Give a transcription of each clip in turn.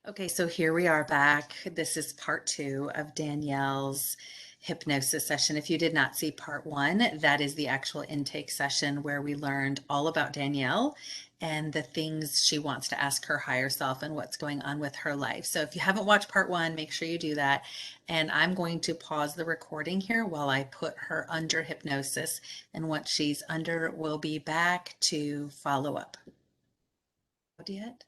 Okay, so here we are back. This is part two of Danielle's hypnosis session. If you did not see part one, that is the actual intake session where we learned all about Danielle and the things she wants to ask her higher self and what's going on with her life. So if you haven't watched part one, make sure you do that. And I'm going to pause the recording here while I put her under hypnosis. And once she's under, we'll be back to follow up. What yet?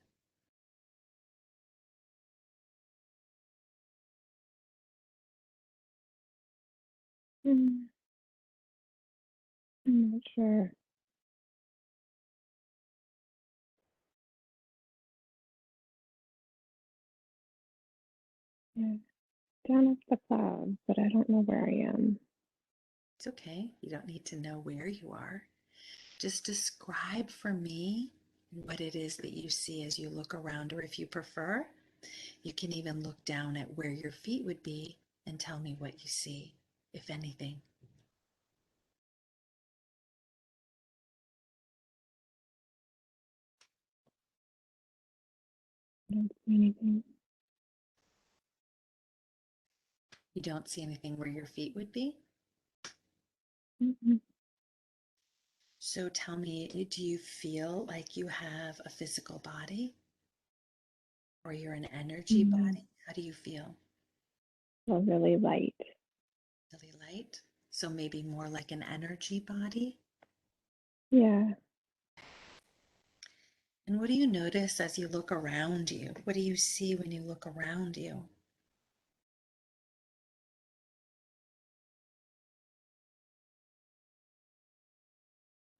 I'm not sure. Yeah, down at the clouds, but I don't know where I am. It's okay. You don't need to know where you are. Just describe for me what it is that you see as you look around, or if you prefer, you can even look down at where your feet would be and tell me what you see, if anything. I don't see anything. You don't see anything where your feet would be? Mm-mm. So tell me, do you feel like you have a physical body or you're an energy Mm, body? How do you feel? feel really light. Really light? So maybe more like an energy body? Yeah, And what do you notice as you look around you? What do you see when you look around you?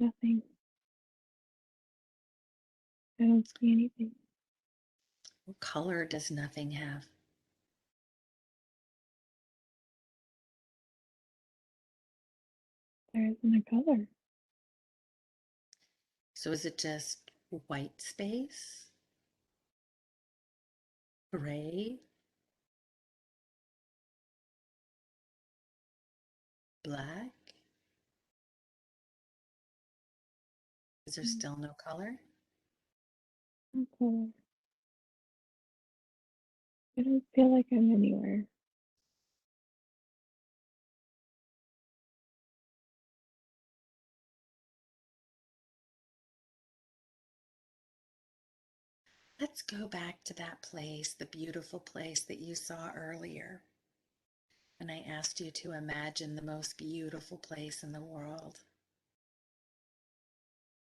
nothing. I don't see anything. What color does nothing have? There isn't a color. So is it just white space, gray, black? Is there Mm, still no color? no color. I don't feel like I'm anywhere. Let's go back to that place, the beautiful place that you saw earlier. And I asked you to imagine the most beautiful place in the world.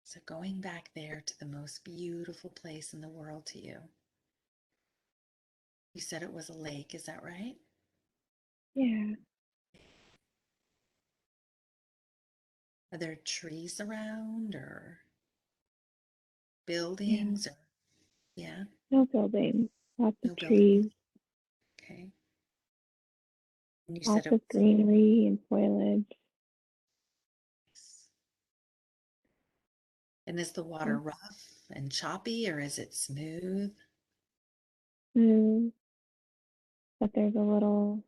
So going back there to the most beautiful place in the world to you. You said it was a lake, is that right? Yeah, Are there trees around or yeah. buildings or yeah, No buildings. Lots no of buildings. trees. Okay. And you said Lots it of was greenery and foliage. nice. And is the water It's rough and choppy or is it smooth? smooth, but there's a little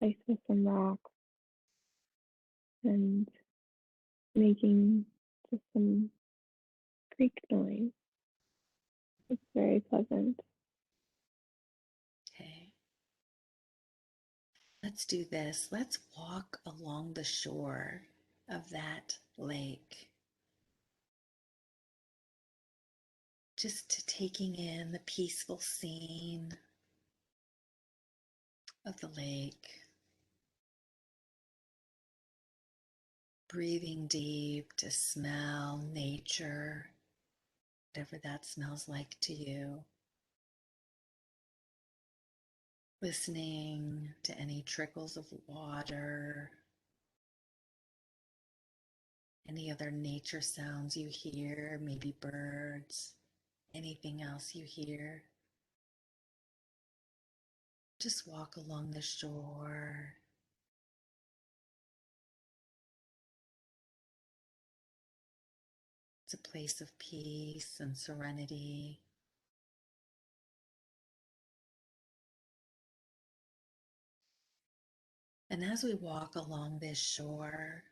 place with some rocks and making just some creek noise. It's very pleasant. Okay. Let's do this. Let's walk along the shore of that lake, just taking in the peaceful scene of the lake, breathing deep to smell nature, whatever that smells like to you. Listening to any trickles of water, any other nature sounds you hear, maybe birds, anything else you hear. Just walk along the shore. It's a place of peace and serenity. And as we walk along this shore,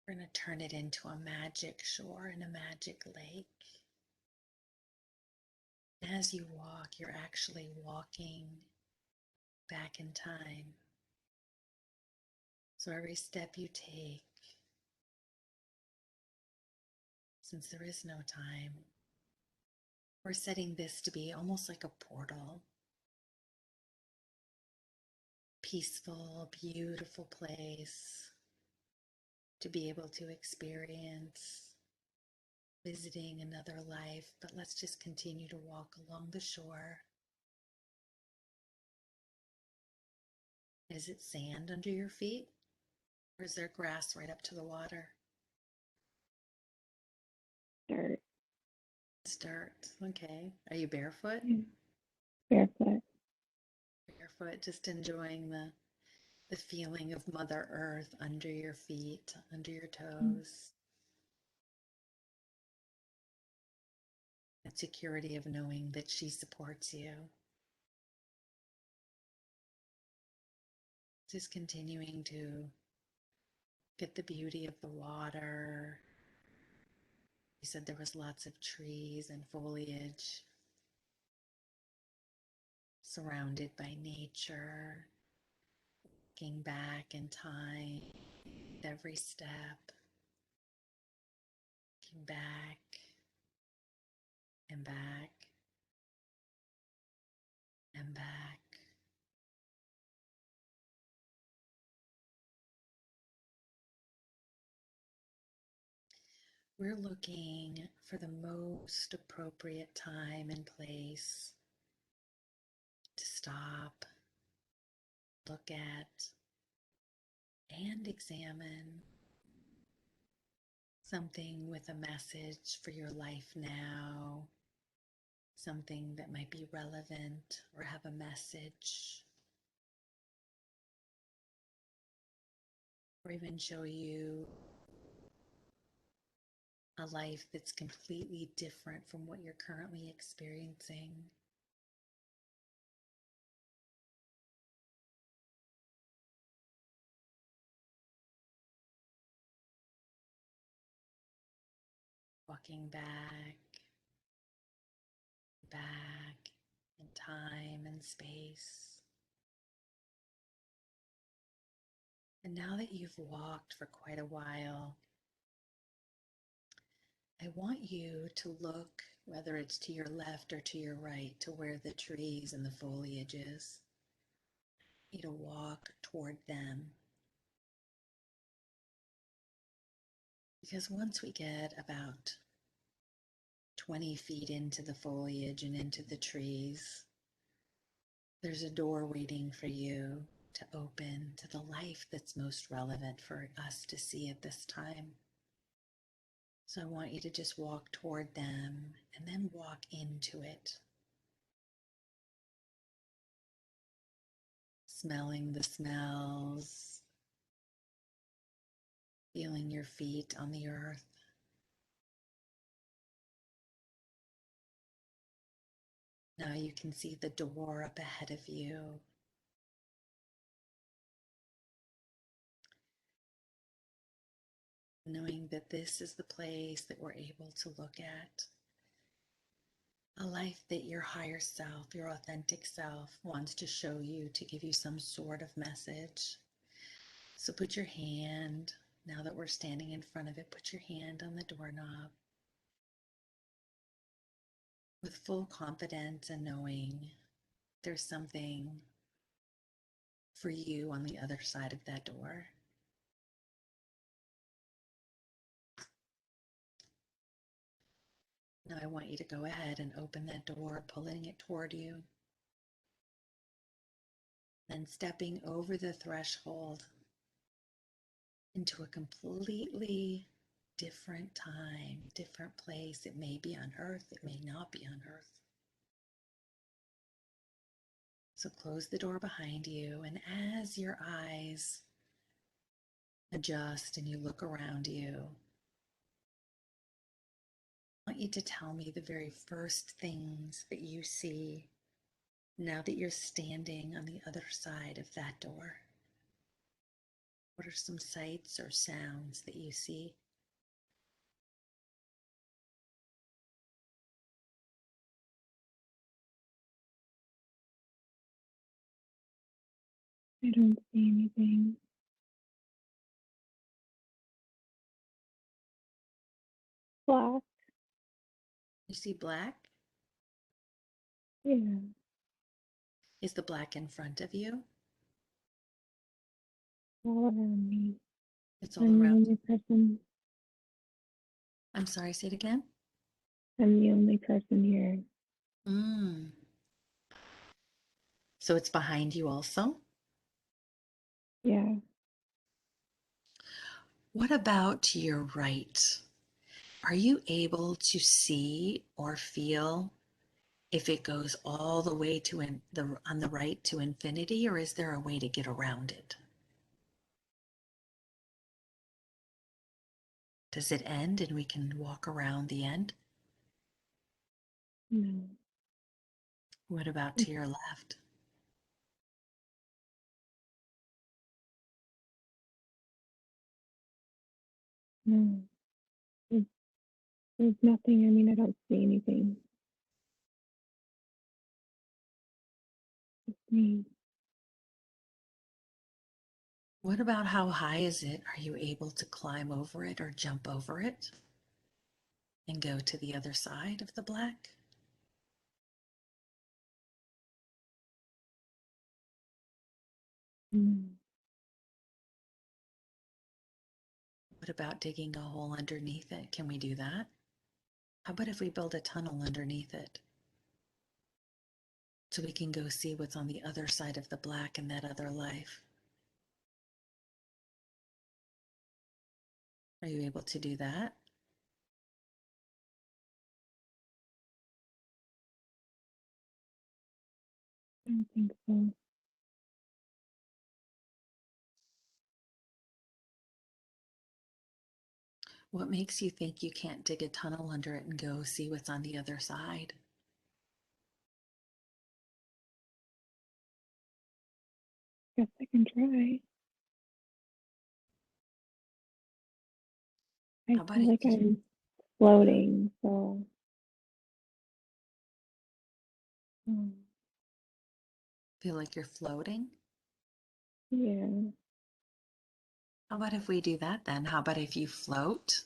we're going to turn it into a magic shore and a magic lake. As you walk, you're actually walking back in time. So every step you take, since there is no time, we're setting this to be almost like a portal. Peaceful, beautiful place to be able to experience visiting another life. But let's just continue to walk along the shore. Is it sand under your feet? Or is there grass right up to the water? Dirt. It's dirt. Okay. Are you barefoot? Yeah. Barefoot. Barefoot, just enjoying the feeling of Mother Earth under your feet, under your Mm. toes. That security of knowing that she supports you. Just continuing to get the beauty of the water. You said there was lots of trees and foliage, surrounded by nature, looking back in time, every step, looking back and back and back. We're looking for the most appropriate time and place to stop, look at, and examine something with a message for your life now, something that might be relevant or have a message, or even show you a life that's completely different from what you're currently experiencing. Walking back in time and space. And now that you've walked for quite a while, I want you to look, whether it's to your left or to your right, to where the trees and the foliage is. You to walk toward them. Because once we get about 20 feet into the foliage and into the trees, there's a door waiting for you to open to the life that's most relevant for us to see at this time. So I want you to just walk toward them and then walk into it. Smelling the smells, feeling your feet on the earth. Now you can see the door up ahead of you. Knowing that this is the place that we're able to look at a life that your higher self, your authentic self, wants to show you, to give you some sort of message. So put your hand, now that we're standing in front of it, put your hand on the doorknob with full confidence and knowing there's something for you on the other side of that door. Now I want you to go ahead and open that door, pulling it toward you. Then stepping over the threshold into a completely different time, different place. It may be on earth, it may not be on earth. So close the door behind you, and as your eyes adjust and you look around you, I want you to tell me the very first things that you see now that you're standing on the other side of that door. What are some sights or sounds that you see? I don't see anything. Black. You see black? Yeah. Is the black in front of you? All around me. It's all I'm the around. only person. I'm sorry, say it again. I'm the only person here. Mm. So it's behind you also? Yeah. What about to your right? Are you able to see or feel if it goes all the way to on the right to infinity, or is there a way to get around it? Does it end and we can walk around the end? No. What about It's, to your left? no. There's, there's nothing. I mean, I don't see anything. It's me. What about how high is it? Are you able to climb over it or jump over it and go to the other side of the black? No. What about digging a hole underneath it? Can we do that? How about if we build a tunnel underneath it so we can go see what's on the other side of the black in that other life? Are you able to do that? I don't think so. What makes you think you can't dig a tunnel under it and go see what's on the other side? Guess I can try. I How about feel if like you I'm floating. So, um, feel like you're floating? yeah. How about if we do that then? How about if you float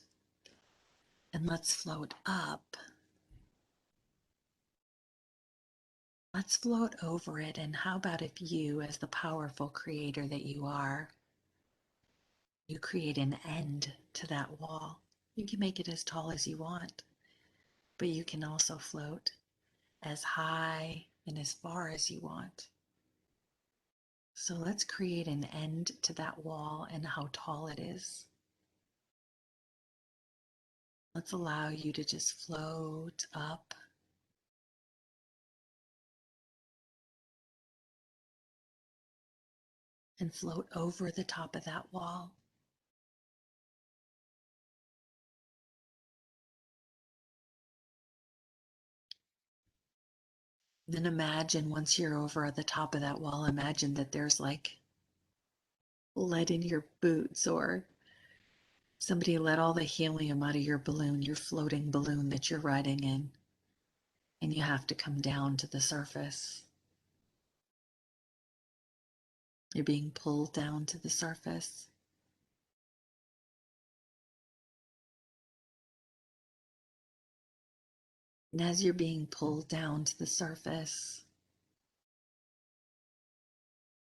and let's float up? Let's float over it. And how about if you, as the powerful creator that you are, you create an end to that wall? You can make it as tall as you want, but you can also float as high and as far as you want. So let's create an end to that wall and how tall it is. Let's allow you to just float up and float over the top of that wall. Then imagine once you're over at the top of that wall, imagine that there's like lead in your boots, or somebody let all the helium out of your balloon, your floating balloon that you're riding in, and you have to come down to the surface. You're being pulled down to the surface. And as you're being pulled down to the surface,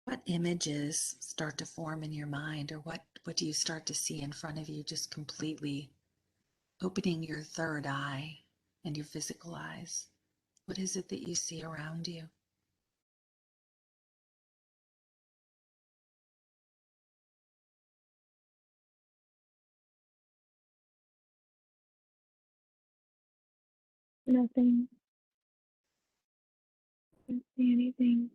what images start to form in your mind, or what do you start to see in front of you, just completely opening your third eye and your physical eyes? What is it that you see around you? Nothing. I don't see anything.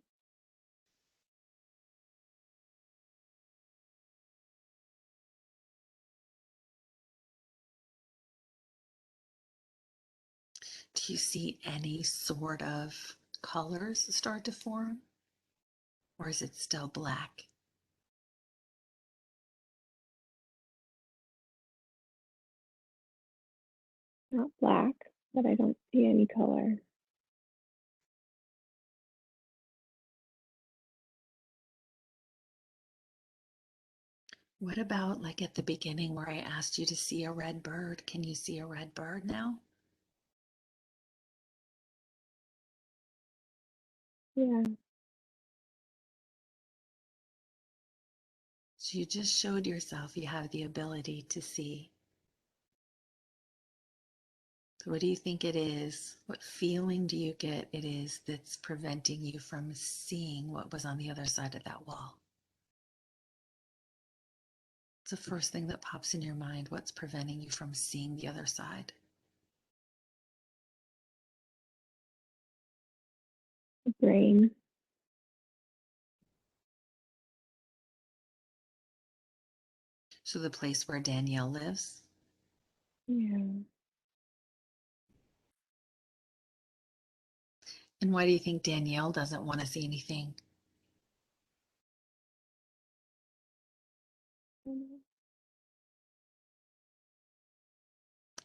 Do you see any sort of colors start to form? Or is it still black? Not black, but I don't see any color. What about like at the beginning where I asked you to see a red bird? Can you see a red bird now? Yeah. So you just showed yourself you have the ability to see. So what do you think it is? What feeling do you get it is that's preventing you from seeing what was on the other side of that wall? It's the first thing that pops in your mind. What's preventing you from seeing the other side? The brain. So the place where Danielle lives? Yeah. And why do you think Danielle doesn't want to see anything?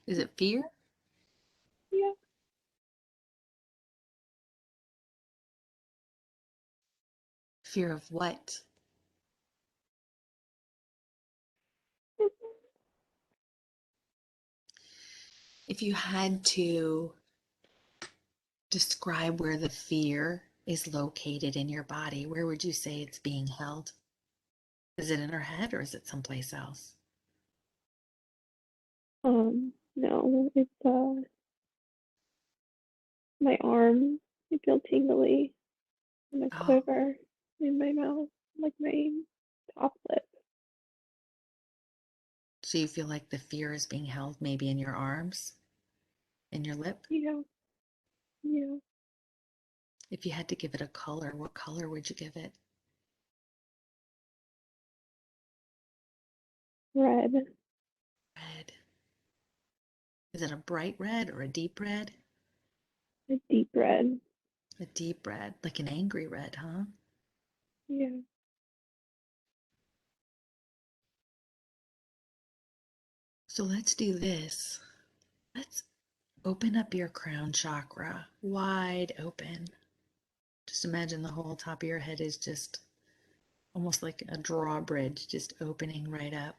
Is it fear? Yeah. Fear of what? If you had to describe where the fear is located in your body, where would you say it's being held? Is it in her head or is it someplace else? No, it's my arm. I feel tingly and a Oh, quiver in my mouth, like my top lip. so you feel like the fear is being held maybe in your arms, in your lip? Yeah. Yeah. If you had to give it a color, what color would you give it? Red. Red. Is it a bright red or a deep red? A deep red. A deep red, like an angry red, huh? Yeah. So let's do this. Let's open up your crown chakra wide open. Just imagine the whole top of your head is just almost like a drawbridge, just opening right up.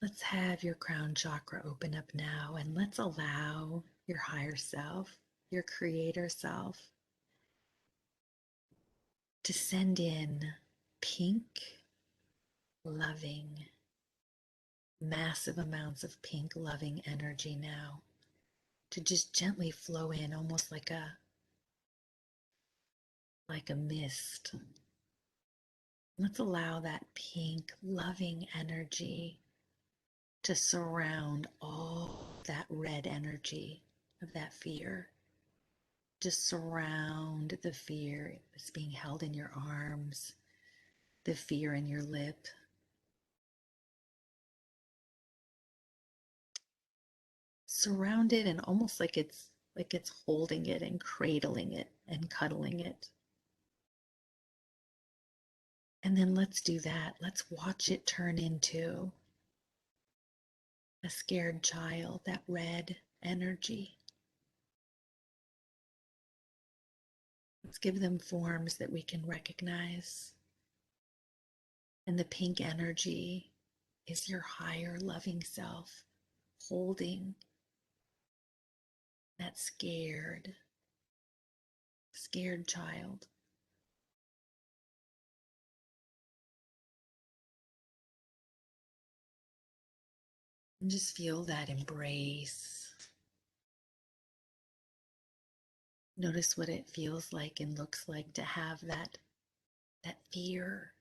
Let's have your crown chakra open up now and let's allow your higher self, your creator self, to send in pink, loving, massive amounts of pink, loving energy now to just gently flow in almost like a mist. Let's allow that pink, loving energy to surround all that red energy of that fear. Just surround the fear that's being held in your arms, the fear in your lip. Surround it and almost like it's holding it and cradling it and cuddling it. And then let's do that. Let's watch it turn into a scared child, that red energy. Let's give them forms that we can recognize. And the pink energy is your higher loving self holding that scared child. And just feel that embrace. Notice what it feels like and looks like to have that fear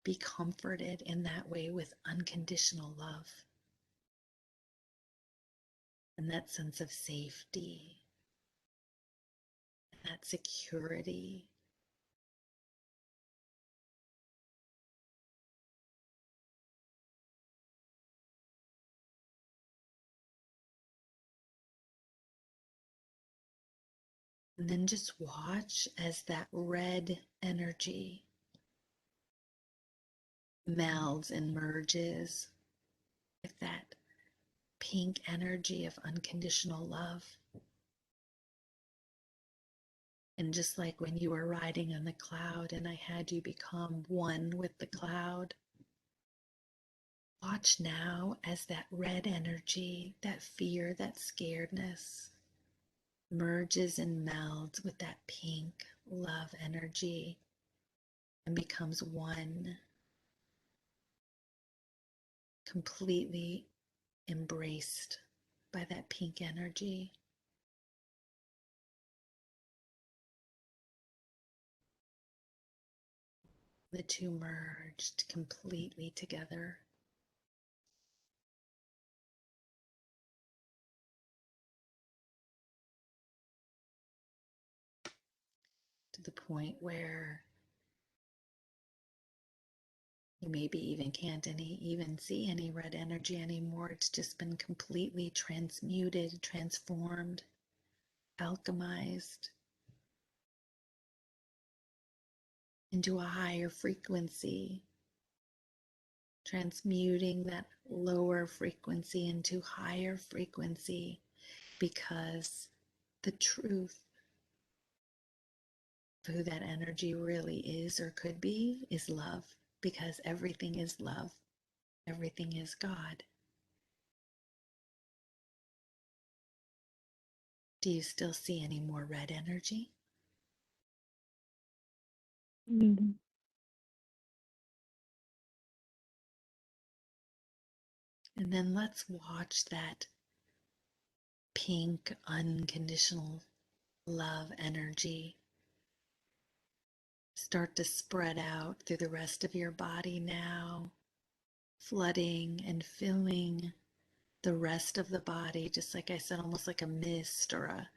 be comforted in that way with unconditional love and that sense of safety and that security. And then just watch as that red energy melds and merges with that pink energy of unconditional love. And just like when you were riding on the cloud and I had you become one with the cloud, watch now as that red energy, that fear, that scaredness merges and melds with that pink love energy and becomes one, completely embraced by that pink energy. The two merged completely together to the point where you maybe even can't even see any red energy anymore. It's just been completely transmuted, transformed, alchemized into a higher frequency, transmuting that lower frequency into higher frequency, because the truth of who that energy really is or could be is love, because everything is love, everything is God. Do you still see any more red energy? No. And then let's watch that pink, unconditional love energy start to spread out through the rest of your body now, flooding and filling the rest of the body, just like I said, almost like a mist or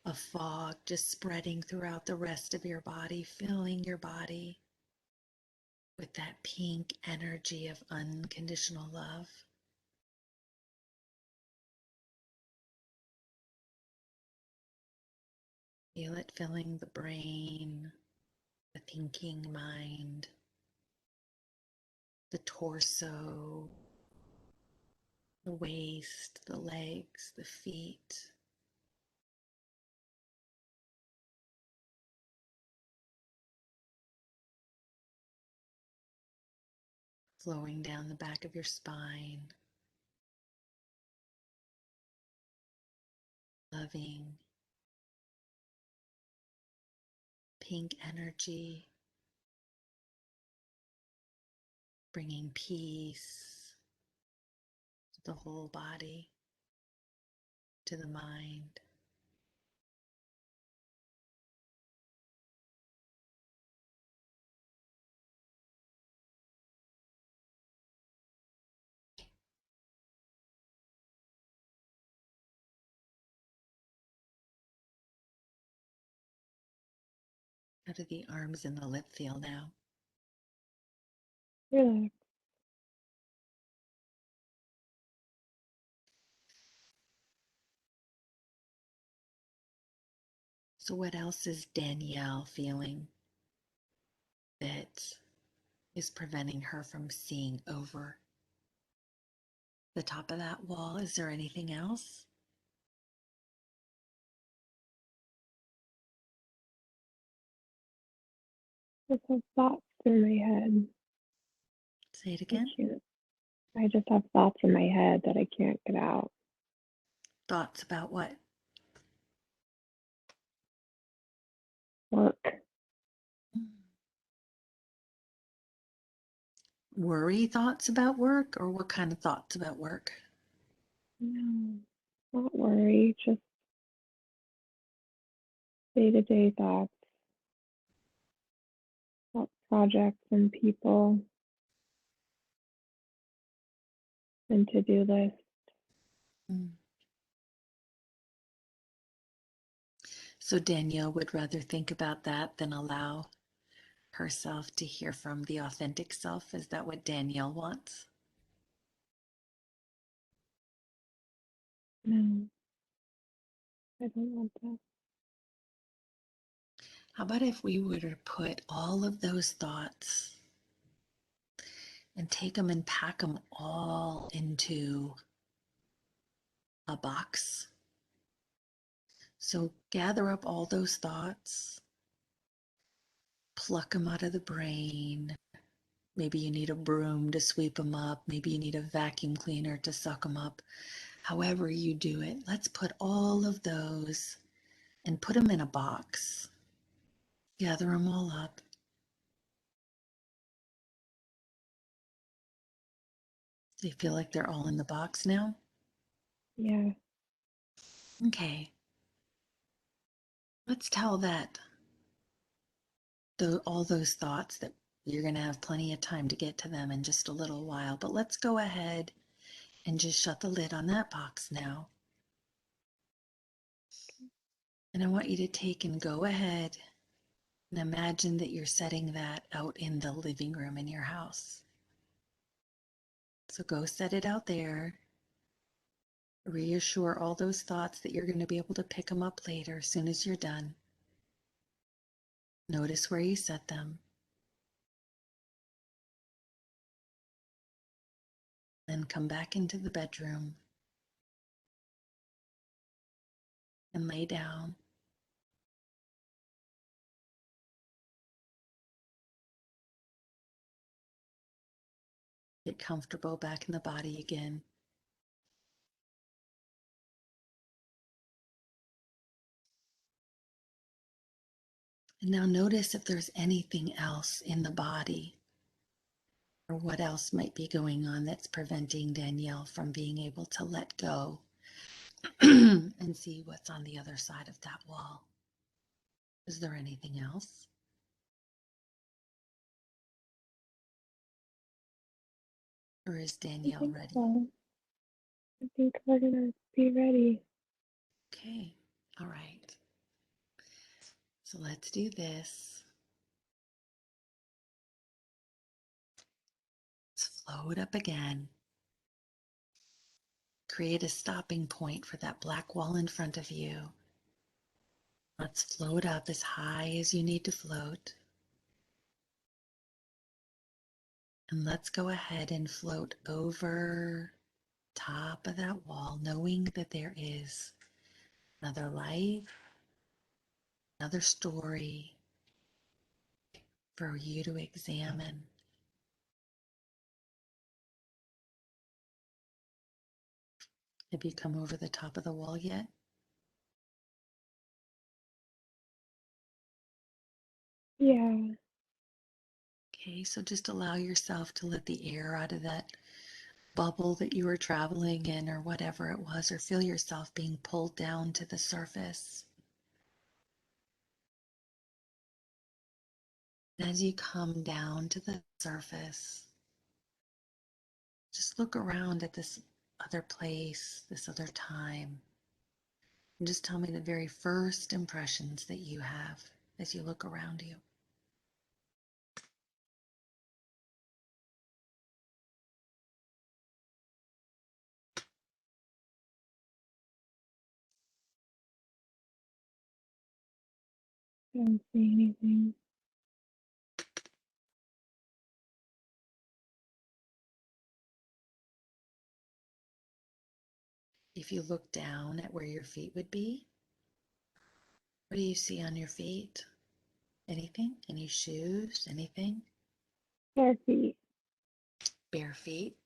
a fog, just spreading throughout the rest of your body, filling your body with that pink energy of unconditional love. Feel it filling the brain, the thinking mind, the torso, the waist, the legs, the feet, flowing down the back of your spine, loving pink energy, bringing peace to the whole body, to the mind. How do the arms and the lip feel now? Relax. So, what else is Danielle feeling that is preventing her from seeing over the top of that wall? Is there anything else? Just have thoughts in my head. Say it I again. can't. I just have thoughts in my head that I can't get out. Thoughts about what? Work. Worry thoughts about work, or what kind of thoughts about work? No, not worry. Just day-to-day thoughts about projects and people and to-do lists. Mm. So Danielle would rather think about that than allow herself to hear from the authentic self. Is that what Danielle wants? No, I don't want that. How about if we were to put all of those thoughts and take them and pack them all into a box? So gather up all those thoughts pluck them out of the brain. Maybe you need a broom to sweep them up. Maybe you need a vacuum cleaner to suck them up. However you do it, let's put all of those and put them in a box. Gather them all up. Do you feel like they're all in the box now? Yeah. Okay. Let's tell that all those thoughts that you're going to have plenty of time to get to them in just a little while. But let's go ahead and just shut the lid on that box now. And I want you to take and go ahead and imagine that you're setting that out in the living room in your house. So go set it out there. Reassure all those thoughts that you're going to be able to pick them up later as soon as you're done. Notice where you set them. Then come back into the bedroom and lay down. Get comfortable back in the body again. And now notice if there's anything else in the body or what else might be going on that's preventing Danielle from being able to let go and see what's on the other side of that wall. Is there anything else? Or is I Danielle think ready? so. I think we're gonna be ready. Okay, all right. So let's do this. Let's float up again. Create a stopping point for that black wall in front of you. Let's float up as high as you need to float. And let's go ahead and float over top of that wall, knowing that there is another life, another story for you to examine. Have you come over the top of the wall yet? Yeah. Okay, so just allow yourself to let the air out of that bubble that you were traveling in or whatever it was, or feel yourself being pulled down to the surface. As you come down to the surface, just look around at this other place, this other time, and just tell me the very first impressions that you have as you look around you. Don't see anything. If you look down at where your feet would be, what do you see on your feet? Anything? Any shoes? Anything? Bare feet. Bare feet?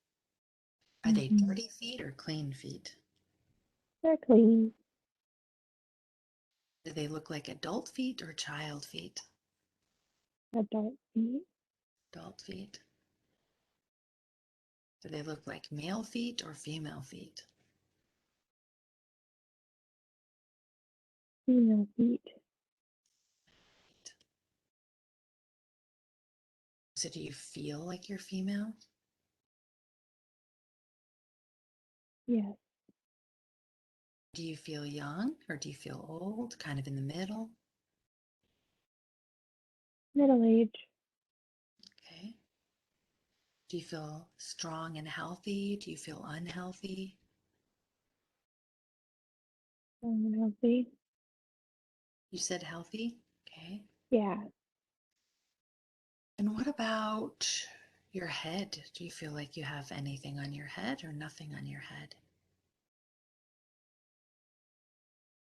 Are they Mm-hmm. dirty feet or clean feet? They're clean. Do they look like adult feet or child feet? Adult feet. Adult feet. Do they look like male feet or female feet? Female feet. So do you feel like you're female? Yes. Do you feel young or do you feel old? Kind of in the middle? Middle age. Okay. Do you feel strong and healthy? Do you feel unhealthy? Healthy. You said healthy? Okay. Yeah. And what about your head? Do you feel like you have anything on your head or nothing on your head?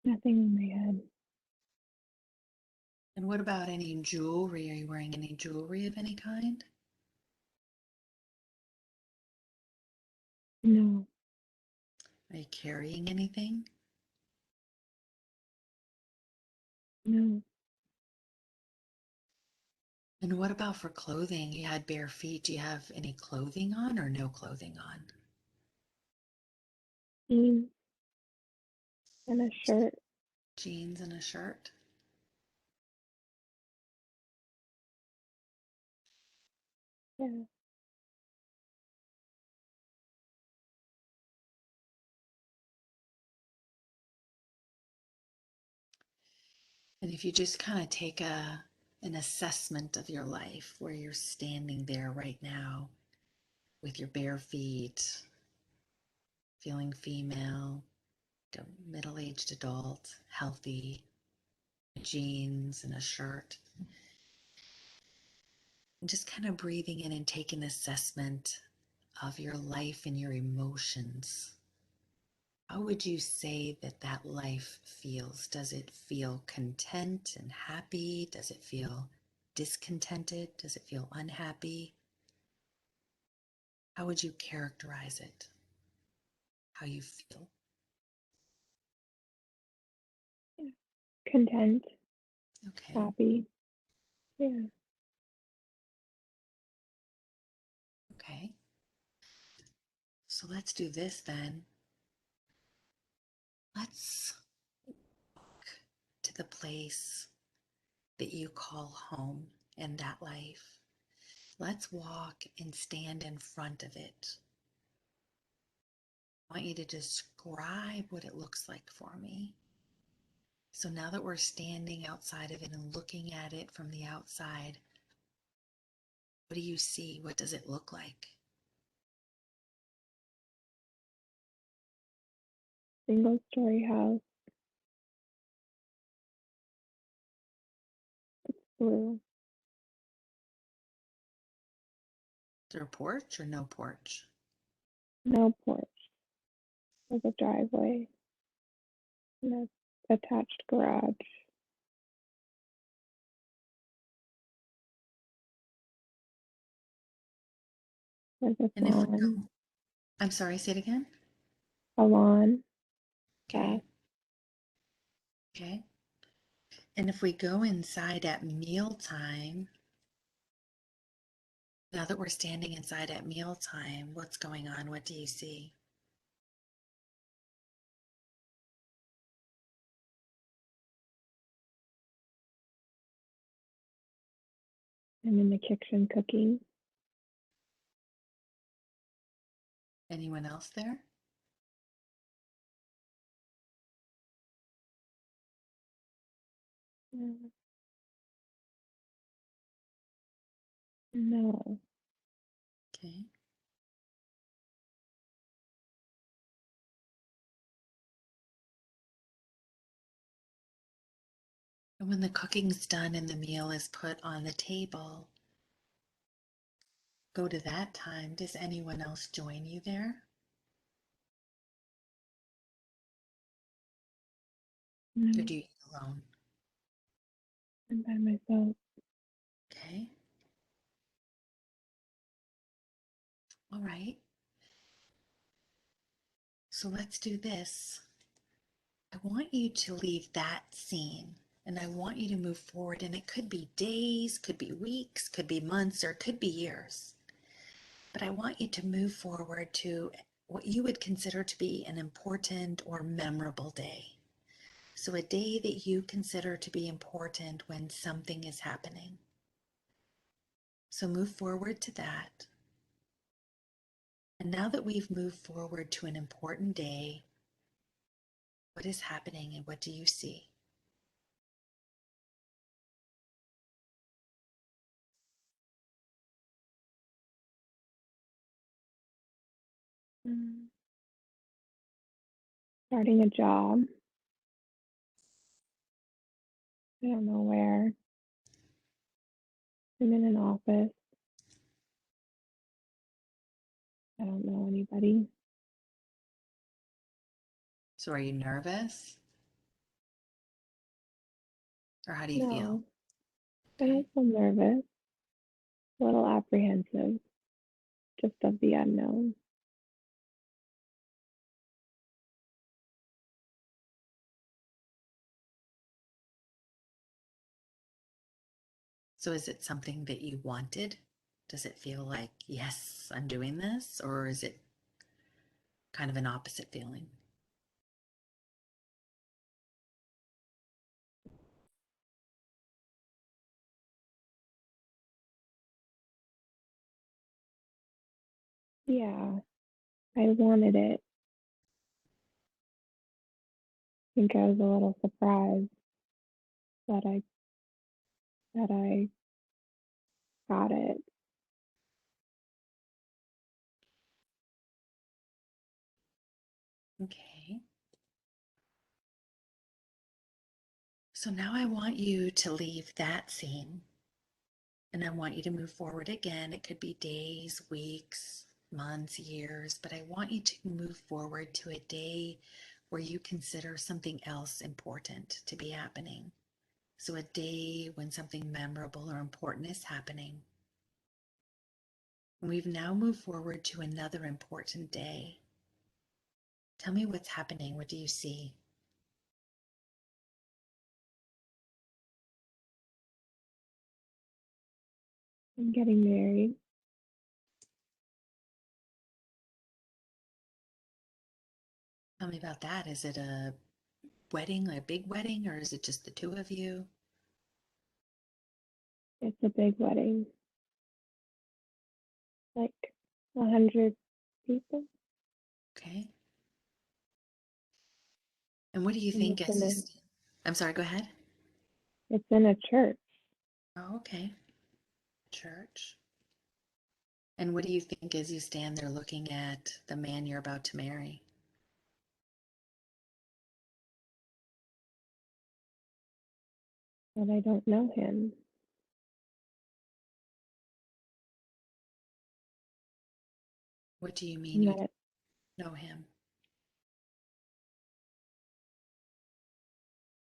Nothing in my head. And what about any jewelry? Are you wearing any jewelry of any kind? No, Are you carrying anything? no. And what about for clothing? You had bare feet. Do you have any clothing on or no clothing on? Jeans and a shirt. Jeans and a shirt? Yeah. And if you just kind of take an assessment of your life where you're standing there right now with your bare feet, feeling female, middle-aged adult, healthy, jeans and a shirt, and just kind of breathing in and taking an assessment of your life and your emotions. How would you say that that life feels? Does it feel content and happy? Does it feel discontented? Does it feel unhappy? How would you characterize it? How you feel? Yeah. Content, Okay, happy. Yeah. okay. So let's do this then. Let's walk to the place that you call home in that life. Let's walk and stand in front of it. I want you to describe what it looks like for me. So now that we're standing outside of it and looking at it from the outside, what do you see? What does it look like? Single story house, blue. Is there a porch or no porch? No porch. There's a driveway and a attached garage. There's a And if we lawn. go, I'm sorry, say it again. A lawn. Grass. Okay, okay. And if we go inside at mealtime, now that we're standing inside at mealtime, what's going on? What do you see? I'm in the kitchen cooking. Anyone else there? No. Okay. And when the cooking's done and the meal is put on the table, go to that time. Does anyone else join you there? Or No. do you eat alone? I'm by myself. Okay. All right. So let's do this. I want you to leave that scene and I want you to move forward. And it could be days, could be weeks, could be months, or it could be years. But I want you to move forward to what you would consider to be an important or memorable day. So, a day that you consider to be important when something is happening. So, move forward to that. And now that we've moved forward to an important day, what is happening and what do you see? Mm. Starting a job. I don't know where. I'm in an office. I don't know anybody. So, are you nervous or how do you feel? No. And Okay. also nervous, a little apprehensive, just of the unknown. So is it something that you wanted? Does it feel like, yes, I'm doing this? Or is it kind of an opposite feeling? Yeah, I wanted it. I think I was a little surprised that I got it. Okay. So now I want you to leave that scene and I want you to move forward again. It could be days, weeks, months, years, but I want you to move forward to a day where you consider something else important to be happening. So a day when something memorable or important is happening. And we've now moved forward to another important day. Tell me what's happening. What do you see? I'm getting married. Tell me about that. Is it a wedding, a big wedding, or is it just the two of you? It's a big wedding, like 100 people. Okay. And what do you And think as you stand? I'm sorry, go ahead. it's in a church Oh, okay. Church. And what do you think as you stand there looking at the man you're about to marry? and I don't know him. What do you mean And you that don't know him?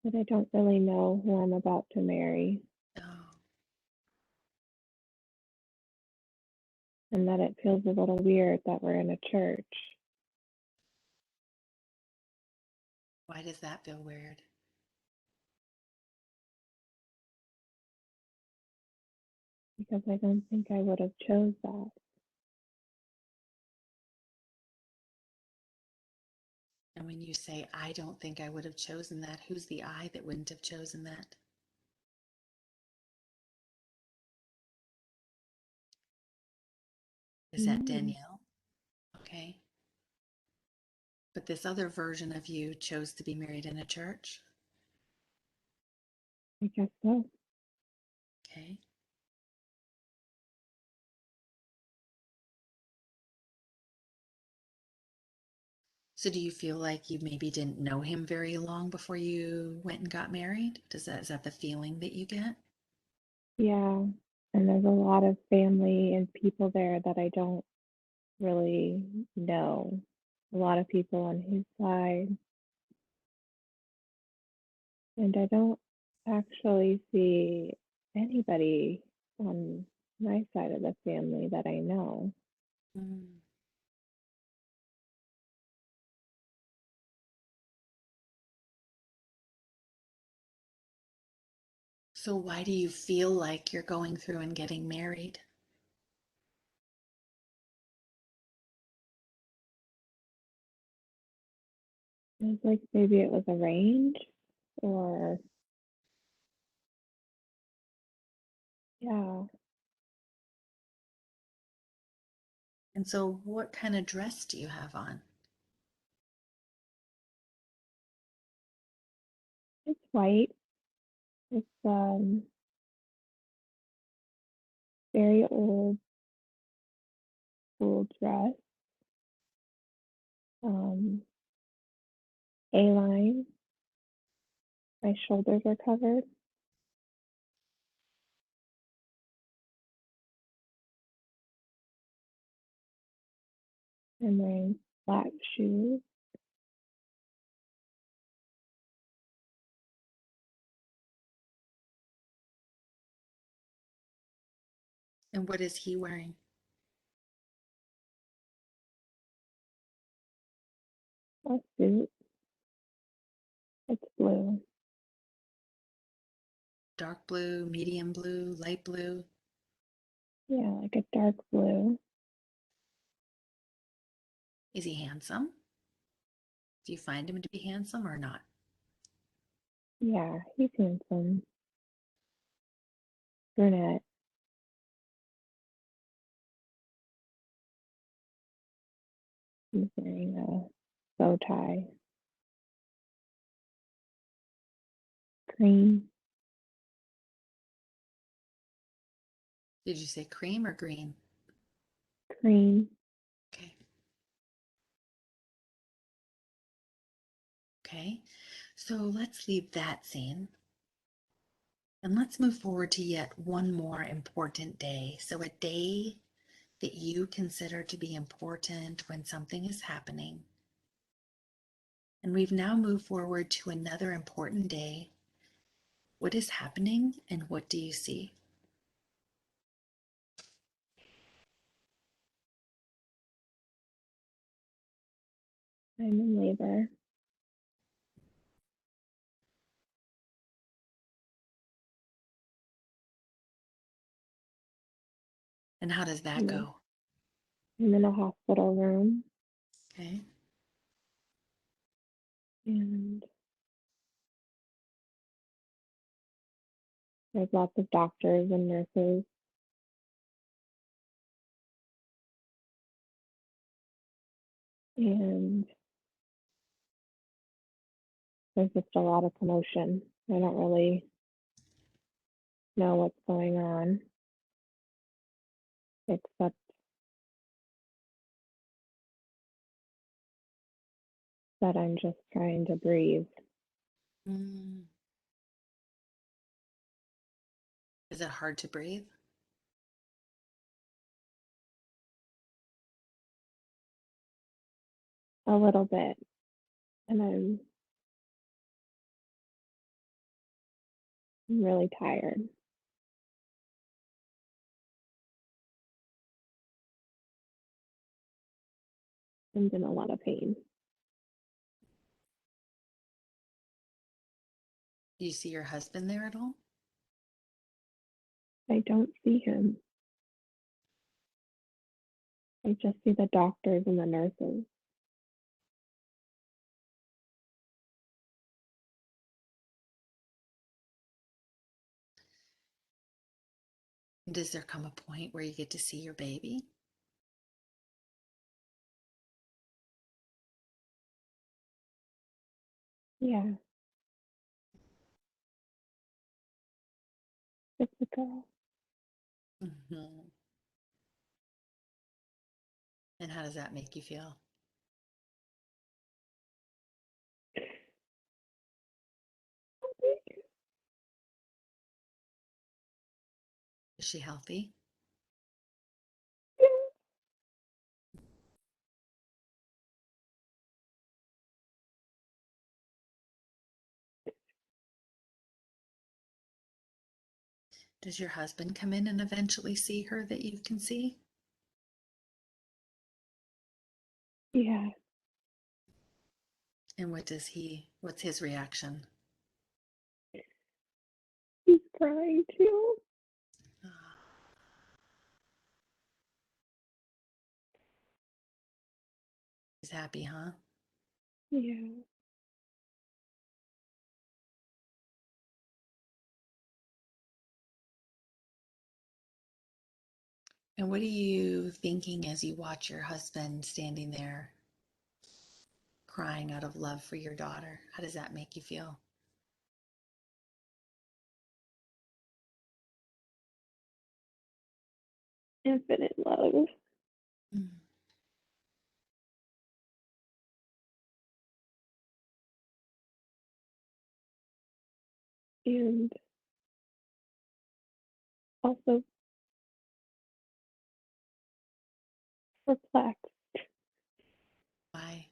I don't really know who I'm about to marry, Oh, and that it feels a little weird that we're in a church why does that feel weird? because I don't think I would have chose that. And when you say, I don't think I would have chosen that, who's the I that wouldn't have chosen that? Is that Mm, Danielle? Okay. But this other version of you chose to be married in a church? I guess so. Okay. So do you feel like you maybe didn't know him very long before you went and got married? Is that the feeling that you get? Yeah, and there's a lot of family and people there that I don't really know. A lot of people on his side, and I don't actually see anybody on my side of the family that I know. Mm. So why do you feel like you're going through and getting married? It was like maybe it was arranged, or yeah, And so what kind of dress do you have on? it's white. It's very old school dress, um, A-line. My shoulders are covered. I'm wearing black shoes. And what is he wearing? A suit. It's blue. Dark blue, medium blue, light blue? Yeah, like a dark blue. Is he handsome? Do you find him to be handsome or not? Yeah, he's handsome. Brunette. He's wearing a bow tie. Cream. Did you say cream or green? Cream. Okay. Okay. So let's leave that scene and let's move forward to yet one more important day. So, a day that you consider to be important when something is happening. And we've now moved forward to another important day. What is happening and what do you see? I'm in labor. And how does that I'm in, go? I'm in a hospital room, Okay. and there's lots of doctors and nurses, and there's just a lot of commotion. I don't really know what's going on, except that I'm just trying to breathe Mm. Is it hard to breathe? a little bit, and I'm really tired. I'm in a lot of pain. Do you see your husband there at all? I don't see him. I just see the doctors and the nurses. Does there come a point where you get to see your baby? Yeah, it's a girl. Hmm. And how does that make you feel? Is she healthy? Does your husband come in and eventually see her that you can see? Yeah, And what's his reaction? he's crying too. He's happy, huh? Yeah. And what are you thinking as you watch your husband standing there crying out of love for your daughter? How does that make you feel? Infinite love. Mm. And also perplexed Why?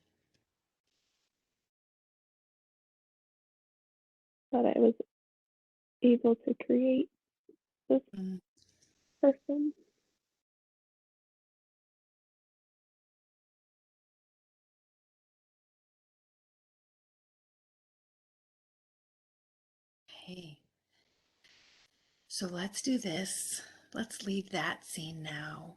that I was able to create this Mm. person. Okay. So let's do this. Let's leave that scene now.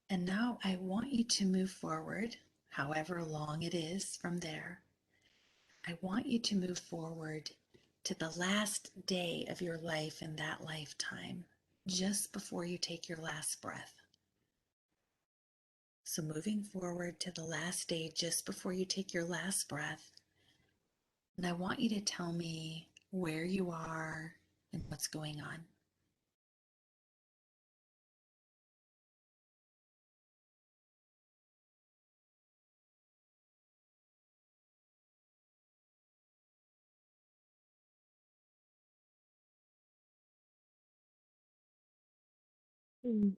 And now I want you to move forward, however long it is from there. I want you to move forward to the last day of your life in that lifetime, just before you take your last breath. So moving forward to the last day just before you take your last breath. And I want you to tell me where you are and what's going on. Mm.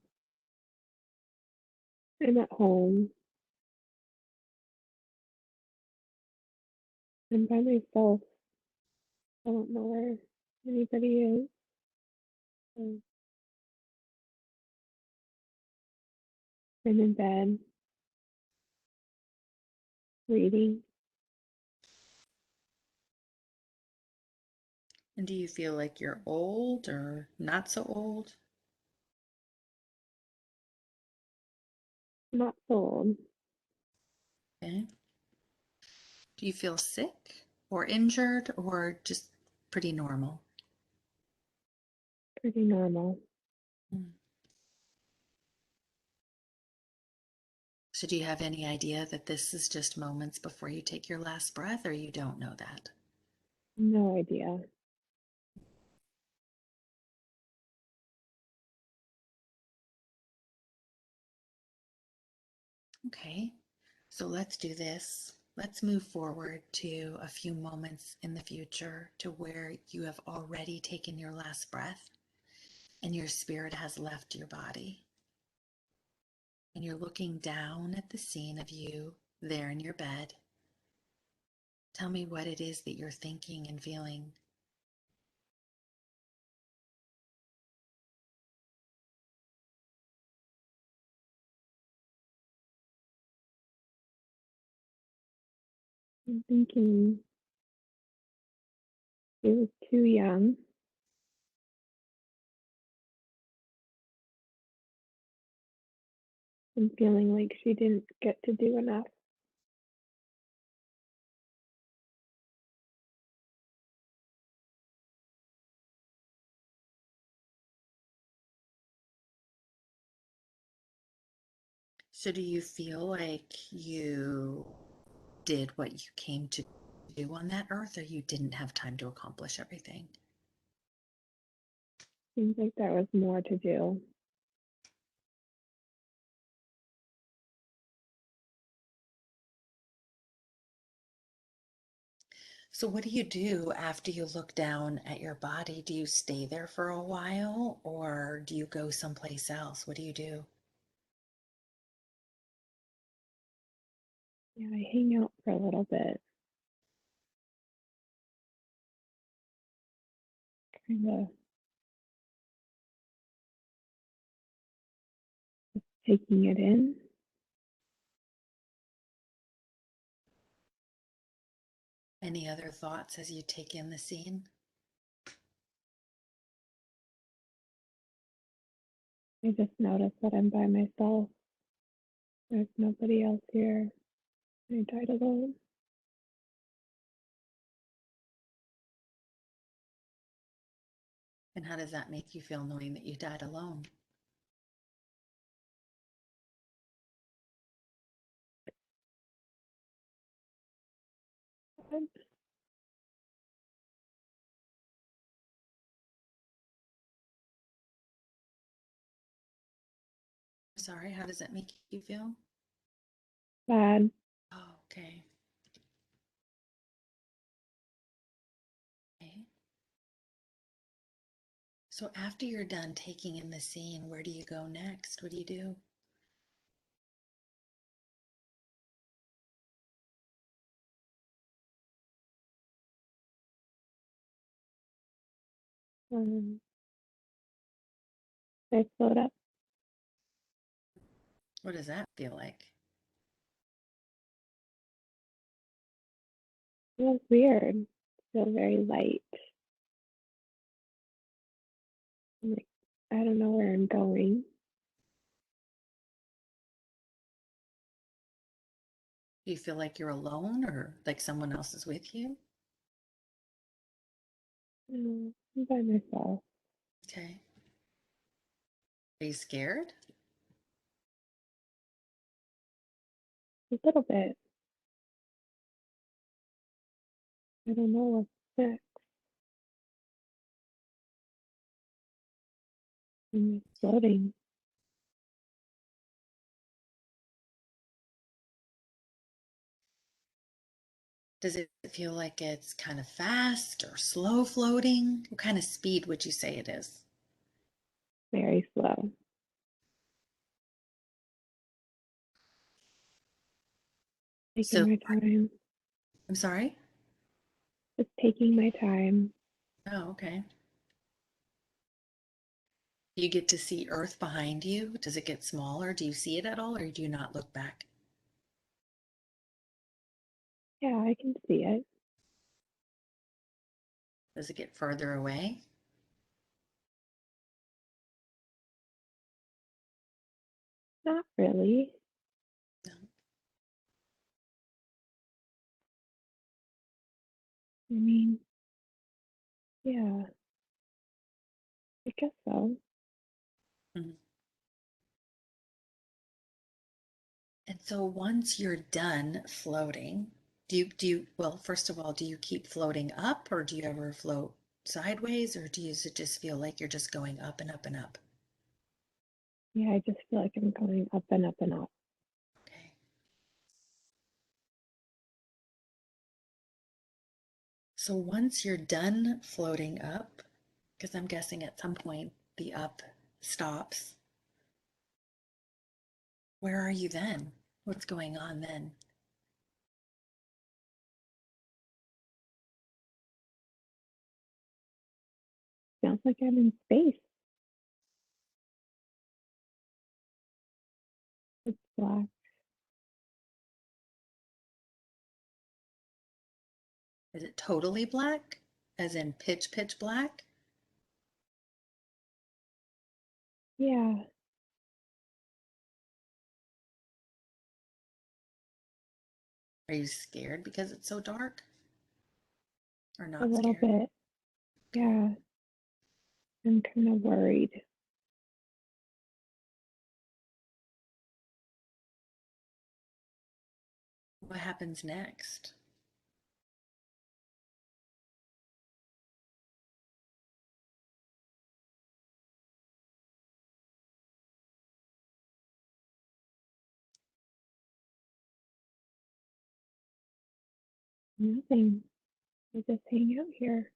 I'm at home. I'm by myself. I don't know where anybody is. So I'm in bed reading. And do you feel like you're old or not so old? Not sold. Okay. Do you feel sick or injured or just pretty normal? Pretty normal. Hmm. So, do you have any idea that this is just moments before you take your last breath, or you don't know that? No idea. Okay, so let's do this. Let's move forward to a few moments in the future to where you have already taken your last breath and your spirit has left your body. And you're looking down at the scene of you there in your bed. Tell me what it is that you're thinking and feeling. I'm thinking she was too young. I'm feeling like she didn't get to do enough. So, do you feel like you did what you came to do on that earth, or you didn't have time to accomplish everything? Seems like there was more to do. So, what do you do after you look down at your body? Do you stay there for a while or do you go someplace else? What do you do? Yeah, I hang out for a little bit, kind of taking it in. Any other thoughts as you take in the scene? I just noticed that I'm by myself. There's nobody else here. I died alone. And how does that make you feel knowing that you died alone? Sorry, how does that make you feel? Bad. Oh, okay. Okay. So after you're done taking in the scene, where do you go next? What do you do? Um, I float up. What does that feel like? It was weird. Feel very light. Like, I don't know where I'm going. Do you feel like you're alone or like someone else is with you? I'm by myself. Okay. Are you scared? A little bit. I don't know what's next. I'm exploding. Does it feel like it's kind of fast or slow floating? What kind of speed would you say it is? Very slow. Taking So, my time. I'm sorry? Just taking my time. Oh, okay. Do you get to see Earth behind you? Does it get smaller? Do you see it at all, or do you not look back? Yeah, I can see it. Does it get further away? Not really. No. I mean, yeah, I guess so. Mhm. And so once you're done floating, well, first of all, do you keep floating up or do you ever float sideways or does it just feel like you're just going up and up and up? Yeah, I just feel like I'm going up and up and up. Okay. So once you're done floating up, because I'm guessing at some point the up stops, where are you then? What's going on then? Sounds like I'm in space. It's black. Is it totally black? As in pitch black? Yeah, Are you scared because it's so dark or a not little scared? bit. Okay. Yeah, I'm kind of worried. What happens next? Nothing. I just hang out here.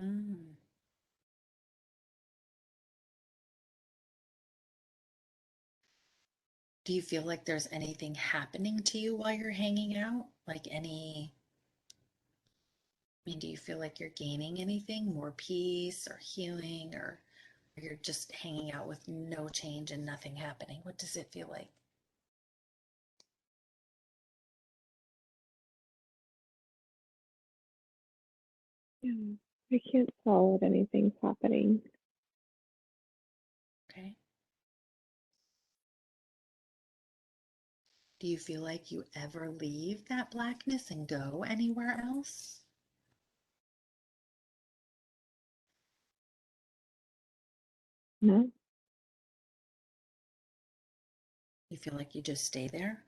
Mm. Do you feel like there's anything happening to you while you're hanging out? I mean, do you feel like you're gaining anything, more peace or healing, or you're just hanging out with no change and nothing happening? What does it feel like? Yeah, I can't tell if anything's happening. Okay. Do you feel like you ever leave that blackness and go anywhere else? No? You feel like you just stay there?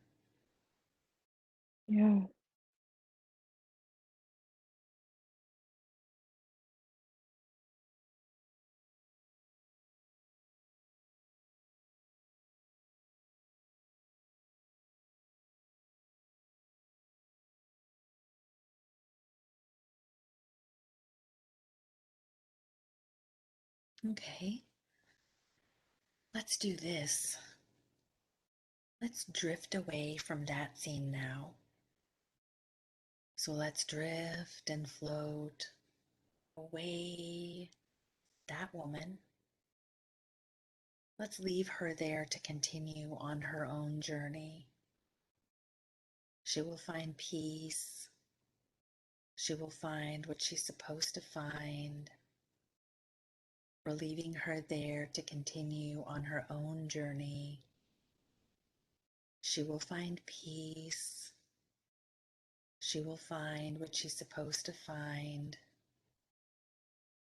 Yeah. Okay, let's do this. Let's drift away from that scene now. So let's drift and float away that woman. Let's leave her there to continue on her own journey. She will find peace. She will find what she's supposed to find. We're leaving her there to continue on her own journey. She will find peace. She will find what she's supposed to find.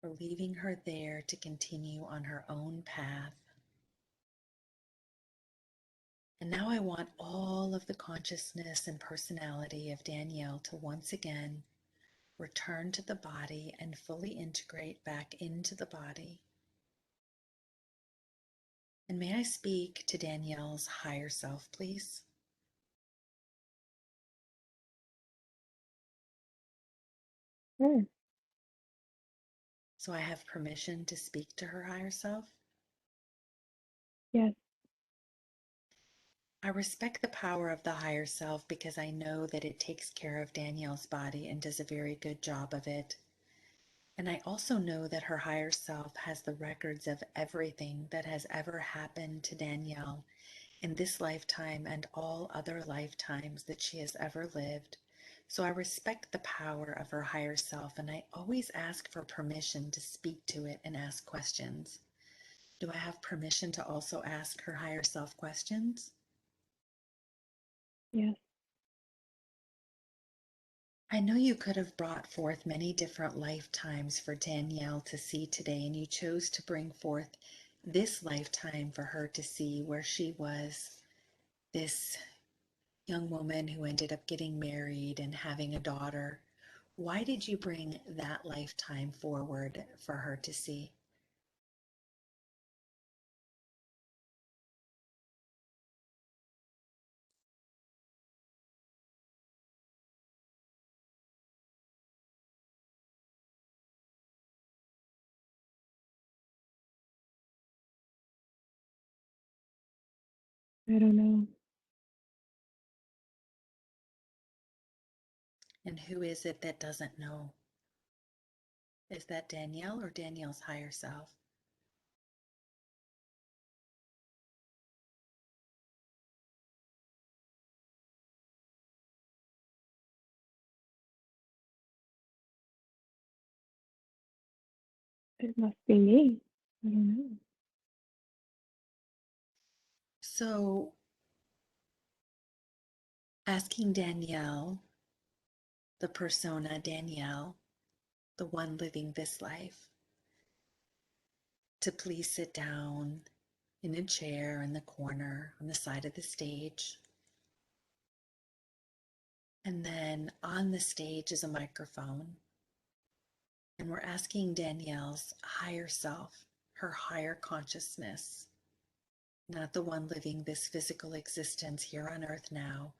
We're leaving her there to continue on her own path. And now I want all of the consciousness and personality of Danielle to once again return to the body and fully integrate back into the body. And may I speak to Danielle's higher self, please? Sure. So I have permission to speak to her higher self. Yes. I respect the power of the higher self because I know that it takes care of Danielle's body and does a very good job of it. And I also know that her higher self has the records of everything that has ever happened to Danielle in this lifetime and all other lifetimes that she has ever lived. So I respect the power of her higher self, and I always ask for permission to speak to it and ask questions. Do I have permission to also ask her higher self questions? Yes. I know you could have brought forth many different lifetimes for Danielle to see today, and you chose to bring forth this lifetime for her to see where she was, this young woman who ended up getting married and having a daughter. Why did you bring that lifetime forward for her to see? I don't know. And who is it that doesn't know? Is that Danielle or Danielle's higher self? It must be me. I don't know. So, asking Danielle, the persona Danielle, the one living this life, to please sit down in a chair in the corner on the side of the stage. And then on the stage is a microphone. And we're asking Danielle's higher self, her higher consciousness, not the one living this physical existence here on earth now,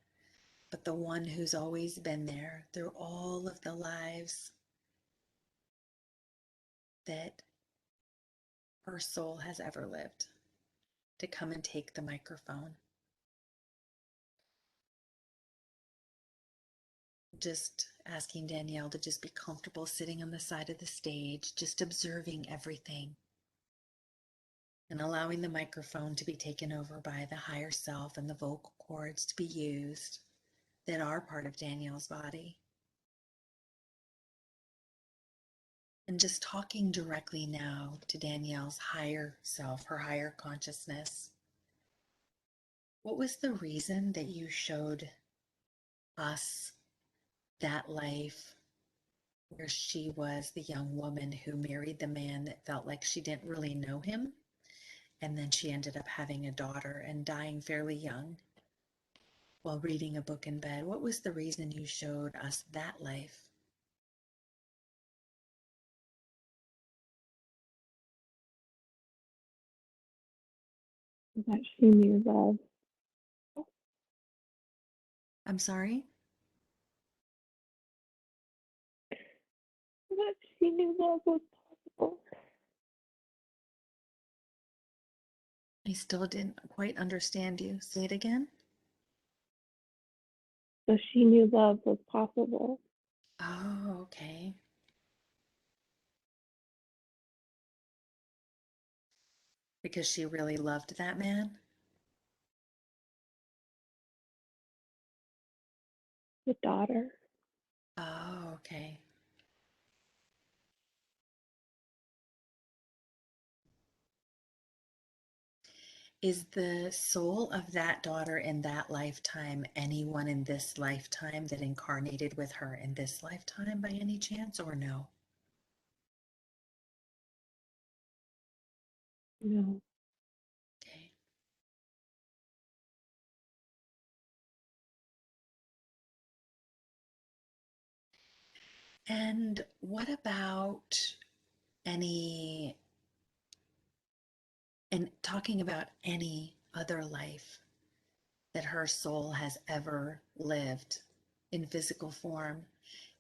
but the one who's always been there through all of the lives that her soul has ever lived, to come and take the microphone. Just asking Danielle to just be comfortable sitting on the side of the stage, just observing everything and allowing the microphone to be taken over by the higher self and the vocal cords to be used that are part of Danielle's body. And just talking directly now to Danielle's higher self, her higher consciousness. What was the reason that you showed us that life where she was the young woman who married the man that felt like she didn't really know him? And then she ended up having a daughter and dying fairly young while reading a book in bed. What was the reason you showed us that life? That she knew love. I'm sorry? That she knew love was possible. I still didn't quite understand you. Say it again. So she knew love was possible. Oh, okay. Because she really loved that man? The daughter. Oh, okay. Is the soul of that daughter in that lifetime anyone in this lifetime that incarnated with her in this lifetime by any chance, or no? No. Okay. And what about any, and talking about any other life that her soul has ever lived in physical form?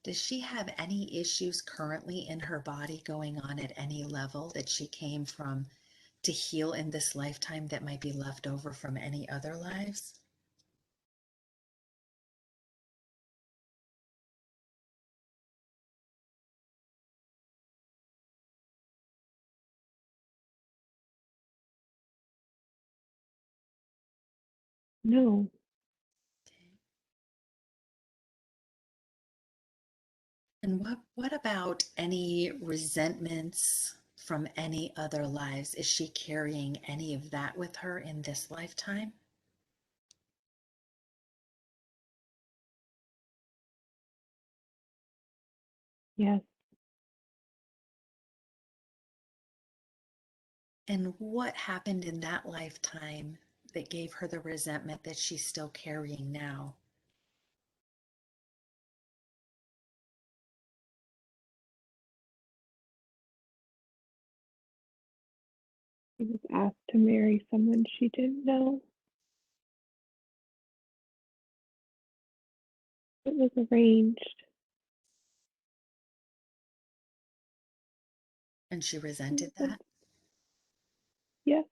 Does she have any issues currently in her body going on at any level that she came from to heal in this lifetime that might be left over from any other lives? No. And what about any resentments from any other lives? Is she carrying any of that with her in this lifetime? Yes. And what happened in that lifetime that gave her the resentment that she's still carrying now? She was asked to marry someone she didn't know. It was arranged. And she resented And that? yes,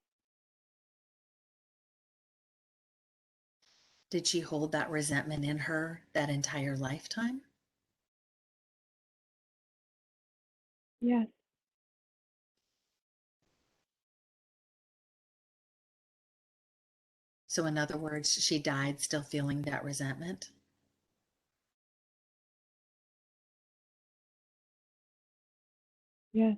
Did she hold that resentment in her that entire lifetime? yes, So, in other words, she died still feeling that resentment. yes.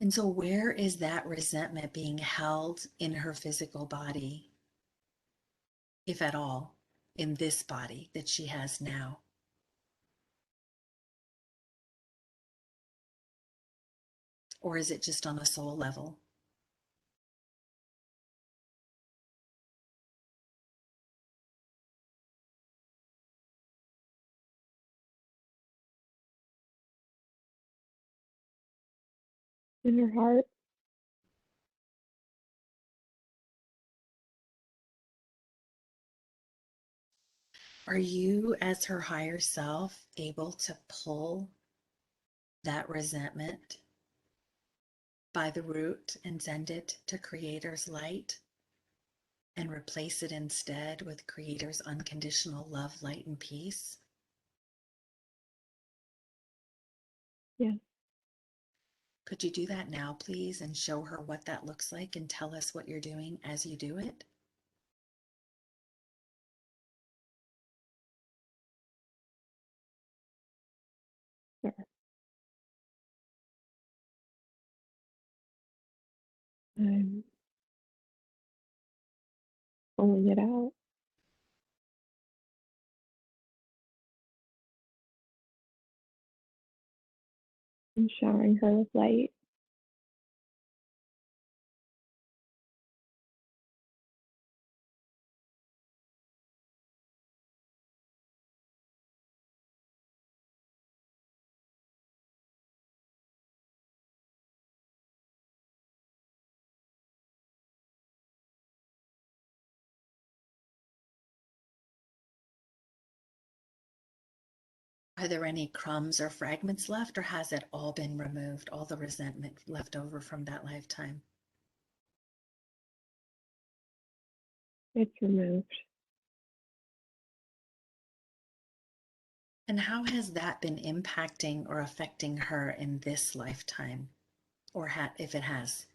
And so, where is that resentment being held in her physical body, if at all, in this body that she has now? Or is it just on a soul level? In her heart, Are you, as her higher self, able to pull that resentment by the root and send it to Creator's light and replace it instead with Creator's unconditional love, light, and peace? yes, Could you do that now, please, and show her what that looks like and tell us what you're doing as you do it? sure. I'm pulling it out and showering her with light. Are there any crumbs or fragments left, or has it all been removed, all the resentment left over from that lifetime? It's removed. And how has that been impacting or affecting her in this lifetime, or if it has?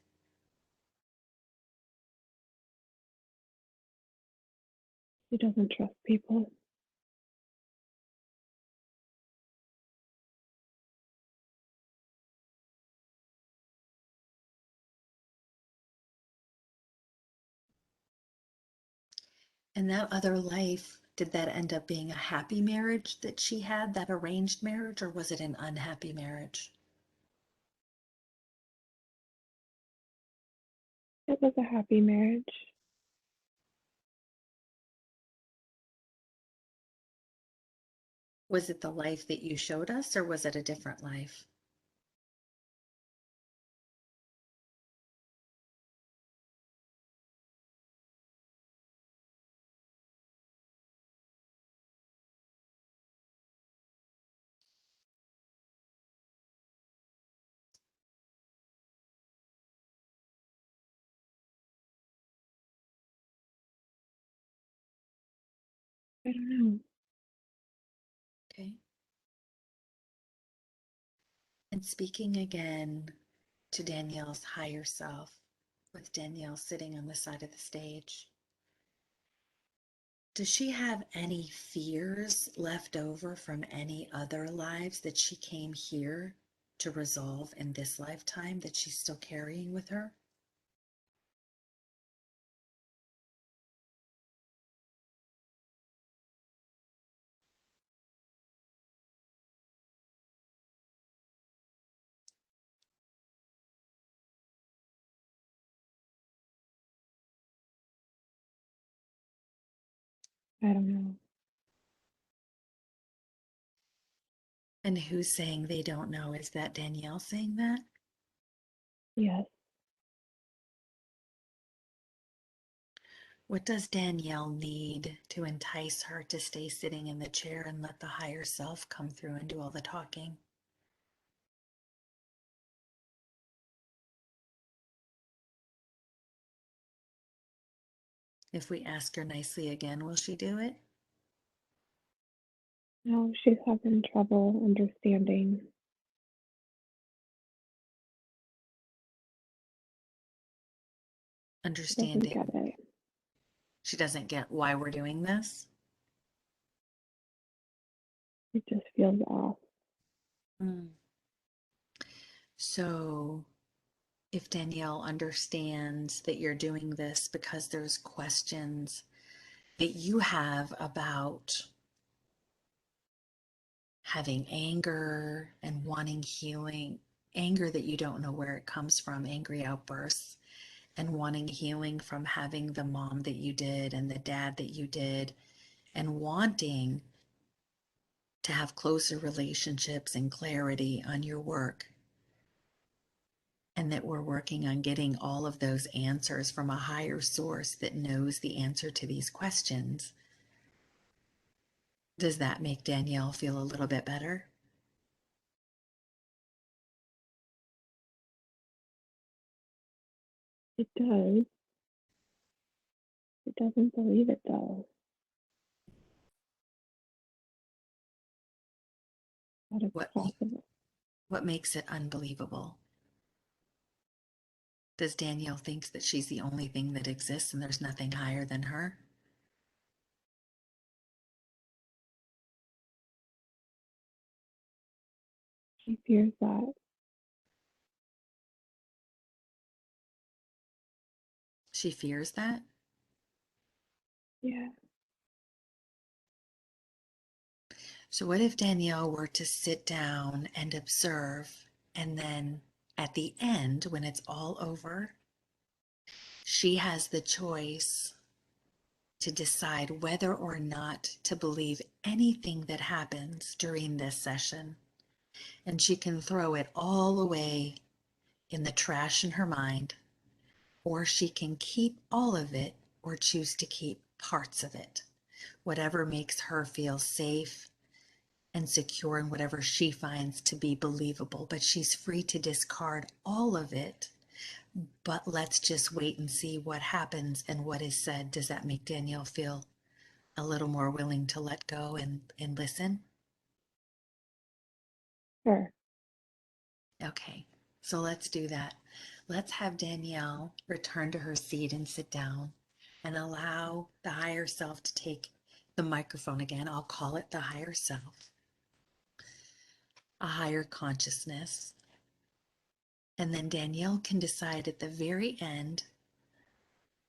She doesn't trust people. In that other life, did that end up being a happy marriage that she had, that arranged marriage, or was it an unhappy marriage? It was a happy marriage. Was it the life that you showed us, or was it a different life? I don't know. Okay. And speaking again to Danielle's higher self, with Danielle sitting on the side of the stage, does she have any fears left over from any other lives that she came here to resolve in this lifetime that she's still carrying with her? I don't know. And who's saying they don't know? Is that Danielle saying that? Yes. What does Danielle need to entice her to stay sitting in the chair and let the higher self come through and do all the talking? If we ask her nicely again, will she do it? No, she's having trouble understanding. She doesn't get Understanding. it. She doesn't get why we're doing this. It just feels off. Mm. So, if Danielle understands that you're doing this because there's questions that you have about having anger and wanting healing, anger that you don't know where it comes from, angry outbursts, and wanting healing from having the mom that you did and the dad that you did, and wanting to have closer relationships and clarity on your work, and that we're working on getting all of those answers from a higher source that knows the answer to these questions. Does that make Danielle feel a little bit better? It does. It doesn't believe it though. That it's What possible. what makes it unbelievable? Does Danielle think that she's the only thing that exists and there's nothing higher than her? She fears that. She fears that? Yeah. So what if Danielle were to sit down and observe, and then at the end, when it's all over, she has the choice to decide whether or not to believe anything that happens during this session. And she can throw it all away in the trash in her mind, or she can keep all of it or choose to keep parts of it, whatever makes her feel safe and secure in whatever she finds to be believable. But she's free to discard all of it. But let's just wait and see what happens and what is said. Does that make Danielle feel a little more willing to let go and listen? Sure. Okay, so let's do that. Let's have Danielle return to her seat and sit down and allow the higher self to take the microphone again. I'll call it the higher self, a higher consciousness. And then Danielle can decide at the very end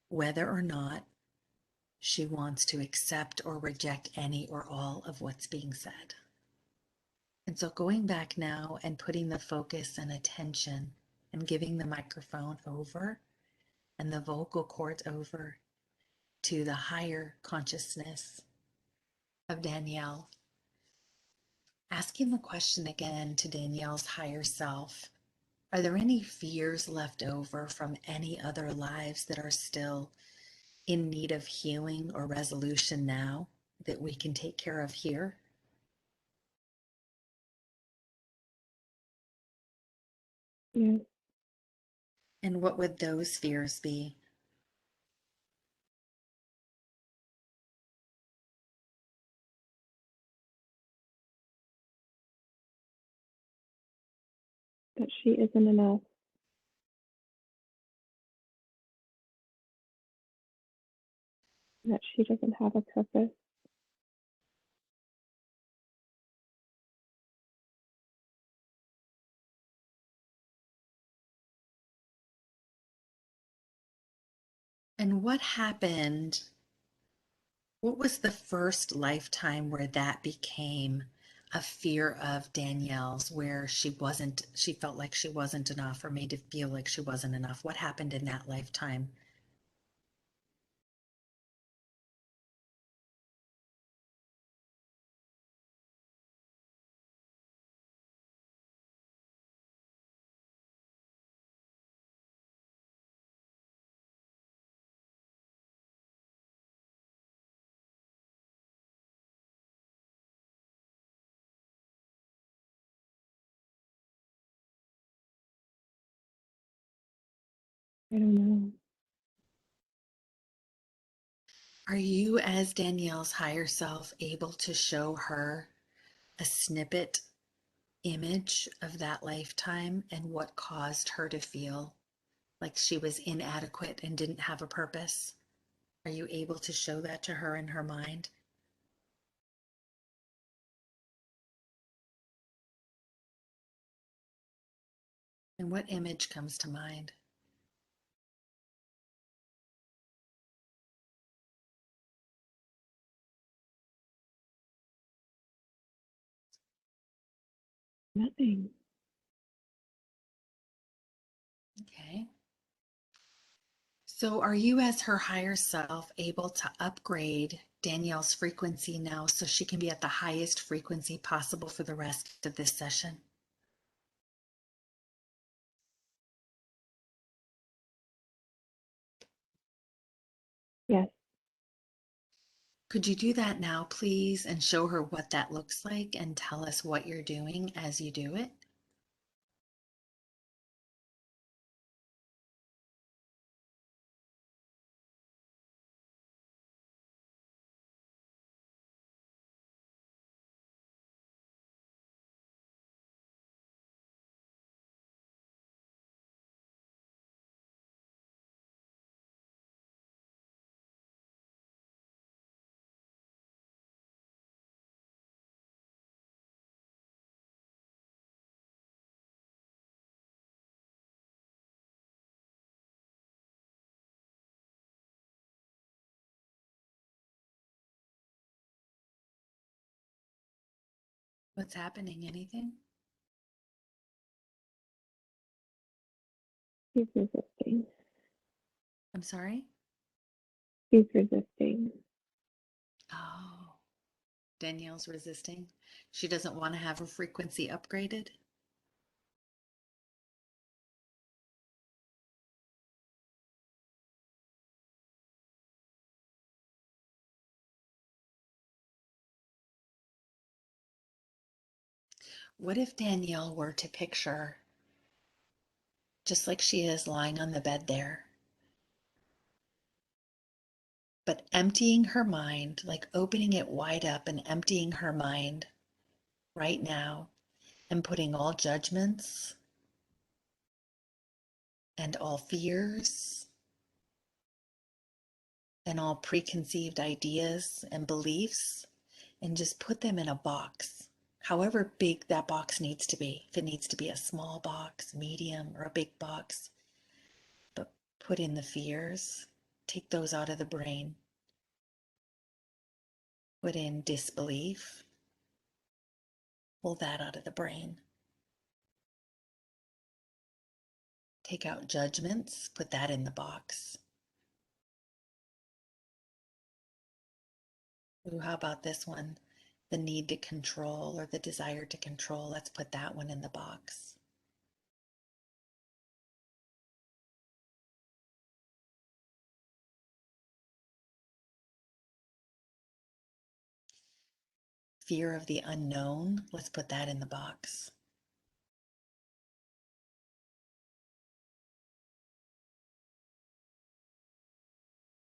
whether or not she wants to accept or reject any or all of what's being said. And so going back now and putting the focus and attention and giving the microphone over and the vocal cords over to the higher consciousness of Danielle, asking the question again to Danielle's higher self. Are there any fears left over from any other lives that are still in need of healing or resolution now that we can take care of here? Yes, And what would those fears be? that she isn't enough, that she doesn't have a purpose. And what happened? What was the first lifetime where that became a fear of Danielle's, where she felt like she wasn't enough or made to feel like she wasn't enough? What happened in that lifetime? I don't know. Are you, as Danielle's higher self, able to show her a snippet image of that lifetime and what caused her to feel like she was inadequate and didn't have a purpose? Are you able to show that to her in her mind? And what image comes to mind? Nothing. Okay. So, are you, as her higher self, able to upgrade Danielle's frequency now so she can be at the highest frequency possible for the rest of this session? Yes, Could you do that now, please, and show her what that looks like and tell us what you're doing as you do it? What's happening? Anything? she's resisting. I'm sorry? She's resisting. Oh, Danielle's resisting. She doesn't want to have her frequency upgraded. What if Danielle were to picture, just like she is lying on the bed there, but emptying her mind, like opening it wide up and emptying her mind right now and putting all judgments and all fears and all preconceived ideas and beliefs and just put them in a box, however big that box needs to be. If it needs to be a small box, medium, or a big box, but put in the fears, take those out of the brain, Put in disbelief. Pull that out of the brain. Take out judgments. Put that in the box. Ooh, how about this one? The need to control or the desire to control. Let's put that one in the box. Fear of the unknown. Let's put that in the box.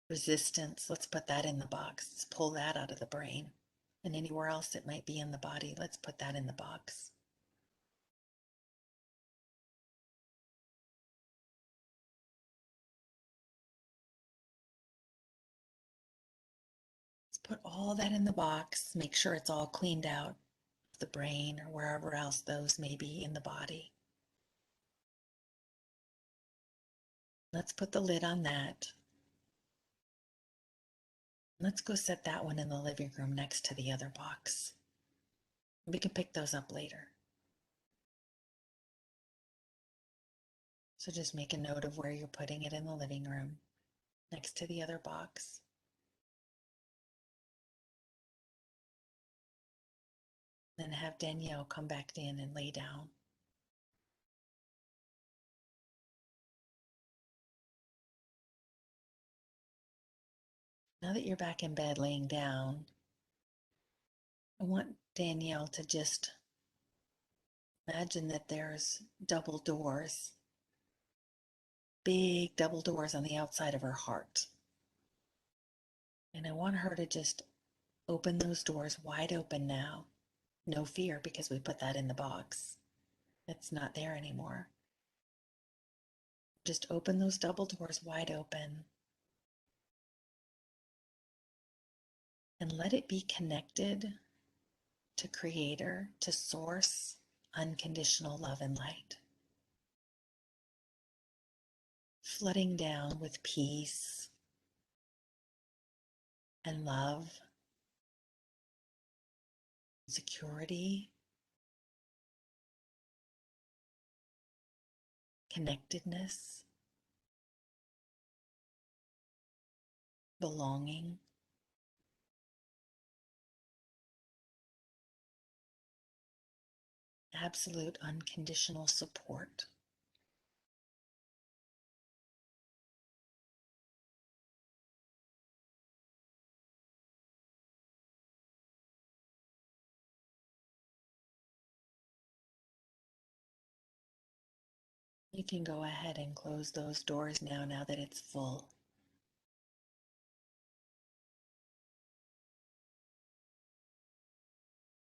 Resistance. Let's put that in the box. Let's pull that out of the brain. And anywhere else it might be in the body, let's put that in the box. Let's put all that in the box. Make sure it's all cleaned out of the brain or wherever else those may be in the body. Let's put the lid on that. Let's go set that one in the living room next to the other box. We can pick those up later. So just make a note of where you're putting it in the living room next to the other box. Then have Danielle come back in and lay down. Now that you're back in bed laying down, I want Danielle to just imagine that there's double doors, big double doors on the outside of her heart. And I want her to just open those doors wide open now. No fear because we put that in the box. It's not there anymore. Just open those double doors wide open and let it be connected to Creator, to Source, unconditional love and light. Flooding down with peace and love, security, connectedness, belonging, absolute unconditional support. You can go ahead and close those doors now that it's full.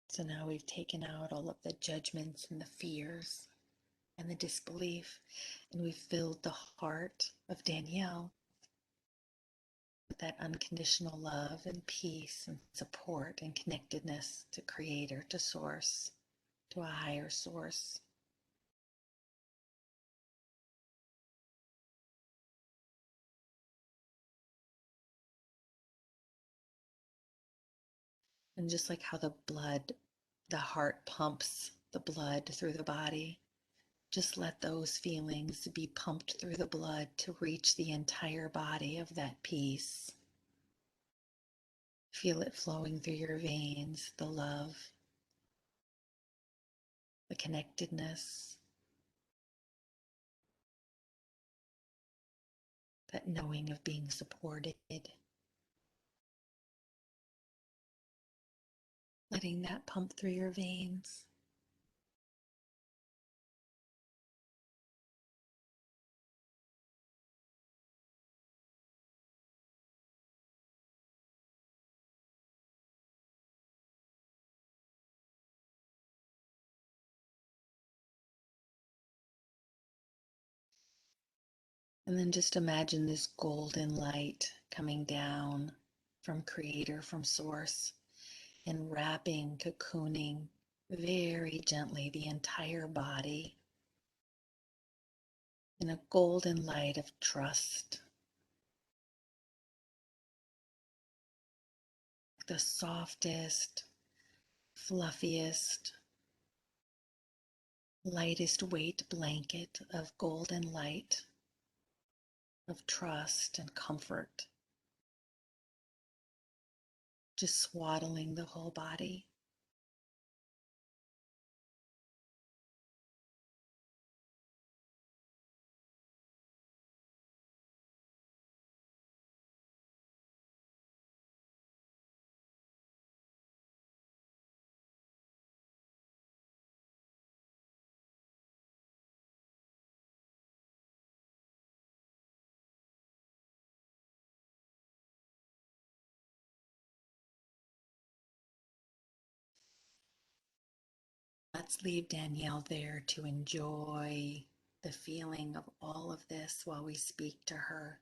So now we've taken out all of the judgments and the fears and the disbelief, and we've filled the heart of Danielle with that unconditional love and peace and support and connectedness to Creator, to Source, to a higher source. And just like how the heart pumps the blood through the body, just let those feelings be pumped through the blood to reach the entire body of that peace. Feel it flowing through your veins, the love, the connectedness, that knowing of being supported, letting that pump through your veins. And then just imagine this golden light coming down from Creator, from Source, and wrapping, cocooning very gently the entire body in a golden light of trust, the softest, fluffiest, lightest weight blanket of golden light, of trust and comfort, just swaddling the whole body. Let's leave Danielle there to enjoy the feeling of all of this while we speak to her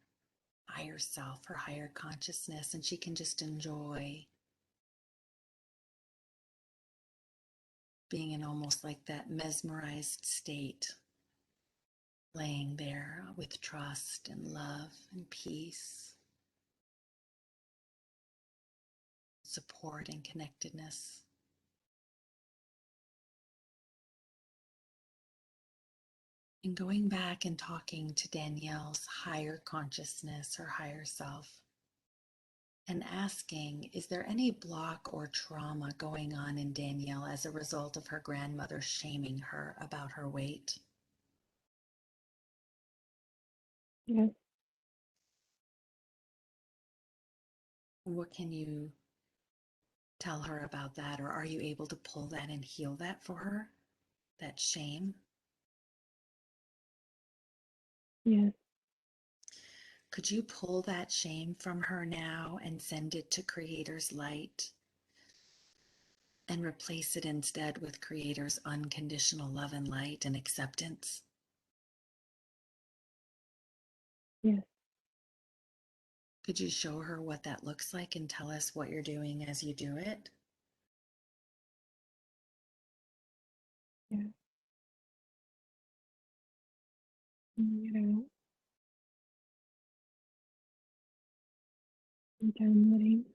higher self, her higher consciousness, and she can just enjoy being in almost like that mesmerized state, laying there with trust and love and peace, support and connectedness. And going back and talking to Danielle's higher consciousness, her higher self, and asking, is there any block or trauma going on in Danielle as a result of her grandmother shaming her about her weight? Yes. What can you tell her about that? Or are you able to pull that and heal that for her? That shame? Yes. Could you pull that shame from her now and send it to Creator's light and replace it instead with Creator's unconditional love and light and acceptance? Yes. Could you show her what that looks like and tell us what you're doing as you do it? Yeah. You know, I'm downloading.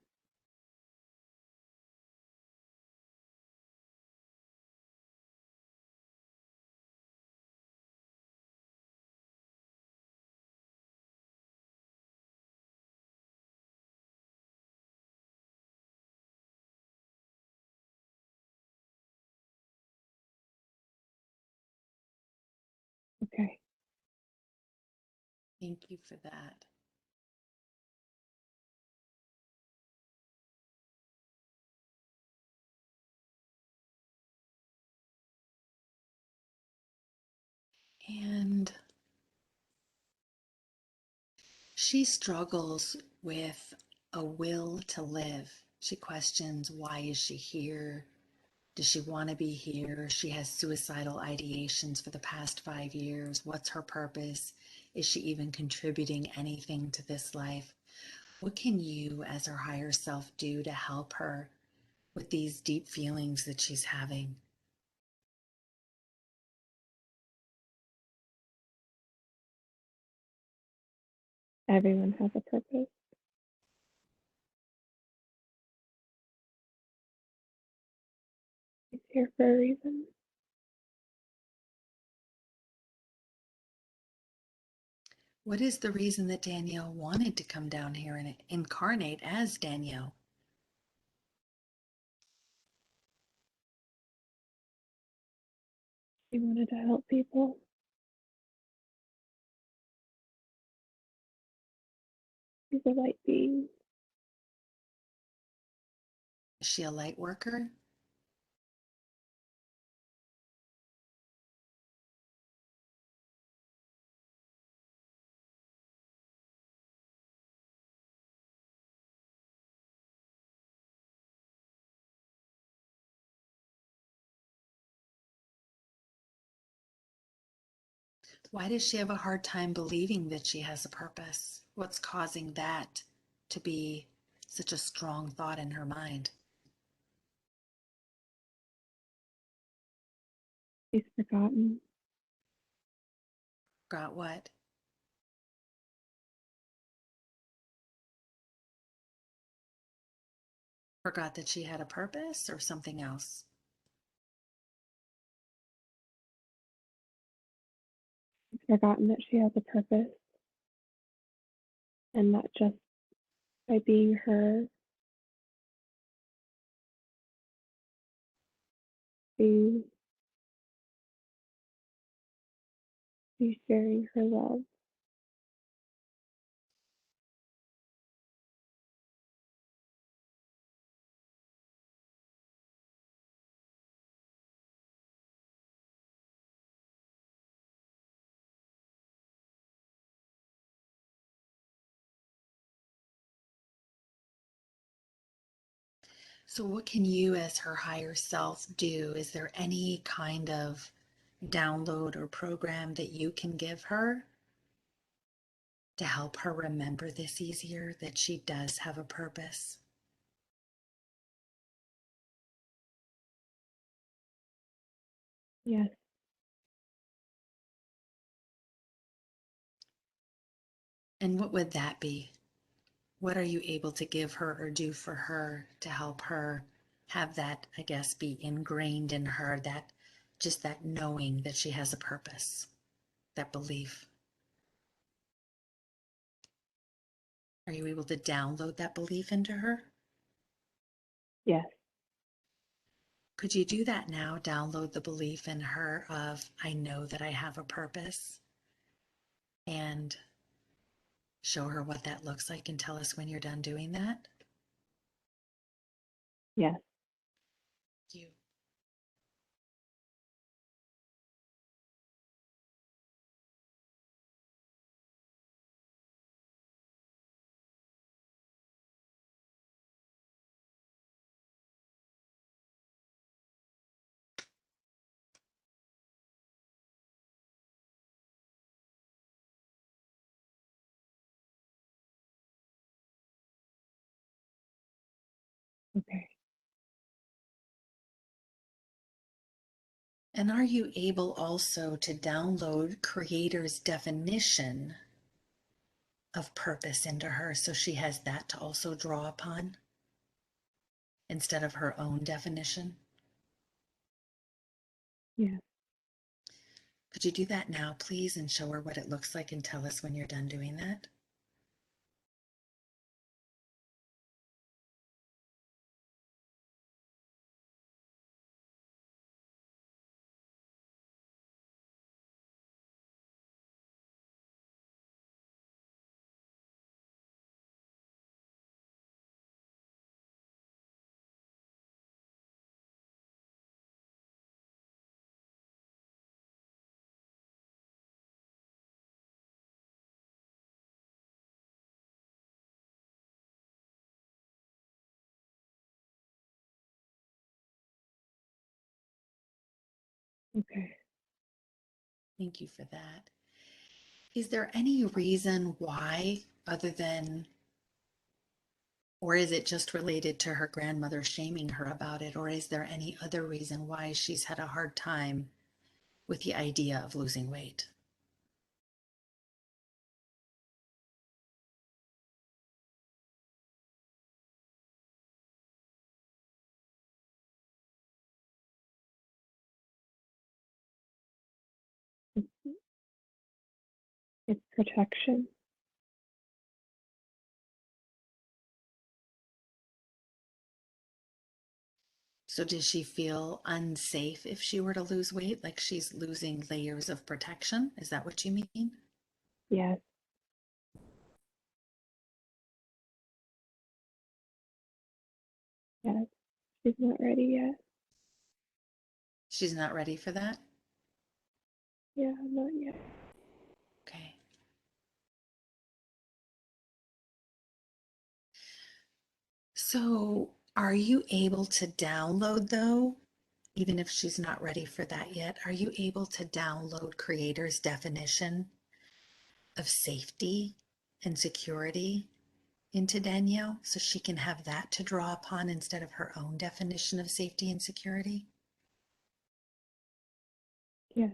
Okay. Thank you for that. And she struggles with a will to live. She questions, why is she here? Does she want to be here? She has suicidal ideations for the past 5 years. What's her purpose? Is she even contributing anything to this life? What can you, as her higher self, do to help her with these deep feelings that she's having? Everyone has a purpose. It's here for a reason. What is the reason that Danielle wanted to come down here and incarnate as Danielle? She wanted to help people. She's a light being. Is she a light worker? Why does she have a hard time believing that she has a purpose? What's causing that to be such a strong thought in her mind? She's forgotten. Got what? Forgot that she had a purpose or something else? She's forgotten that she has a purpose and that just by being her, being, be sharing her love. So, what can you, as her higher self, do? Is there any kind of download or program that you can give her to help her remember this easier, that she does have a purpose? Yes, And what would that be? What are you able to give her or do for her to help her have that, I guess, be ingrained in her, that just that knowing that she has a purpose, that belief? Are you able to download that belief into her? yes, Could you do that now? Download the belief in her of, I know that I have a purpose, and show her what that looks like and tell us when you're done doing that? yes. You. Okay. And are you able also to download Creator's definition of purpose into her so she has that to also draw upon instead of her own definition? Yes. Could you do that now, please, and show her what it looks like and tell us when you're done doing that? Okay. Thank you for that. Is there any reason why, other than, or is it just related to her grandmother shaming her about it, or is there any other reason why she's had a hard time with the idea of losing weight? It's protection. So does she feel unsafe if she were to lose weight, like she's losing layers of protection? Is that what you mean? Yes, yes. She's not ready yet. She's not ready for that? Yeah, not yet. Okay. So are you able to download though, even if she's not ready for that yet, are you able to download Creator's definition of safety and security into Danielle so she can have that to draw upon instead of her own definition of safety and security? Yes.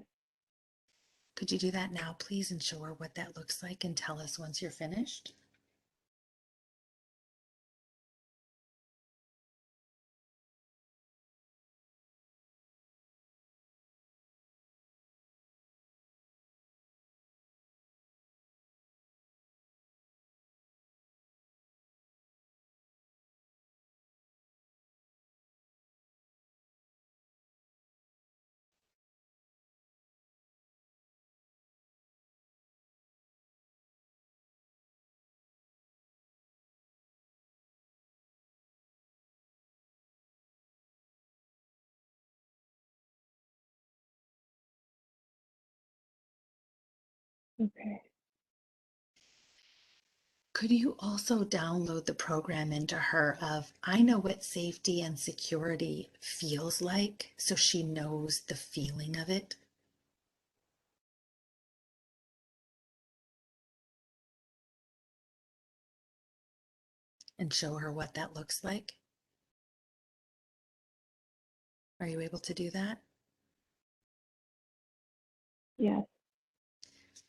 Could you do that now, please, and show her what that looks like and tell us once you're finished? Okay. Could you also download the program into her of, I know what safety and security feels like, so she knows the feeling of it, and show her what that looks like? Are you able to do that? Yes.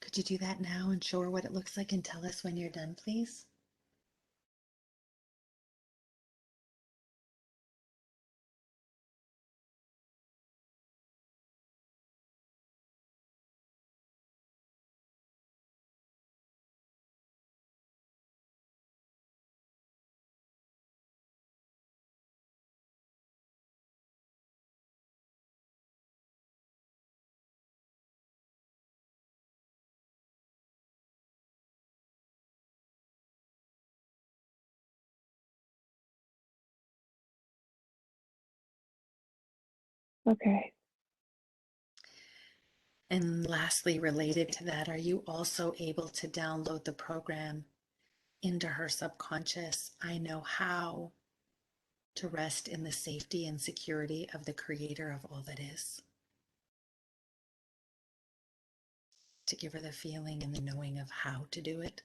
Could you do that now and show her what it looks like and tell us when you're done, please? Okay. And lastly, related to that, are you also able to download the program into her subconscious? I know how to rest in the safety and security of the creator of all that is. To give her the feeling and the knowing of how to do it.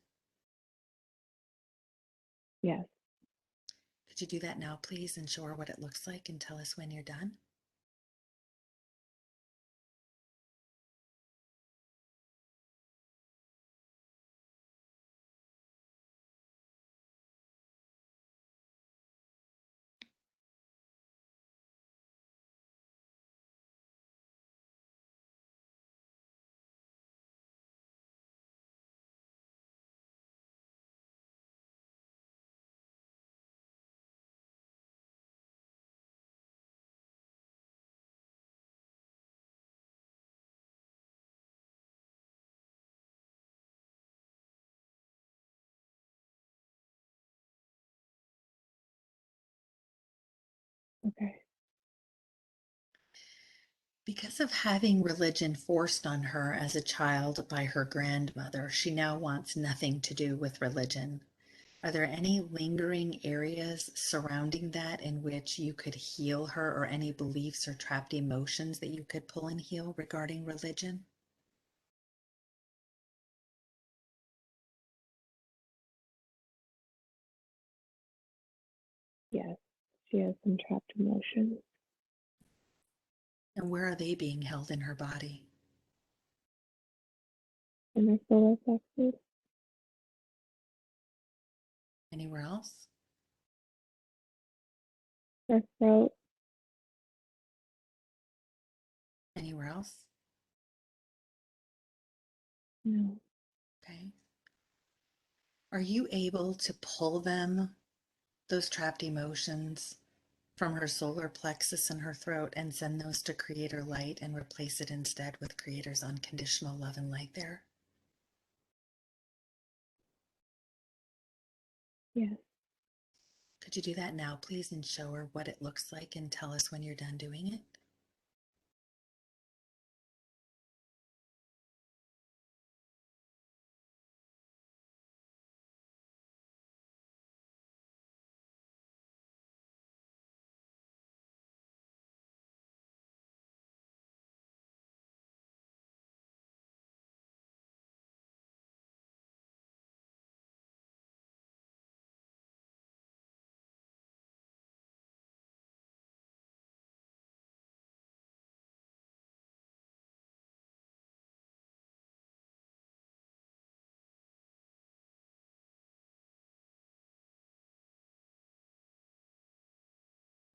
Yes. Could you do that now, please, and show her what it looks like and tell us when you're done? Okay. Because of having religion forced on her as a child by her grandmother, she now wants nothing to do with religion. Are there any lingering areas surrounding that in which you could heal her, or any beliefs or trapped emotions that you could pull and heal regarding religion? Yes. She has some trapped emotions And where are they being held in her body? in her solar plexus. Anywhere else? Her throat. Anywhere else? No. Okay. Are you able to pull them, those trapped emotions, from her solar plexus and her throat and send those to Creator Light and replace it instead with Creator's unconditional love and light there? Yes. Could you do that now, please, and show her what it looks like and tell us when you're done doing it?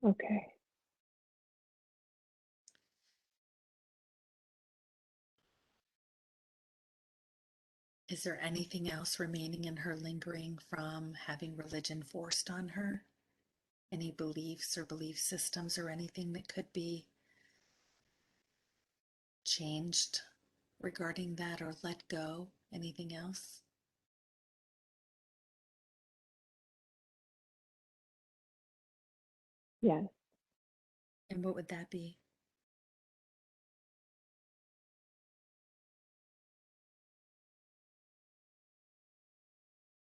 Okay. Is there anything else remaining in her lingering from having religion forced on her? Any beliefs or belief systems or anything that could be changed regarding that or let go? Anything else? Yes. And what would that be?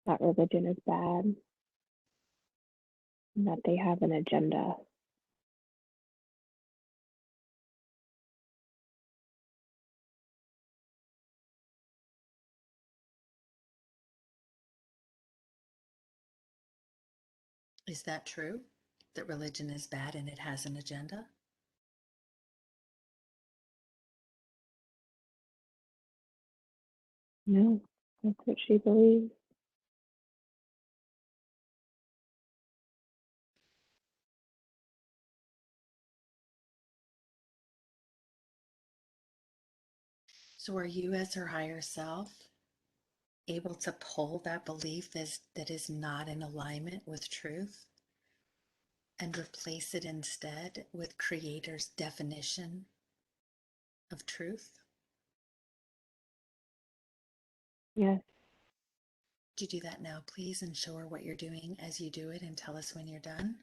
that religion is bad and that they have an agenda. Is that true? That religion is bad and it has an agenda? No, that's what she believes. So are you, as her higher self, able to pull that belief that is not in alignment with truth and replace it instead with Creator's definition of truth? Yes. Do you do that now, please, and show her what you're doing as you do it and tell us when you're done?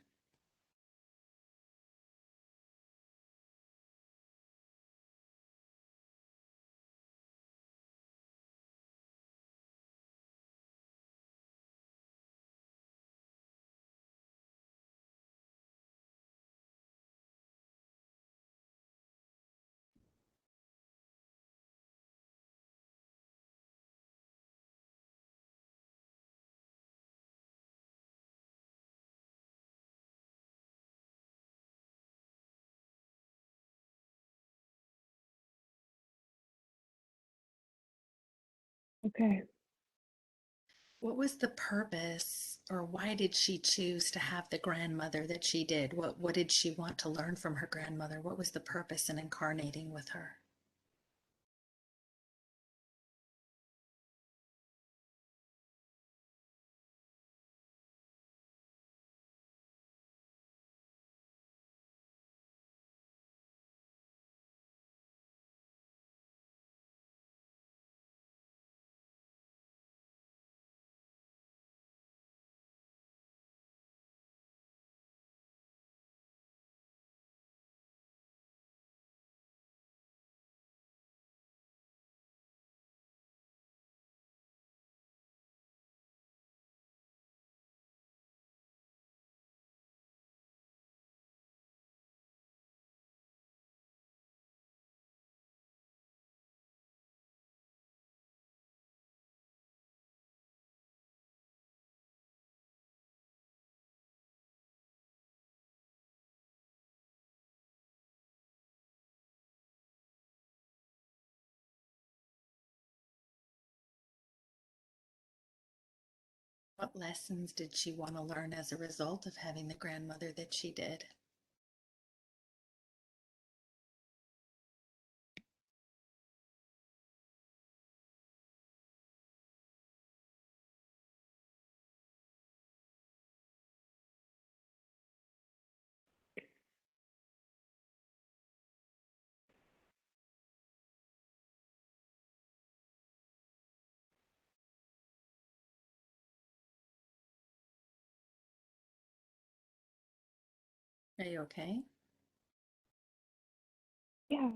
Okay. What was the purpose, or why did she choose to have the grandmother that she did? What did she want to learn from her grandmother? What was the purpose in incarnating with her? What lessons did she want to learn as a result of having the grandmother that she did? Are you okay? Yeah.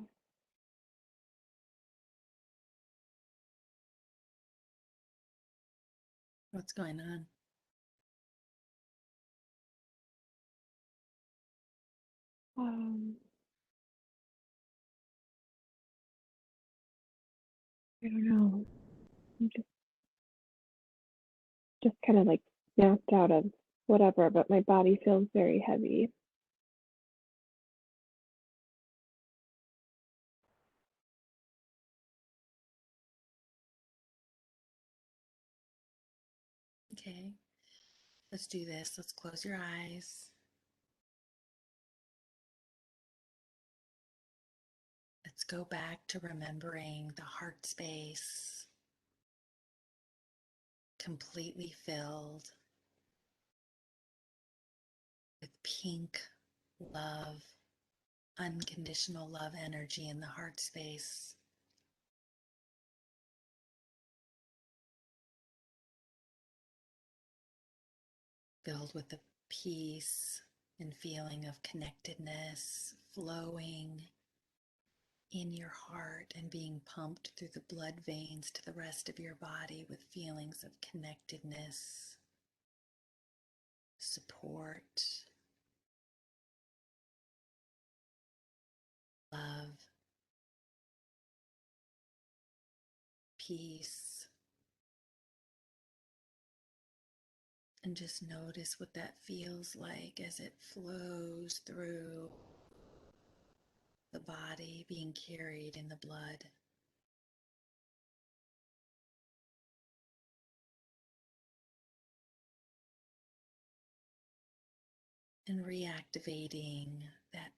What's going on? Um, I don't know. I'm just kind of like snapped out of whatever, but my body feels very heavy. Okay, let's do this. Let's close your eyes. Let's go back to remembering the heart space completely filled with pink love, unconditional love energy in the heart space, filled with the peace and feeling of connectedness flowing in your heart and being pumped through the blood veins to the rest of your body with feelings of connectedness, support, love, peace. And just notice what that feels like as it flows through the body, being carried in the blood. And reactivating that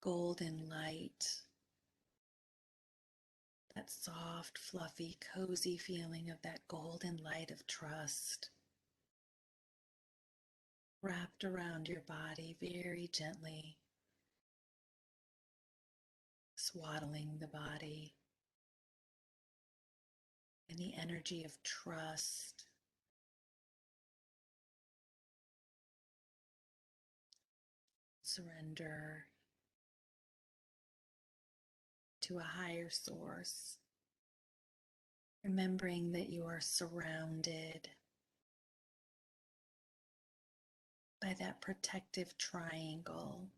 golden light, that soft, fluffy, cozy feeling of that golden light of trust wrapped around your body very gently, swaddling the body, and the energy of trust, surrender to a higher source, remembering that you are surrounded by that protective triangle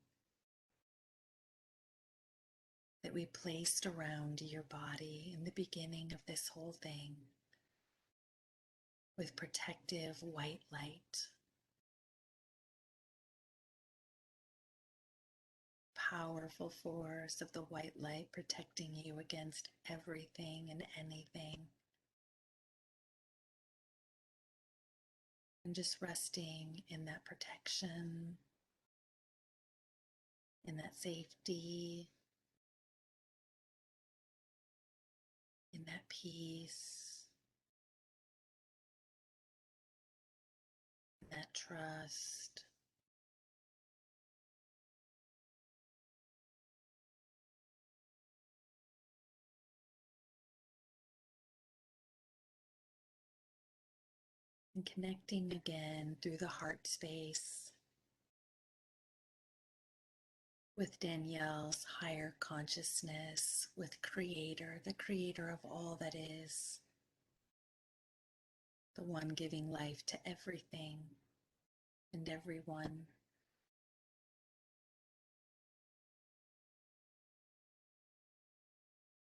that we placed around your body in the beginning of this whole thing, with protective white light, powerful force of the white light protecting you against everything and anything. And just resting in that protection, in that safety, in that peace, in that trust. And connecting again through the heart space with Danielle's higher consciousness, with Creator, the Creator of all that is, the one giving life to everything and everyone.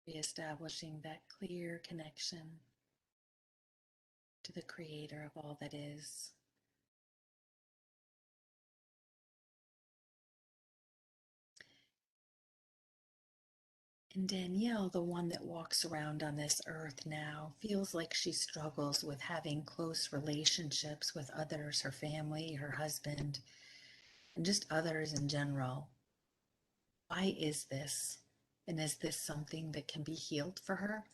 Reestablishing that clear connection to the Creator of all that is. And Danielle, the one that walks around on this earth now, feels like she struggles with having close relationships with others, her family, her husband, and just others in general. Why is this? And is this something that can be healed for her?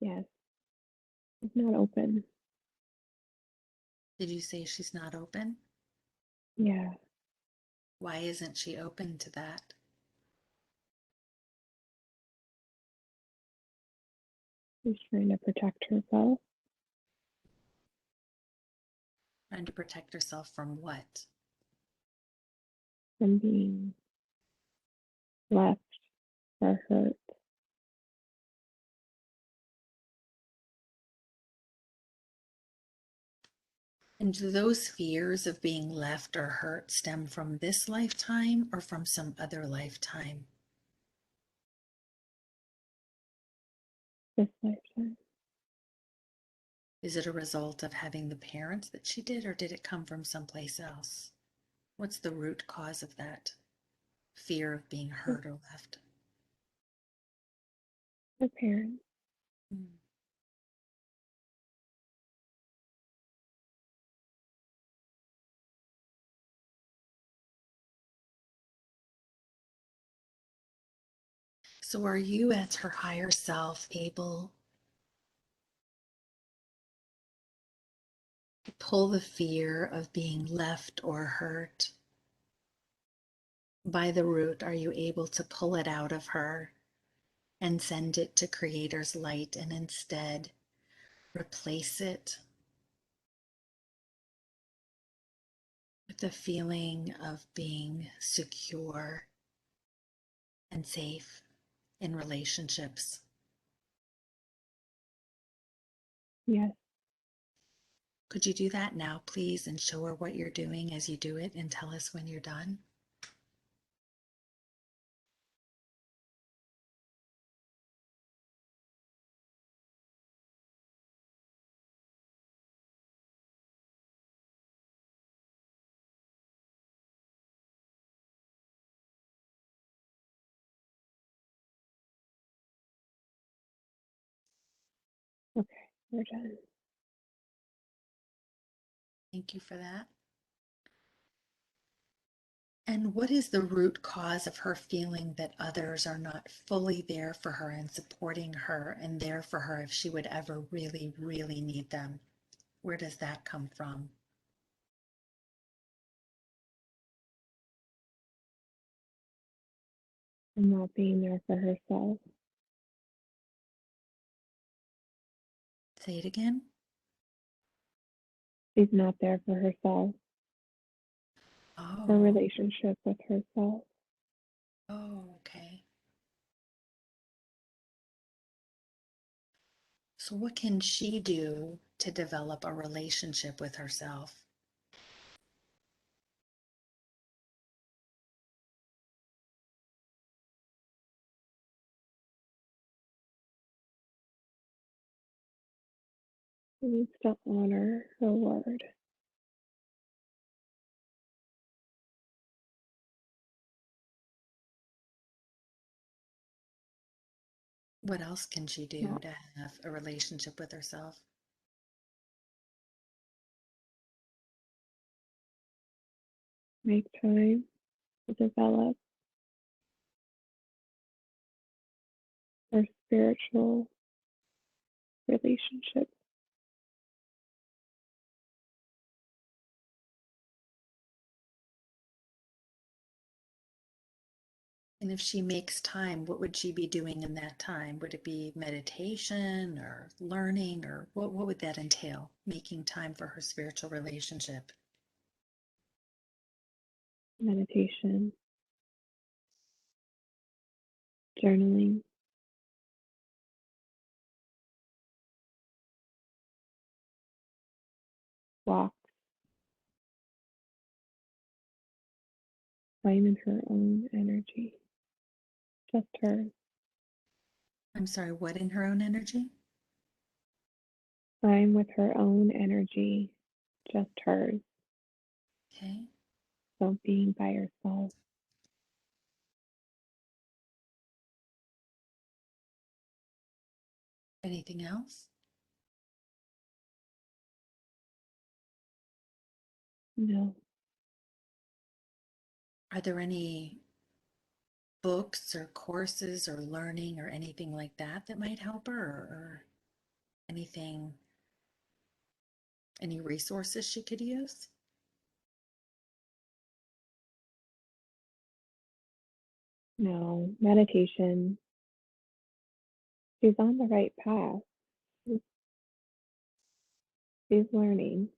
Yes, it's not open. Did you say she's not open? Yeah, Why isn't she open to that? she's trying to protect herself Trying to protect herself from what? from being left or hurt. And do those fears of being left or hurt stem from this lifetime or from some other lifetime? This lifetime. Is it a result of having the parents that she did, or did it come from someplace else? What's the root cause of that fear of being Her, hurt or left? her parents. Mm. So are you, as her higher self, able to pull the fear of being left or hurt by the root? Are you able to pull it out of her and send it to Creator's light and instead Replace it with the feeling of being secure and safe in relationships. Yes. Could you do that now, please, and show her what you're doing as you do it and tell us when you're done? Okay, we're done. Thank you for that. And what is the root cause of her feeling that others are not fully there for her and supporting her and there for her if she would ever really, really need them? Where does that come from? And not being there for herself. Say it again. She's not there for herself, her Oh, relationship with herself. okay. So, what can she do to develop a relationship with herself? She needs to honor her word. What else can she do Not to have a relationship with herself? make time to develop her spiritual relationship. And if she makes time, what would she be doing in that time? Would it be meditation or learning, or what would that entail? Making time for her spiritual relationship. Meditation, journaling, walk, time in her own energy, just hers. I'm sorry, what in her own energy? Time with her own energy, just hers. Okay. So being by herself. Anything else? No, Are there any books or courses or learning or anything like that that might help her, or anything, any resources she could use? no. Meditation. She's on the right path. She's learning.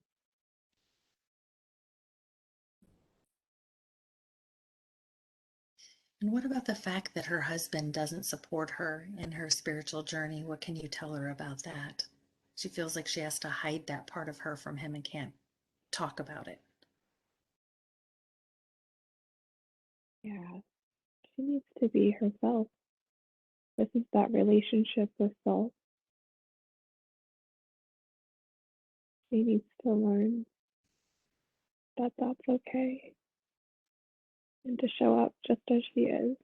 And what about the fact that her husband doesn't support her in her spiritual journey? What can you tell her about that? She feels like she has to hide that part of her from him and can't talk about it. Yeah, she needs to be herself. This is that relationship with self. She needs to learn that that's okay and to show up just as she is.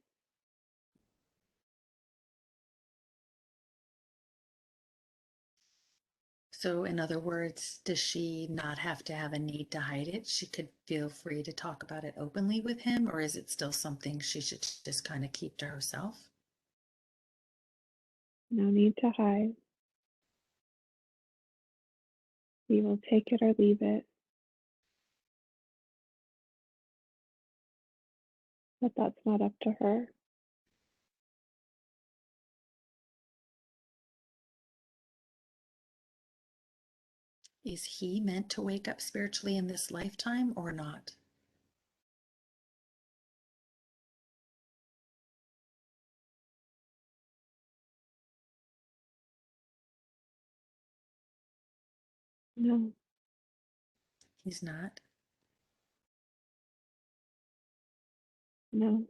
So, in other words, does she not have to have a need to hide it? She could feel free to talk about it openly with him, or is it still something she should just kind of keep to herself? No need to hide. She will take it or leave it, but that's not up to her. Is he meant to wake up spiritually in this lifetime or not? No, He's not. no,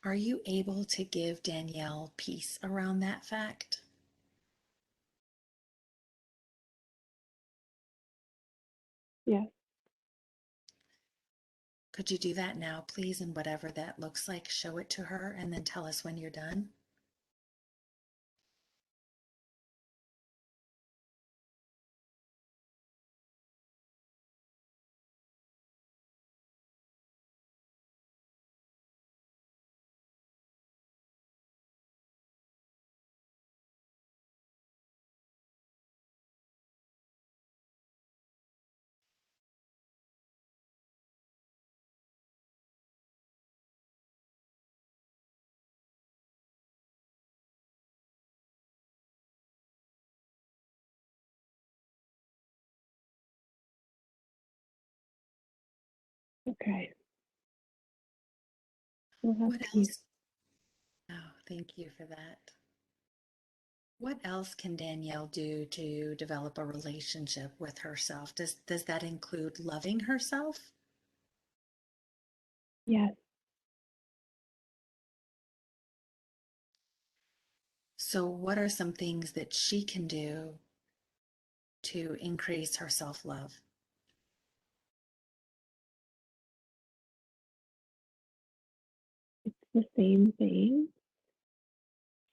Are you able to give Danielle peace around that fact? yes. Could you do that now, please? And whatever that looks like, show it to her and then tell us when you're done. Okay. We'll have What peace. else? Oh, thank you for that. What else can Danielle do to develop a relationship with herself? Does that include loving herself? Yes. So what are some things that she can do to increase her self-love? It's the same thing.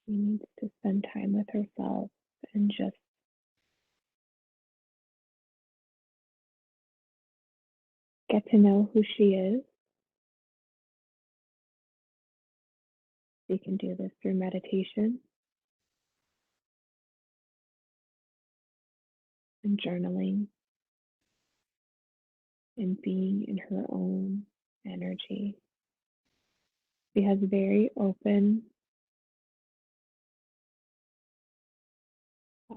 She needs to spend time with herself and just get to know who she is. She can do this through meditation and journaling and being in her own energy. She has very open uh,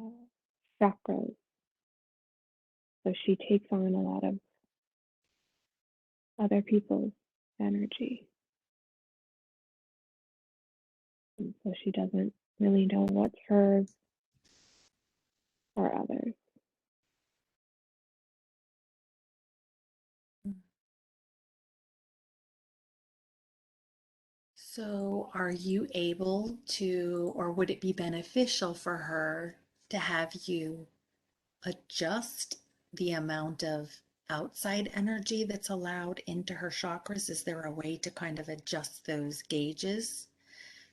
chakras, so she takes on a lot of other people's energy. And so she doesn't really know what's hers or others. So are you able to, or would it be beneficial for her to have you adjust the amount of outside energy that's allowed into her chakras? Is there a way to kind of adjust those gauges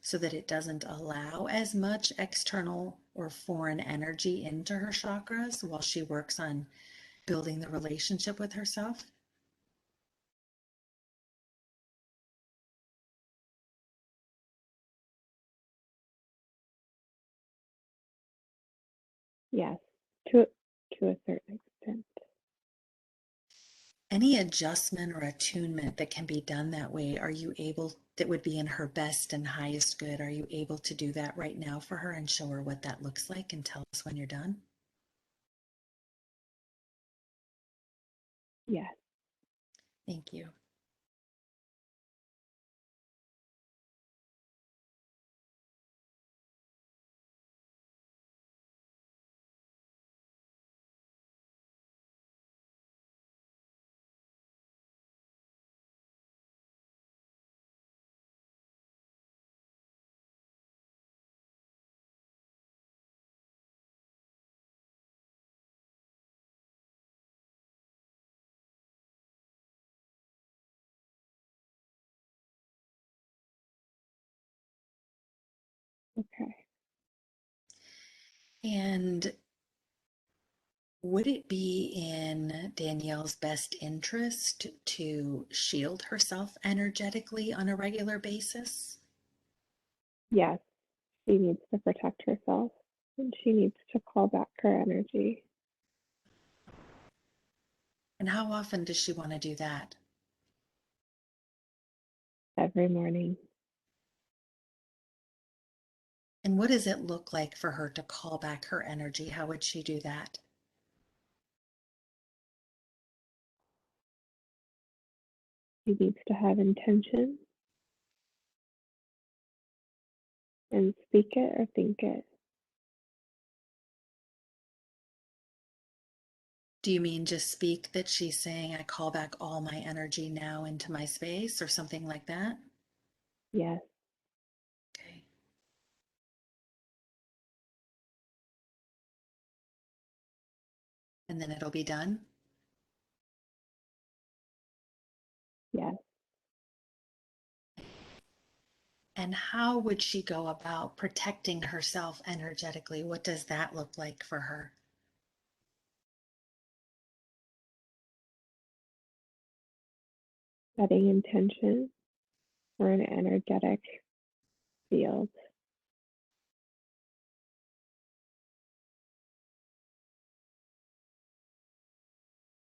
so that it doesn't allow as much external or foreign energy into her chakras while she works on building the relationship with herself? Yes, to a certain extent. Any adjustment or attunement that can be done that way, are you able, that would be in her best and highest good, are you able to do that right now for her and show her what that looks like and tell us when you're done? Yes. Thank you. Okay. And would it be in Danielle's best interest to shield herself energetically on a regular basis? Yes, she needs to protect herself and she needs to call back her energy And how often does she want to do that? every morning. And what does it look like for her to call back her energy? How would she do that? She needs to have intention and speak it or think it. Do you mean just speak that she's saying, I call back all my energy now into my space or something like that? Yes, Okay. And then it'll be done. yes. And how would she go about protecting herself energetically? What does that look like for her? Setting intention for an energetic field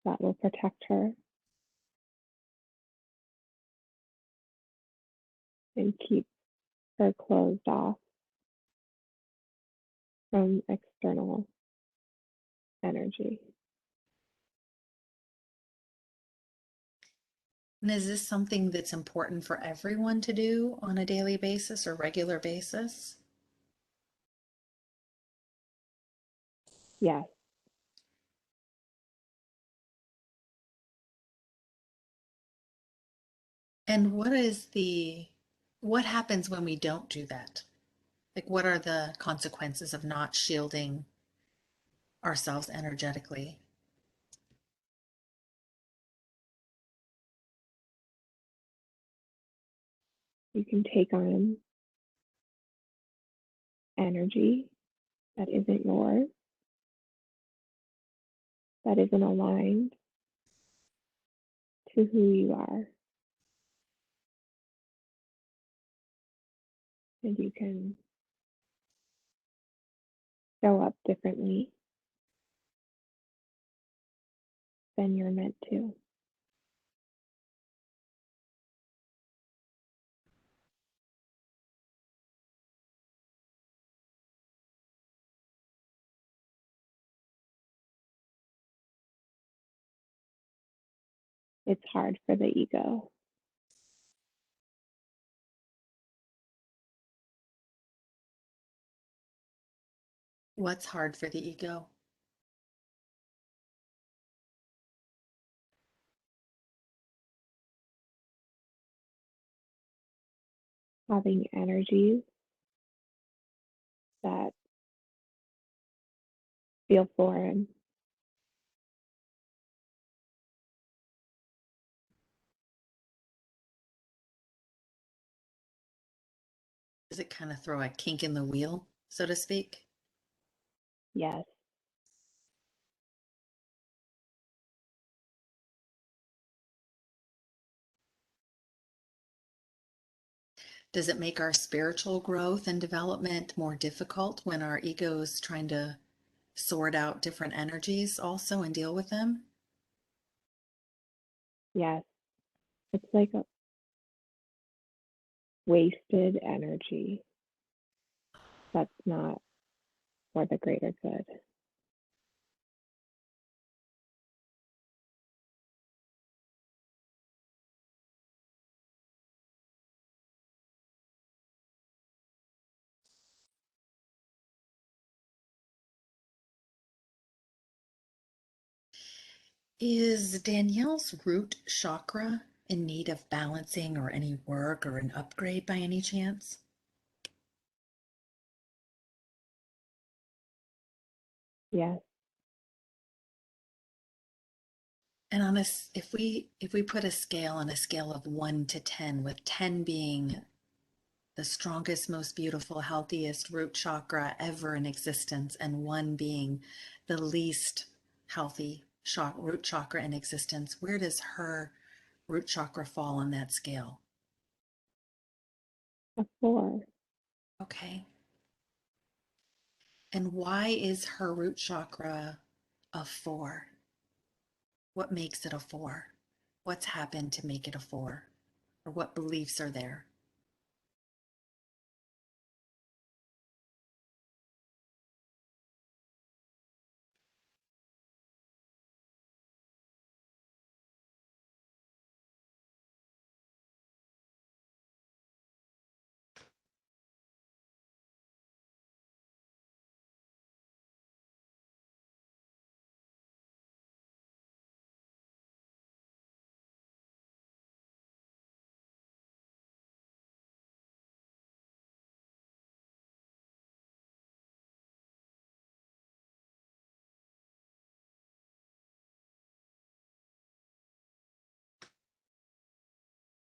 that will protect her and keep her closed off from external energy. And is this something that's important for everyone to do on a daily basis or regular basis? Yes, And what happens when we don't do that? Like, what are the consequences of not shielding ourselves energetically? you can take on energy that isn't yours, that isn't aligned to who you are. And you can show up differently than you're meant to. It's hard for the ego. What's hard for the ego? Having energies that feel foreign. Does it kind of throw a kink in the wheel, so to speak? Yes, Does it make our spiritual growth and development more difficult when our ego is trying to sort out different energies also and deal with them? yes. It's like a wasted energy that's not for the greater good. Is Danielle's root chakra in need of balancing or any work or an upgrade by any chance? Yes, And on this, if we put a scale on a scale of 1 to 10, with 10 being the strongest, most beautiful, healthiest root chakra ever in existence, and 1 being the least healthy root chakra in existence, where does her root chakra fall on that scale? a 4. Okay. And why is her root chakra a 4? What makes it a 4? What's happened to make it a 4? Or what beliefs are there?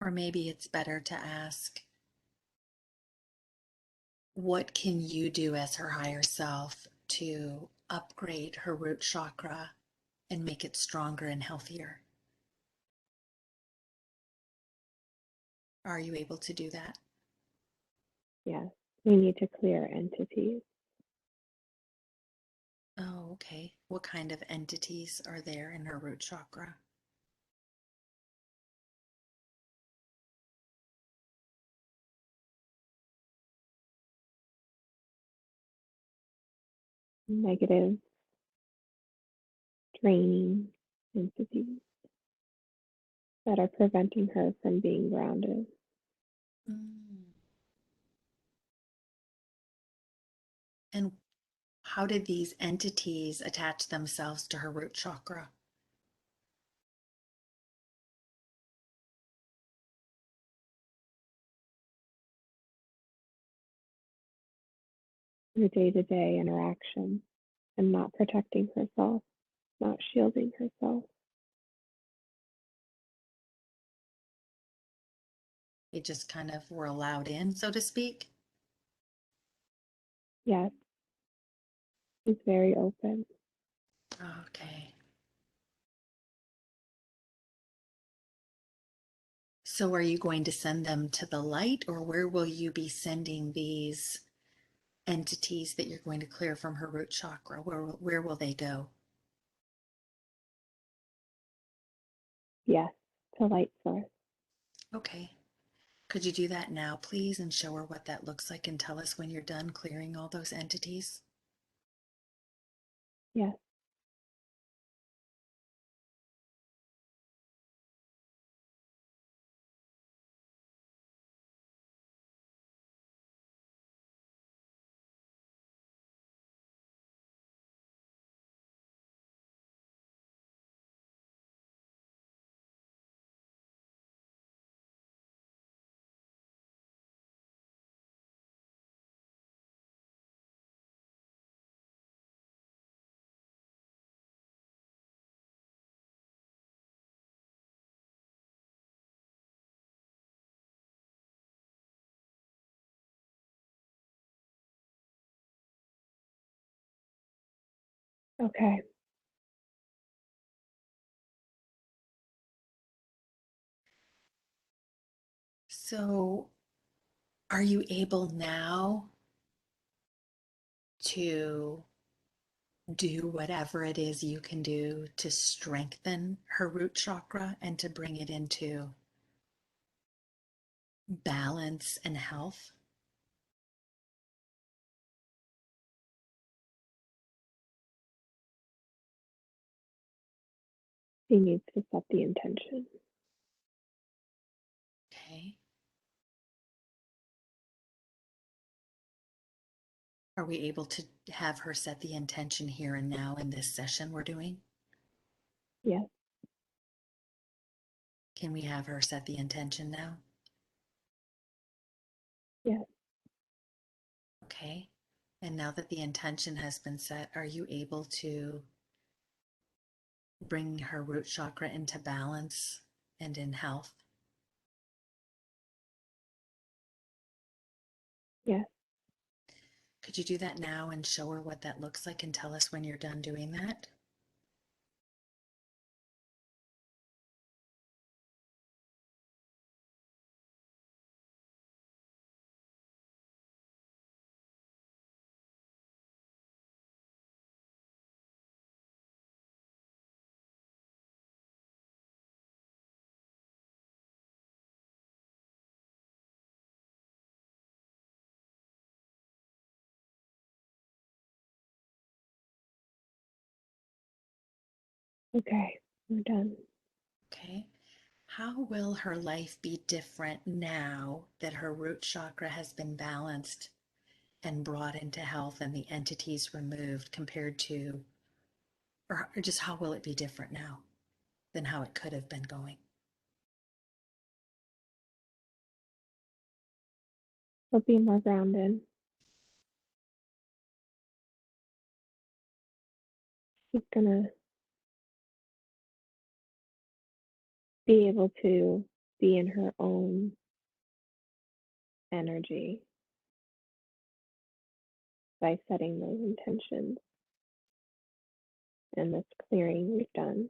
Or maybe it's better to ask, what can you do as her higher self to upgrade her root chakra and make it stronger and healthier? Are you able to do that? Yes, we need to clear entities. Oh, okay. What kind of entities are there in her root chakra? Negative, draining entities that are preventing her from being grounded. Mm. And how did these entities attach themselves to her root chakra? Her day-to-day interaction and not protecting herself, not shielding herself. They just kind of were allowed in, so to speak. Yes, she's very open. Okay. So are you going to send them to the light, or where will you be sending these entities that you're going to clear from her root chakra? Where will they go? Yes, to light source. Okay. Could you do that now, please, and show her what that looks like and tell us when you're done clearing all those entities? Yes. Okay. So, are you able now to do whatever it is you can do to strengthen her root chakra and to bring it into balance and health? She needs to set the intention. Okay. Are we able to have her set the intention here and now in this session we're doing? Yes. Can we have her set the intention now? Yes. Okay. And now that the intention has been set, are you able to bring her root chakra into balance and in health? Yes. Could you do that now and show her what that looks like and tell us when you're done doing that? Okay. We're done. Okay. How will her life be different now that her root chakra has been balanced and brought into health and the entities removed compared to, or just how will it be different now than how it could have been going? She'll be more grounded. She's gonna be able to be in her own energy by setting those intentions and this clearing we've done.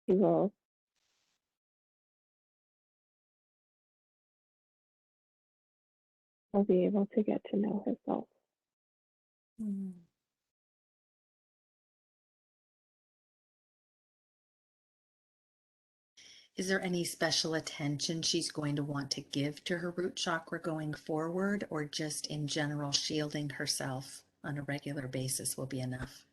She will be able to get to know herself. Mm. Is there any special attention she's going to want to give to her root chakra going forward, or just in general shielding herself on a regular basis will be enough?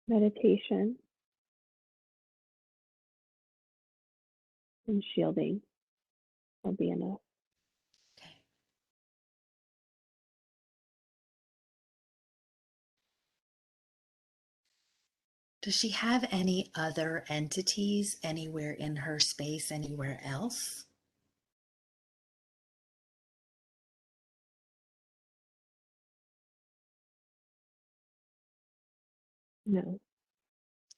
Meditation and shielding will be enough. Okay. Does she have any other entities anywhere in her space, anywhere else? No.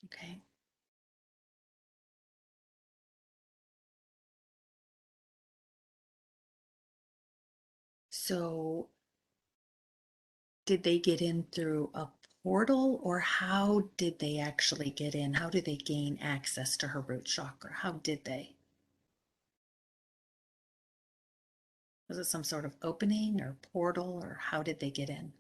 Okay. So did they get in through a portal, or how did they actually get in? How did they gain access to her root chakra? How did they? Was it some sort of opening or portal, or how did they get in?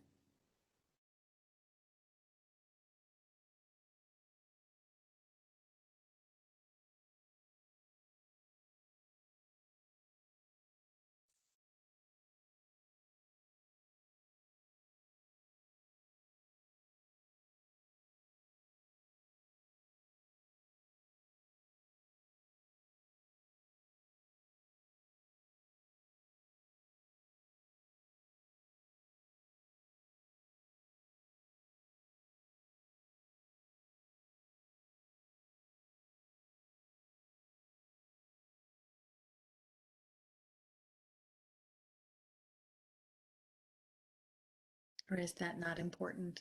Or is that not important?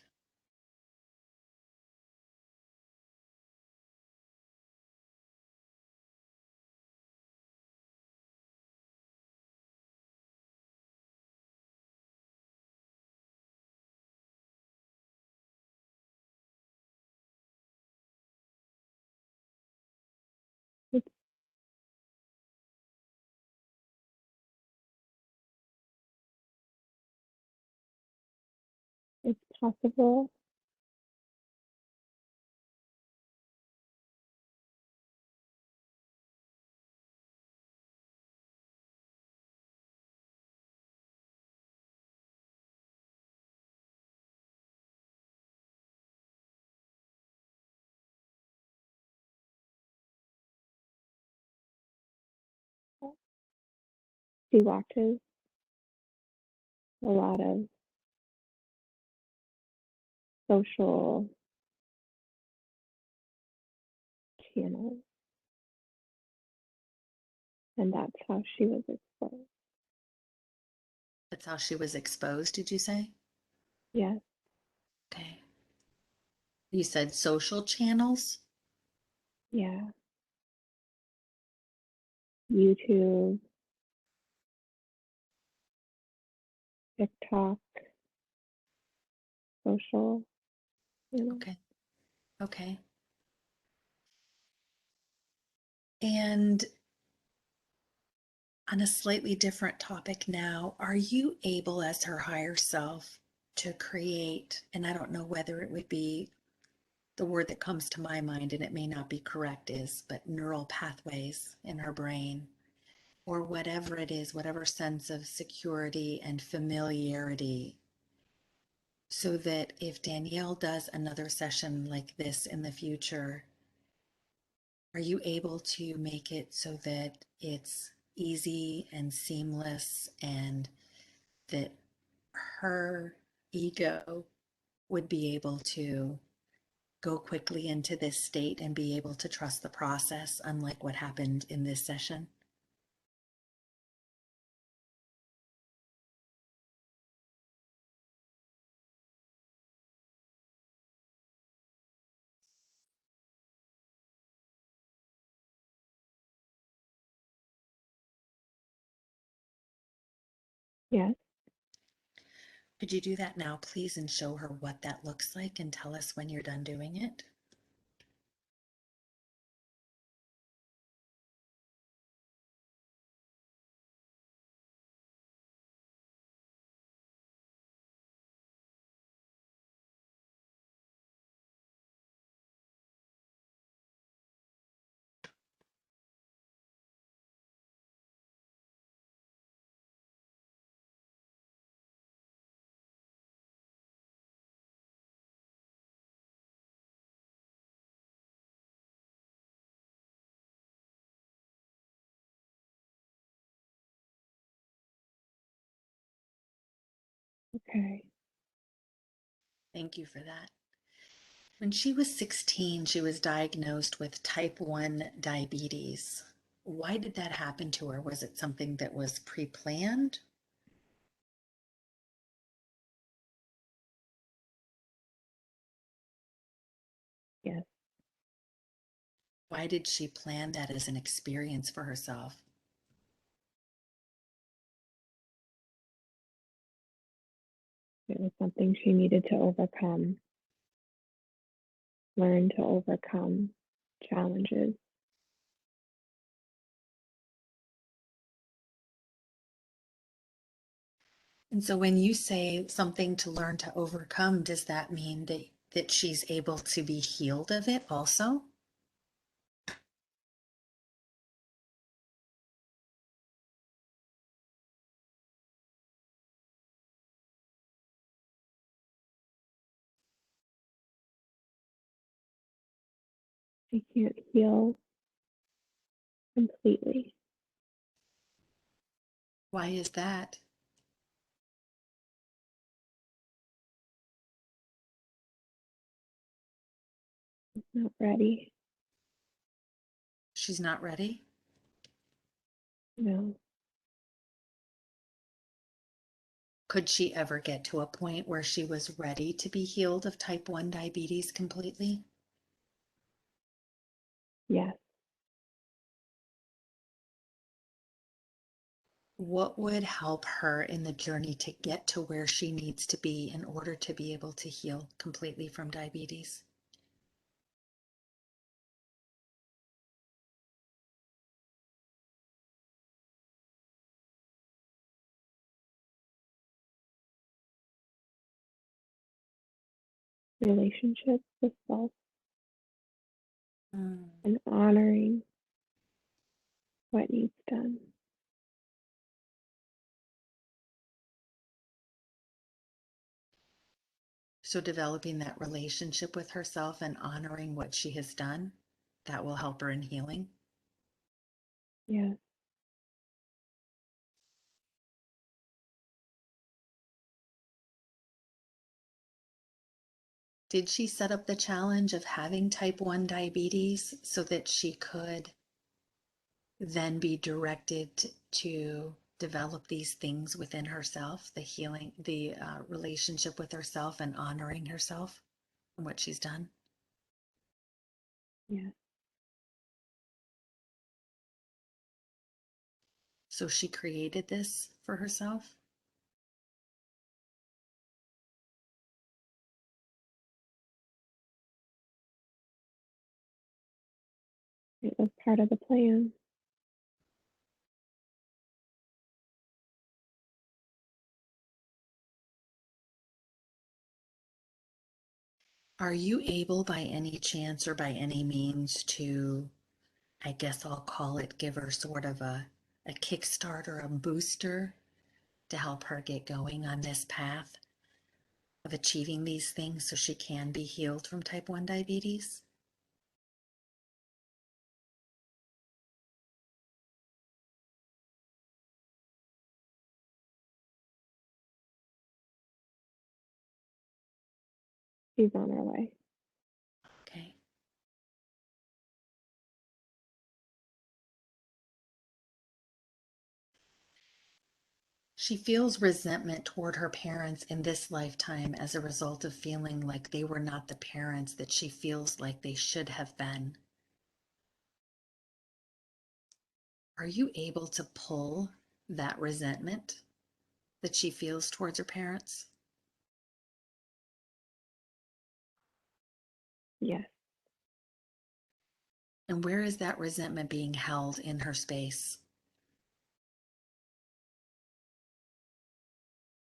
It's, it's possible. She watches a lot of social channels, and that's how she was exposed. That's how she was exposed, did you say? Yes, Okay. You said social channels? yeah. YouTube, TikTok, social, you know. Okay. Okay. And on a slightly different topic now, are you able as her higher self to create, and I don't know whether it would be the word that comes to my mind, and it may not be correct, is, but neural pathways in her brain, or whatever it is, whatever sense of security and familiarity, so that if Danielle does another session like this in the future, are you able to make it so that it's easy and seamless, and that her ego would be able to go quickly into this state and be able to trust the process, unlike what happened in this session? Yes. Could you do that now, please, and show her what that looks like and tell us when you're done doing it? Okay. Thank you for that. When she was 16, she was diagnosed with type 1 diabetes. Why did that happen to her? Was it something that was pre-planned? Yes. Why did she plan that as an experience for herself? It was something she needed to overcome, learn to overcome challenges. And so when you say something to learn to overcome, does that mean that she's able to be healed of it also? She can't heal completely. Why is that? She's not ready. She's not ready? No. Could she ever get to a point where she was ready to be healed of type 1 diabetes completely? Yes. What would help her in the journey to get to where she needs to be in order to be able to heal completely from diabetes? Relationships with self Mm. and honoring what needs done. So developing that relationship with herself and honoring what she has done, that will help her in healing. Yes. Did she set up the challenge of having type 1 diabetes so that she could then be directed to develop these things within herself, the healing, the relationship with herself and honoring herself and what she's done? Yes. So she created this for herself. It was part of the plan. Are you able by any chance or by any means to, I guess I'll call it, give her sort of a kickstart or a booster to help her get going on this path of achieving these things so she can be healed from type 1 diabetes? She's on her way. Okay. She feels resentment toward her parents in this lifetime as a result of feeling like they were not the parents that she feels like they should have been. Are you able to pull that resentment that she feels towards her parents? Yes. And where is that resentment being held in her space?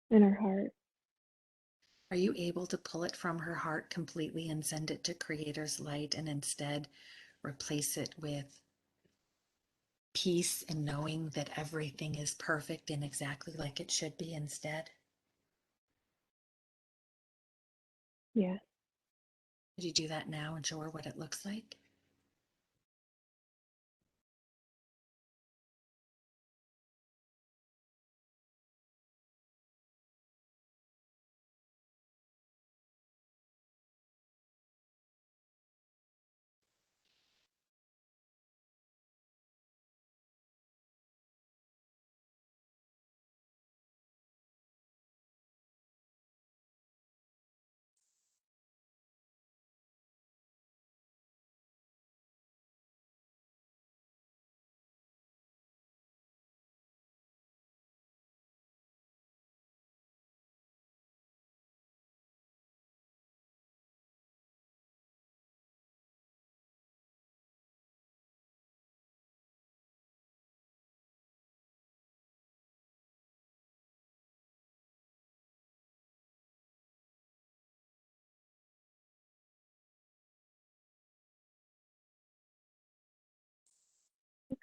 In her heart. Are you able to pull it from her heart completely and send it to Creator's light and instead replace it with peace and knowing that everything is perfect and exactly like it should be instead? Yes. Could you do that now and show her what it looks like?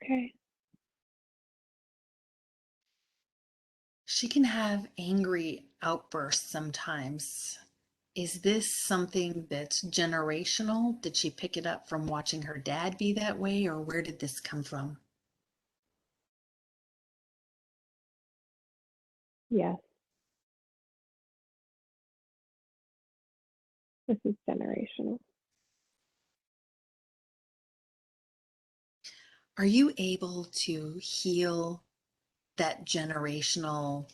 Okay. She can have angry outbursts sometimes. Is this something that's generational? Did she pick it up from watching her dad be that way, or where did this come from? Yes. This is generational. Are you able to heal that generational,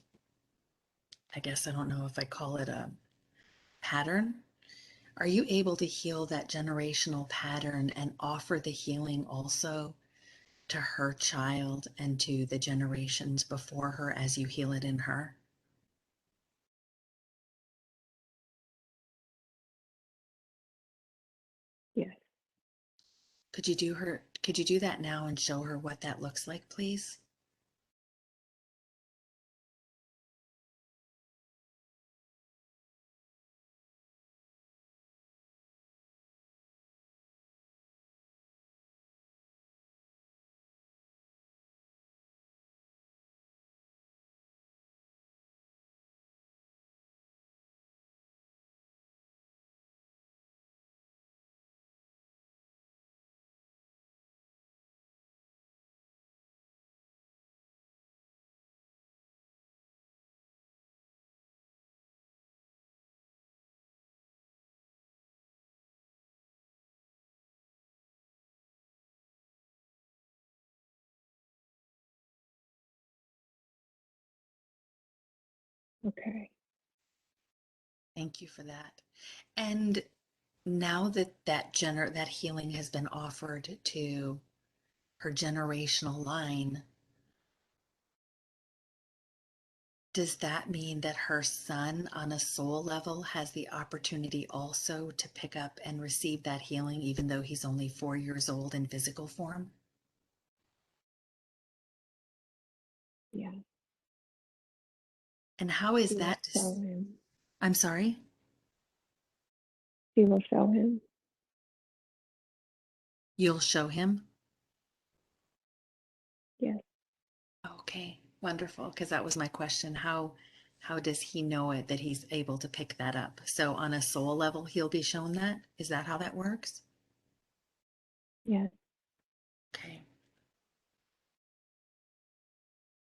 I guess I don't know if I call it a pattern? Are you able to heal that generational pattern and offer the healing also to her child and to the generations before her as you heal it in her? Yes. Could you do that now and show her what that looks like, please? Okay. Thank you for that. And now that that healing has been offered to her generational line, does that mean that her son on a soul level has the opportunity also to pick up and receive that healing even though he's only 4 years old in physical form? Yeah. And how is She will that? show him. I'm sorry? She will show him. You'll show him? Yes. Okay, wonderful. Because that was my question. How does he know it that he's able to pick that up? So on a soul level, he'll be shown that? Is that how that works? Yes. Okay.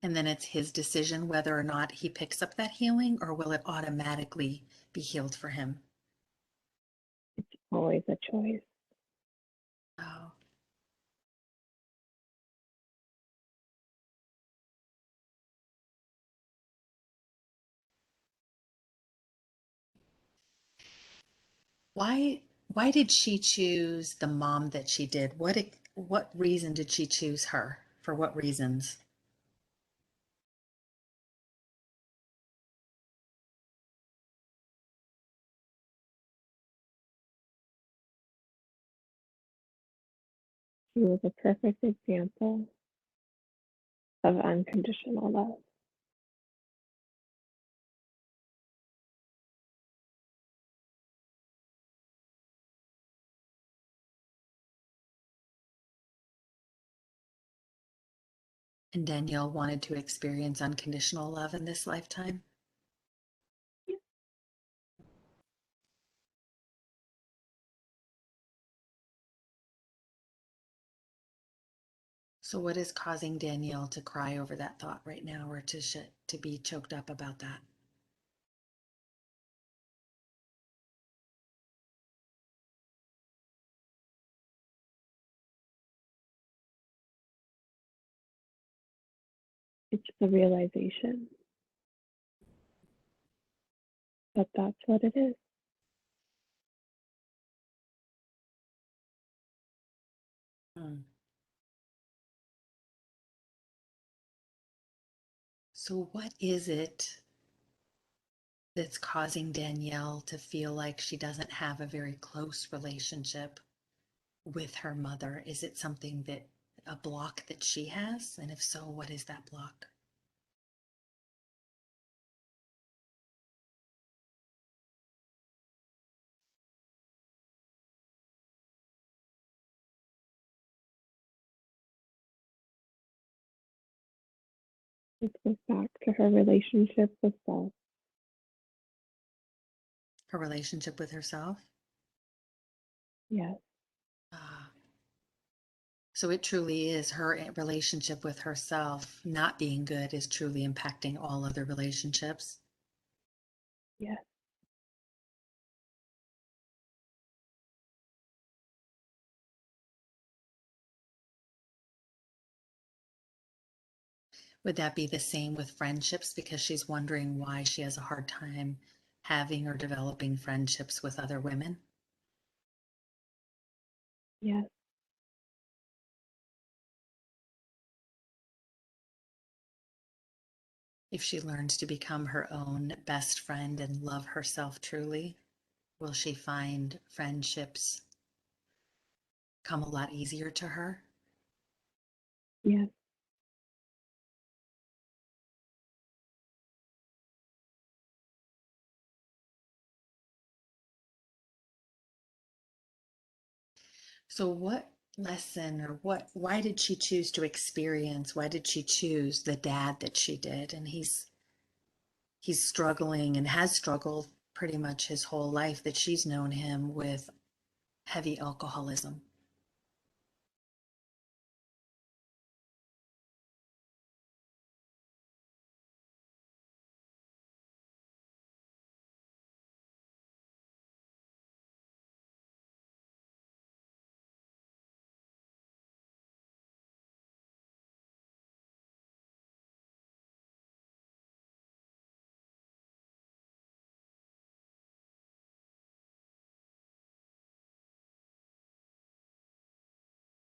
And then it's his decision whether or not he picks up that healing, or will it automatically be healed for him? It's always a choice. Oh, why did she choose the mom that she did? What reason did she choose her? For what reasons? He was a perfect example of unconditional love. And Danielle wanted to experience unconditional love in this lifetime. So what is causing Danielle to cry over that thought right now, or to be choked up about that? It's the realization that that's what it is. Hmm. So what is it that's causing Danielle to feel like she doesn't have a very close relationship with her mother? Is it something that a block that she has? And if so, what is that block? It goes back to her relationship with self. Her relationship with herself? Yes, Ah, so it truly is her relationship with herself not being good is truly impacting all other relationships. yes, Would that be the same with friendships? Because she's wondering why she has a hard time having or developing friendships with other women. yes, If she learns to become her own best friend and love herself truly, will she find friendships come a lot easier to her? yes. So what lesson or why did she choose to experience, why did she choose the dad that she did? And he's struggling and has struggled pretty much his whole life that she's known him with heavy alcoholism.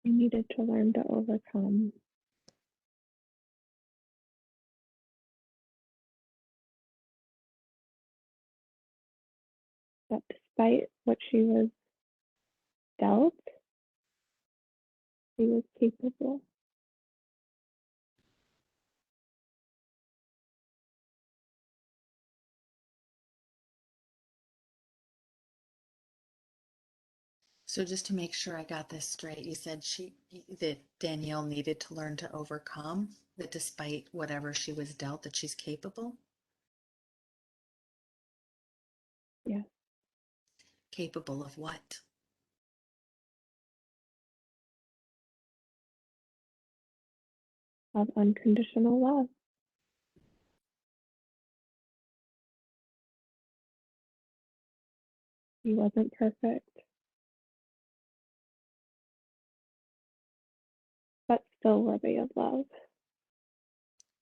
I needed to learn to overcome that despite what she was dealt, she was capable. So just to make sure I got this straight, you said that Danielle needed to learn to overcome that despite whatever she was dealt, that she's capable. Yes, Capable of what? of unconditional love. He wasn't perfect, but still worthy of love.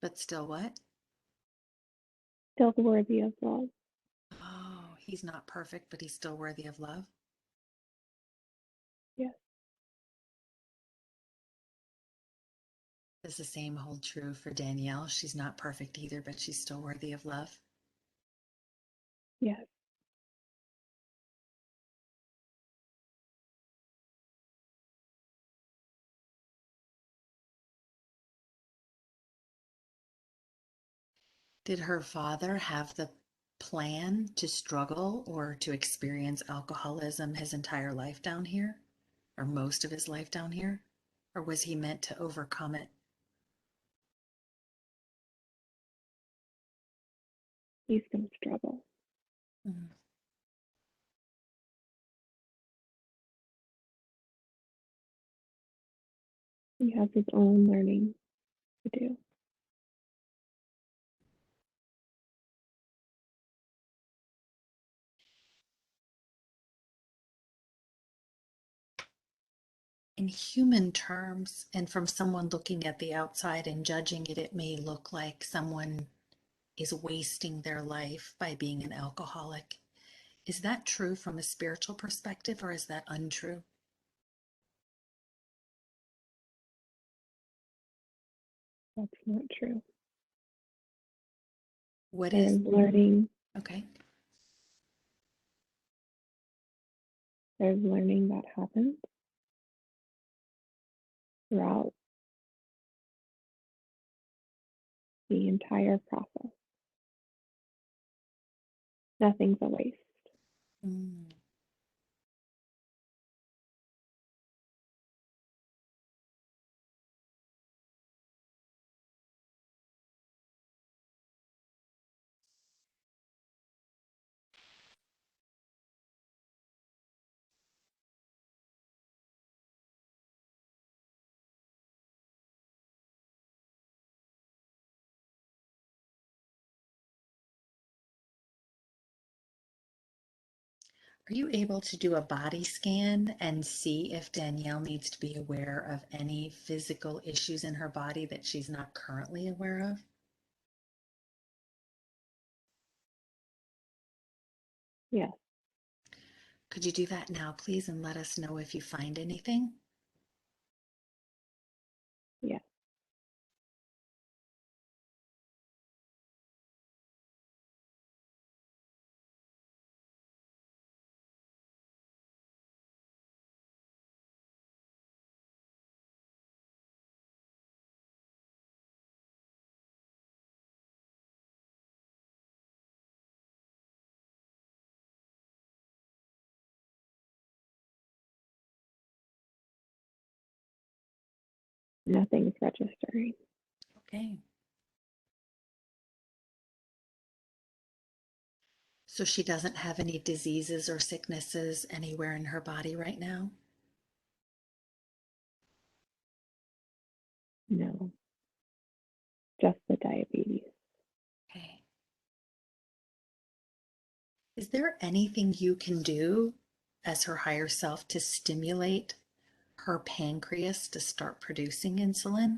But still what? Still worthy of love. Oh, he's not perfect, but he's still worthy of love. Yes, Does the same hold true for Danielle? She's not perfect either, but she's still worthy of love. yes. Did her father have the plan to struggle or to experience alcoholism his entire life down here? Or most of his life down here? Or was he meant to overcome it? He's going to struggle. Mm. He has his own learning to do. In human terms, and from someone looking at the outside and judging it, it may look like someone is wasting their life by being an alcoholic. Is that true from a spiritual perspective, or is that untrue? That's not true. What is, There's learning. okay. There's learning that happens throughout the entire process. Nothing's a waste. Mm. Are you able to do a body scan and see if Danielle needs to be aware of any physical issues in her body that she's not currently aware of? Yes, Could you do that now, please, and let us know if you find anything? yes. Nothing's registering. Okay. So she doesn't have any diseases or sicknesses anywhere in her body right now? No, just the diabetes. Okay. Is there anything you can do as her higher self to stimulate her pancreas to start producing insulin?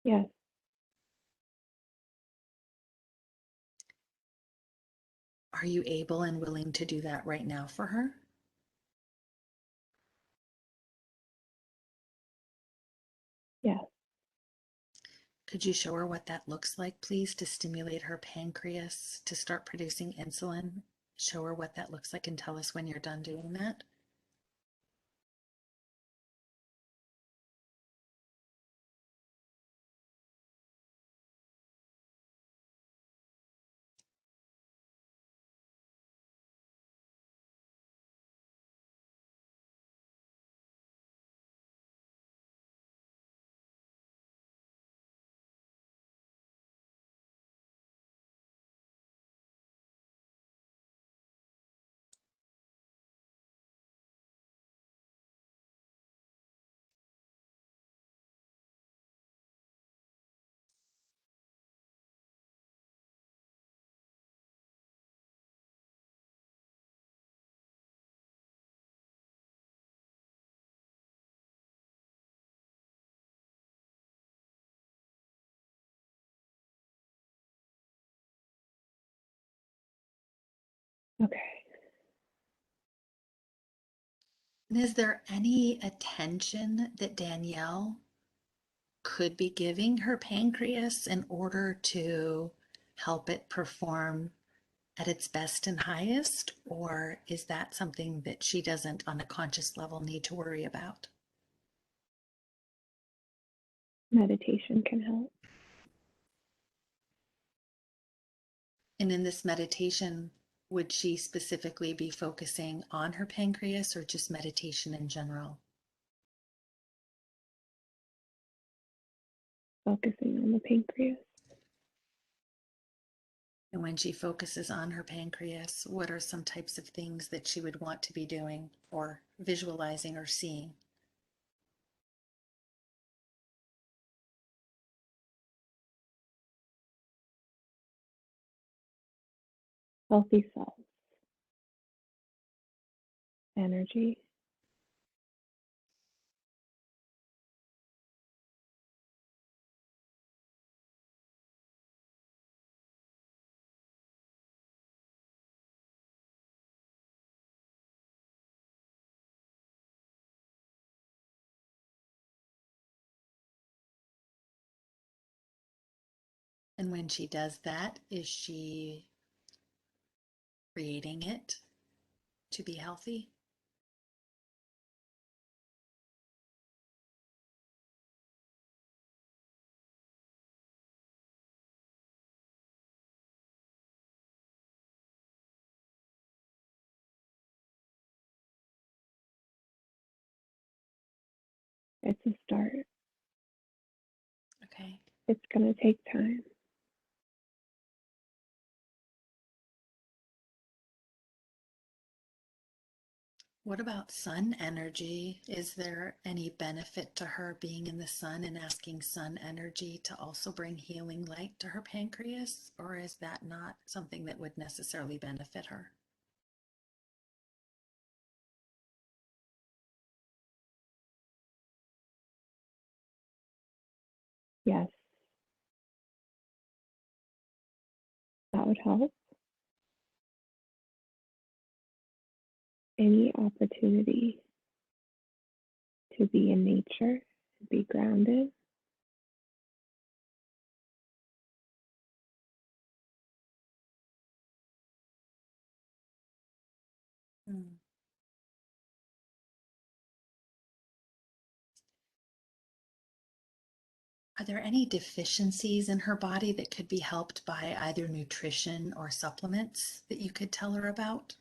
Yes, Are you able and willing to do that right now for her? yes. Could you show her what that looks like, please, to stimulate her pancreas to start producing insulin? Show her what that looks like and tell us when you're done doing that. Okay. And is there any attention that Danielle could be giving her pancreas in order to help it perform at its best and highest, or is that something that she doesn't on a conscious level need to worry about? Meditation can help. And in this meditation, would she specifically be focusing on her pancreas or just meditation in general? Focusing on the pancreas. And when she focuses on her pancreas, what are some types of things that she would want to be doing or visualizing or seeing? Healthy cells. Energy. And when she does that, is she creating it to be healthy? It's a start. Okay. It's going to take time. What about sun energy? Is there any benefit to her being in the sun and asking sun energy to also bring healing light to her pancreas? Or is that not something that would necessarily benefit her? Yes, that would help. Any opportunity to be in nature, to be grounded. Hmm. Are there any deficiencies in her body that could be helped by either nutrition or supplements that you could tell her about?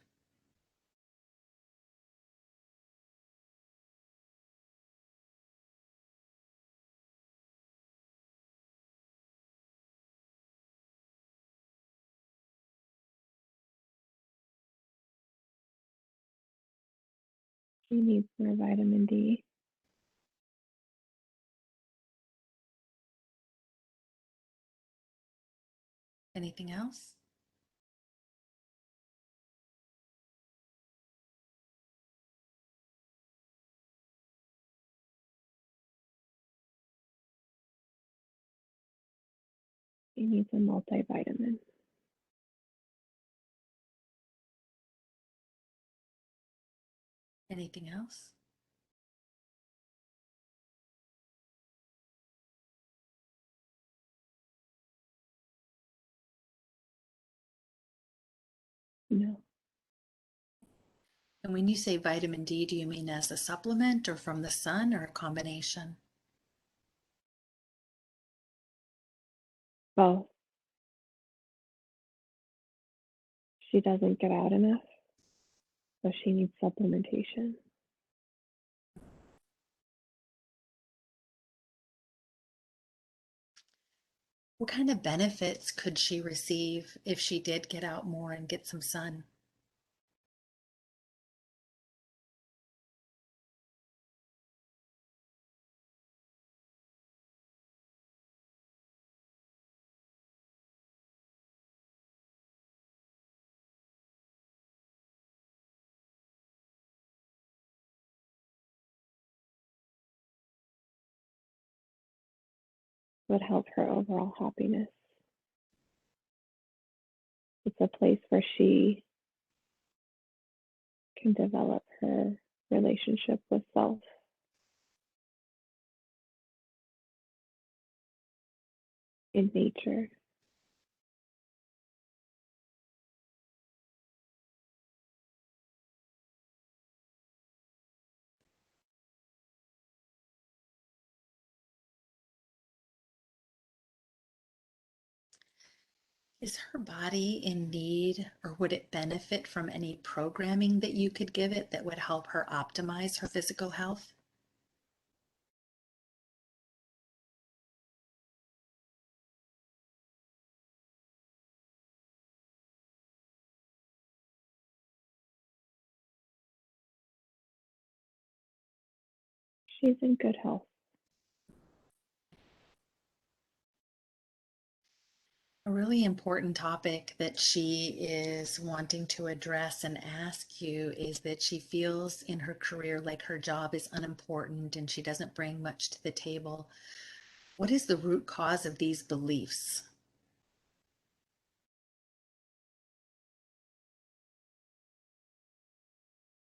She needs more vitamin D. Anything else? She needs a multivitamin. Anything else? No, And when you say vitamin D, do you mean as a supplement or from the sun or a combination? both. She doesn't get out enough, so she needs supplementation. What kind of benefits could she receive if she did get out more and get some sun? Would help her overall happiness. It's a place where she can develop her relationship with self in nature. Is her body in need, or would it benefit from any programming that you could give it that would help her optimize her physical health? She's in good health. A really important topic that she is wanting to address and ask you is that she feels in her career like her job is unimportant and she doesn't bring much to the table. What is the root cause of these beliefs?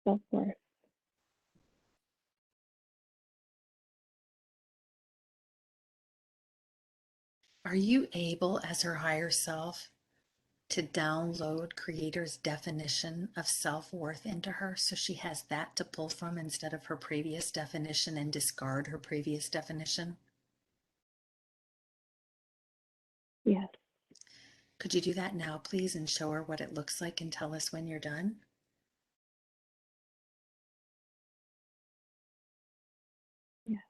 Self-worth. Are you able, as her higher self, to download Creator's definition of self-worth into her so she has that to pull from instead of her previous definition and discard her previous definition? Yes. Could you do that now, please, and show her what it looks like and tell us when you're done? Yes.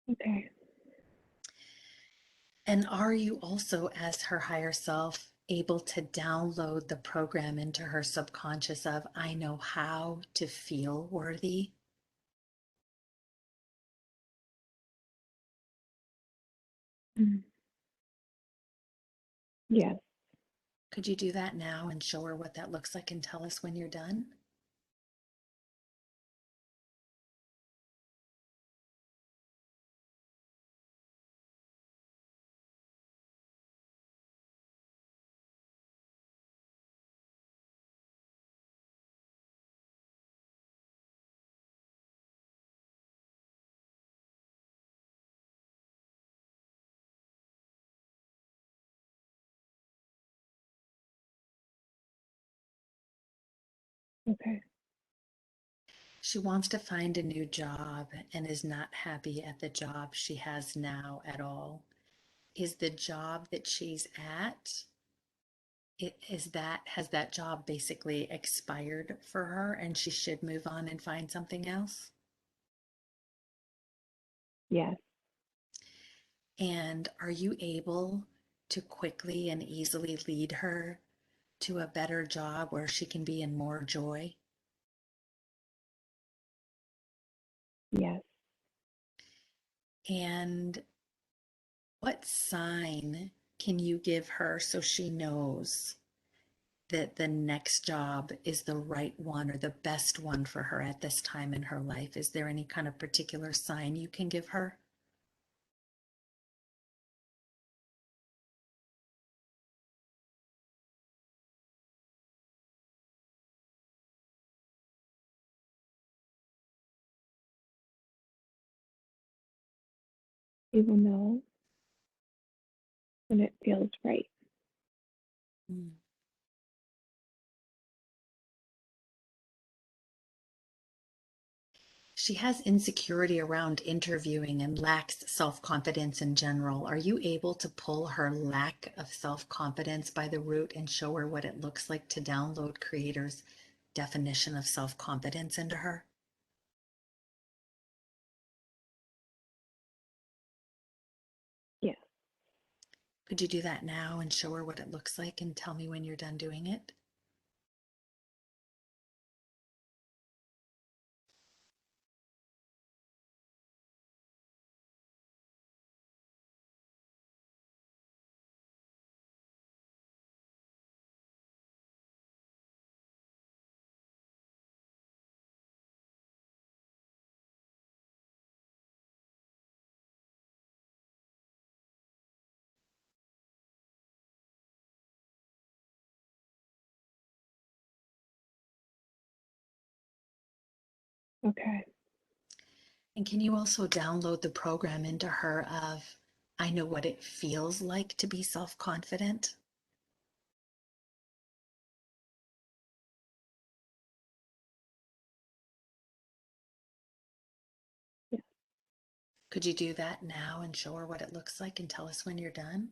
Okay. And are you also, as her higher self, able to download the program into her subconscious of, I know how to feel worthy? Mm. Yes. Could you do that now and show her what that looks like and tell us when you're done? Okay. She wants to find a new job and is not happy at the job she has now at all. Is the job that she's at, has that job basically expired for her and she should move on and find something else? Yes. And are you able to quickly and easily lead her to a better job where she can be in more joy? Yes. And what sign can you give her so she knows that the next job is the right one or the best one for her at this time in her life? Is there any kind of particular sign you can give her? You will know when it feels right. Mm. She has insecurity around interviewing and lacks self-confidence in general. Are you able to pull her lack of self-confidence by the root and show her what it looks like to download Creator's definition of self-confidence into her? Yes. Could you do that now and show her what it looks like and tell me when you're done doing it? Okay. And can you also download the program into her of, I know what it feels like to be self-confident? Yeah. Could you do that now and show her what it looks like and tell us when you're done?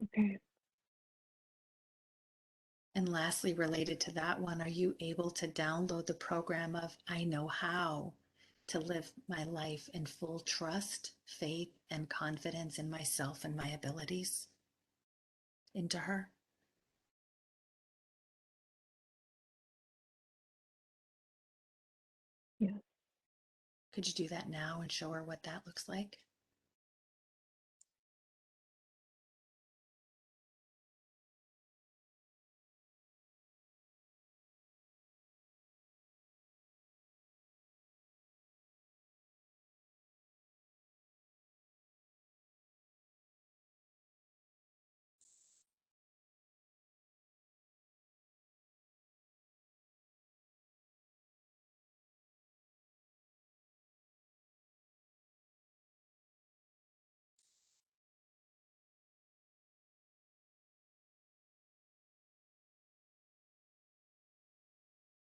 Okay. And lastly, related to that one, are you able to download the program of, I know how to live my life in full trust, faith, and confidence in myself and my abilities into her? Yeah. Could you do that now and show her what that looks like?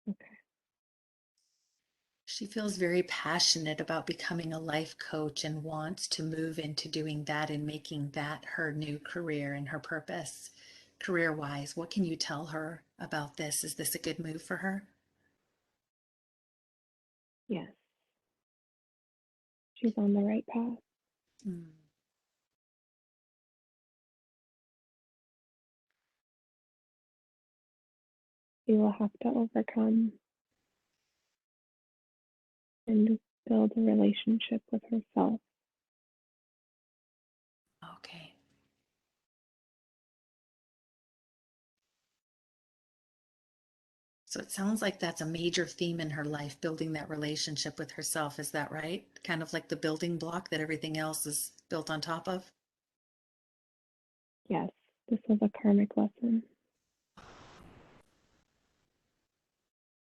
Okay. She feels very passionate about becoming a life coach and wants to move into doing that and making that her new career and her purpose. Career wise, what can you tell her about this? Is this a good move for her? Yes. She's on the right path. Mm. She will have to overcome and build a relationship with herself. Okay. So it sounds like that's a major theme in her life, building that relationship with herself. Is that right? Kind of like the building block that everything else is built on top of? Yes, this was a karmic lesson.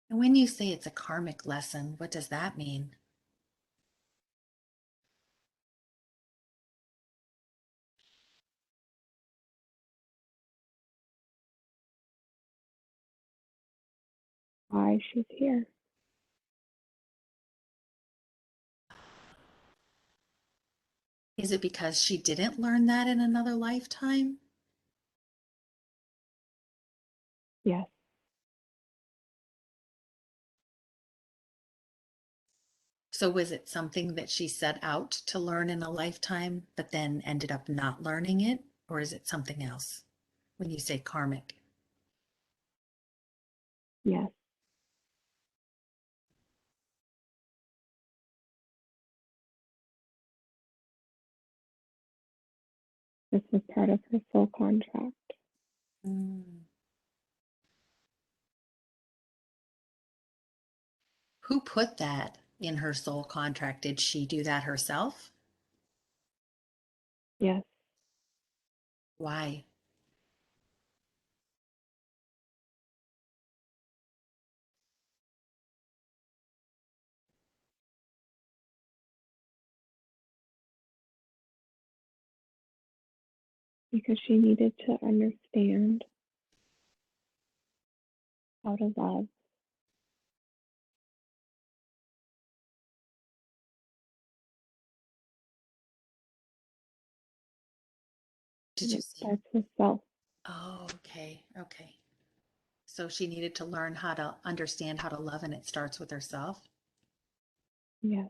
And when you say it's a karmic lesson, what does that mean? Why she's here. Is it because she didn't learn that in another lifetime? Yes. So was it something that she set out to learn in a lifetime, but then ended up not learning it? Or is it something else when you say karmic? Yes. This was part of her soul contract. Mm. Who put that in her soul contract? Did she do that herself? Yes. Why? Because she needed to understand how to love. Did And you it say? starts with self. Oh, okay. Okay. So she needed to learn how to understand how to love, and it starts with herself. Yes.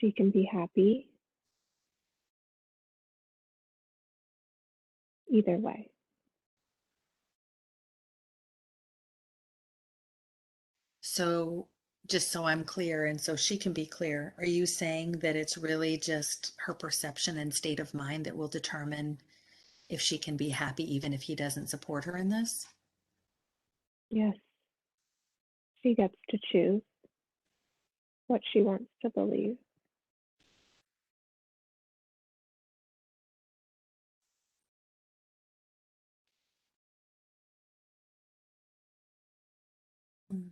She can be happy either way. So, just so I'm clear, and so she can be clear, are you saying that it's really just her perception and state of mind that will determine if she can be happy even if he doesn't support her in this? Yes, she gets to choose what she wants to believe. Mm.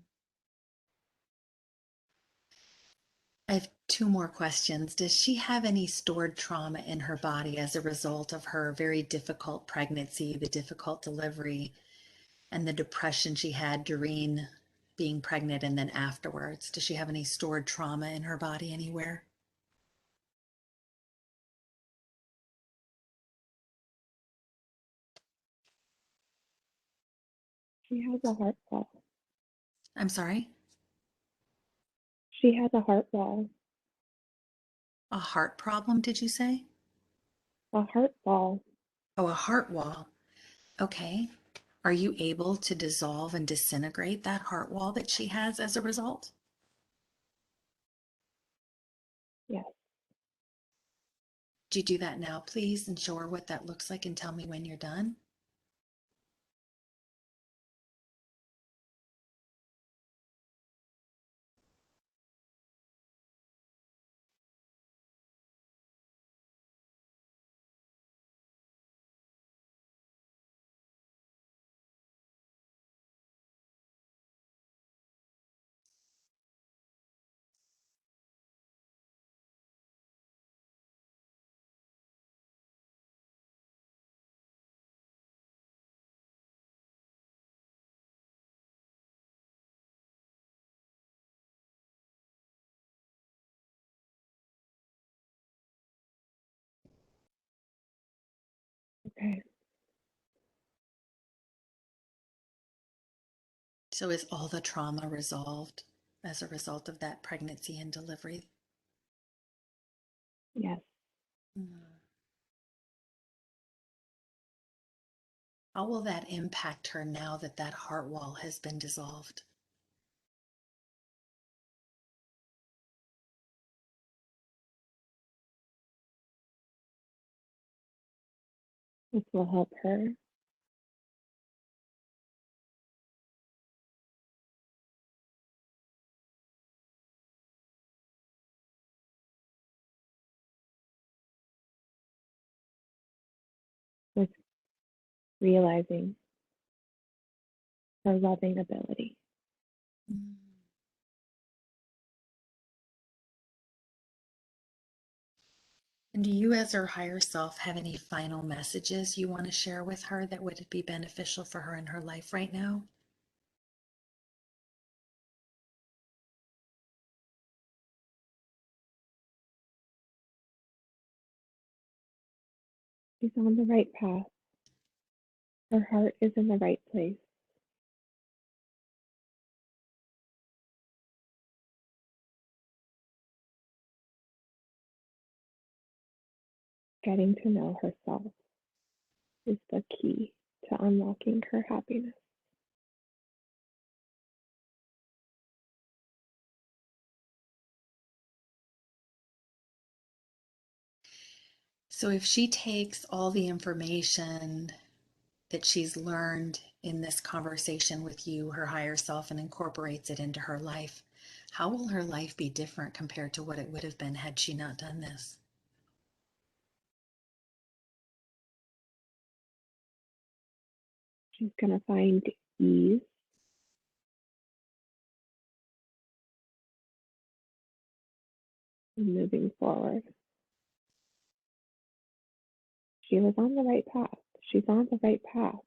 I have two more questions. Does she have any stored trauma in her body as a result of her very difficult pregnancy, the difficult delivery, and the depression she had during being pregnant and then afterwards? Does she have any stored trauma in her body anywhere? She has a heart wall. I'm sorry? She has a heart wall. A heart problem, did you say? A heart wall. Oh, a heart wall. Okay. Are you able to dissolve and disintegrate that heart wall that she has as a result? Yes. Do you do that now, please, and show her what that looks like and tell me when you're done? Okay. So is all the trauma resolved as a result of that pregnancy and delivery? Yes. Mm. How will that impact her now that that heart wall has been dissolved? This will help her with realizing her loving ability. Mm. And do you, as her higher self, have any final messages you want to share with her that would be beneficial for her in her life right now? She's on the right path. Her heart is in the right place. Getting to know herself is the key to unlocking her happiness. So if she takes all the information that she's learned in this conversation with you, her higher self, and incorporates it into her life, how will her life be different compared to what it would have been had she not done this? She's going to find ease in moving forward. She was on the right path. She's on the right path.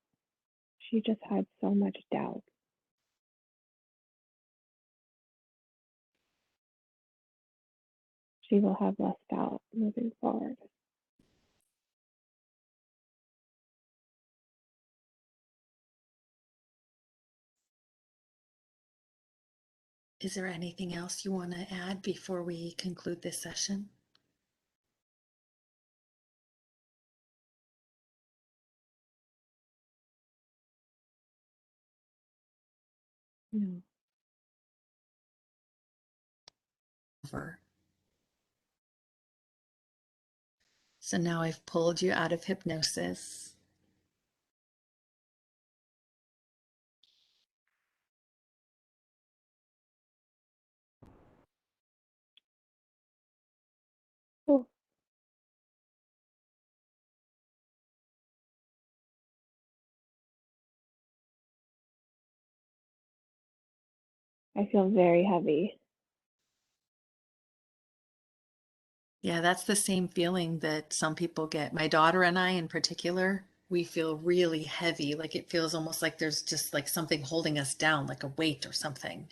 She just had so much doubt. She will have less doubt moving forward. Is there anything else you want to add before we conclude this session? No. Over. So now I've pulled you out of hypnosis. Oh, I feel very heavy. Yeah, that's the same feeling that some people get. My daughter and I, in particular, we feel really heavy. Like it feels almost like there's just like something holding us down, like a weight or something.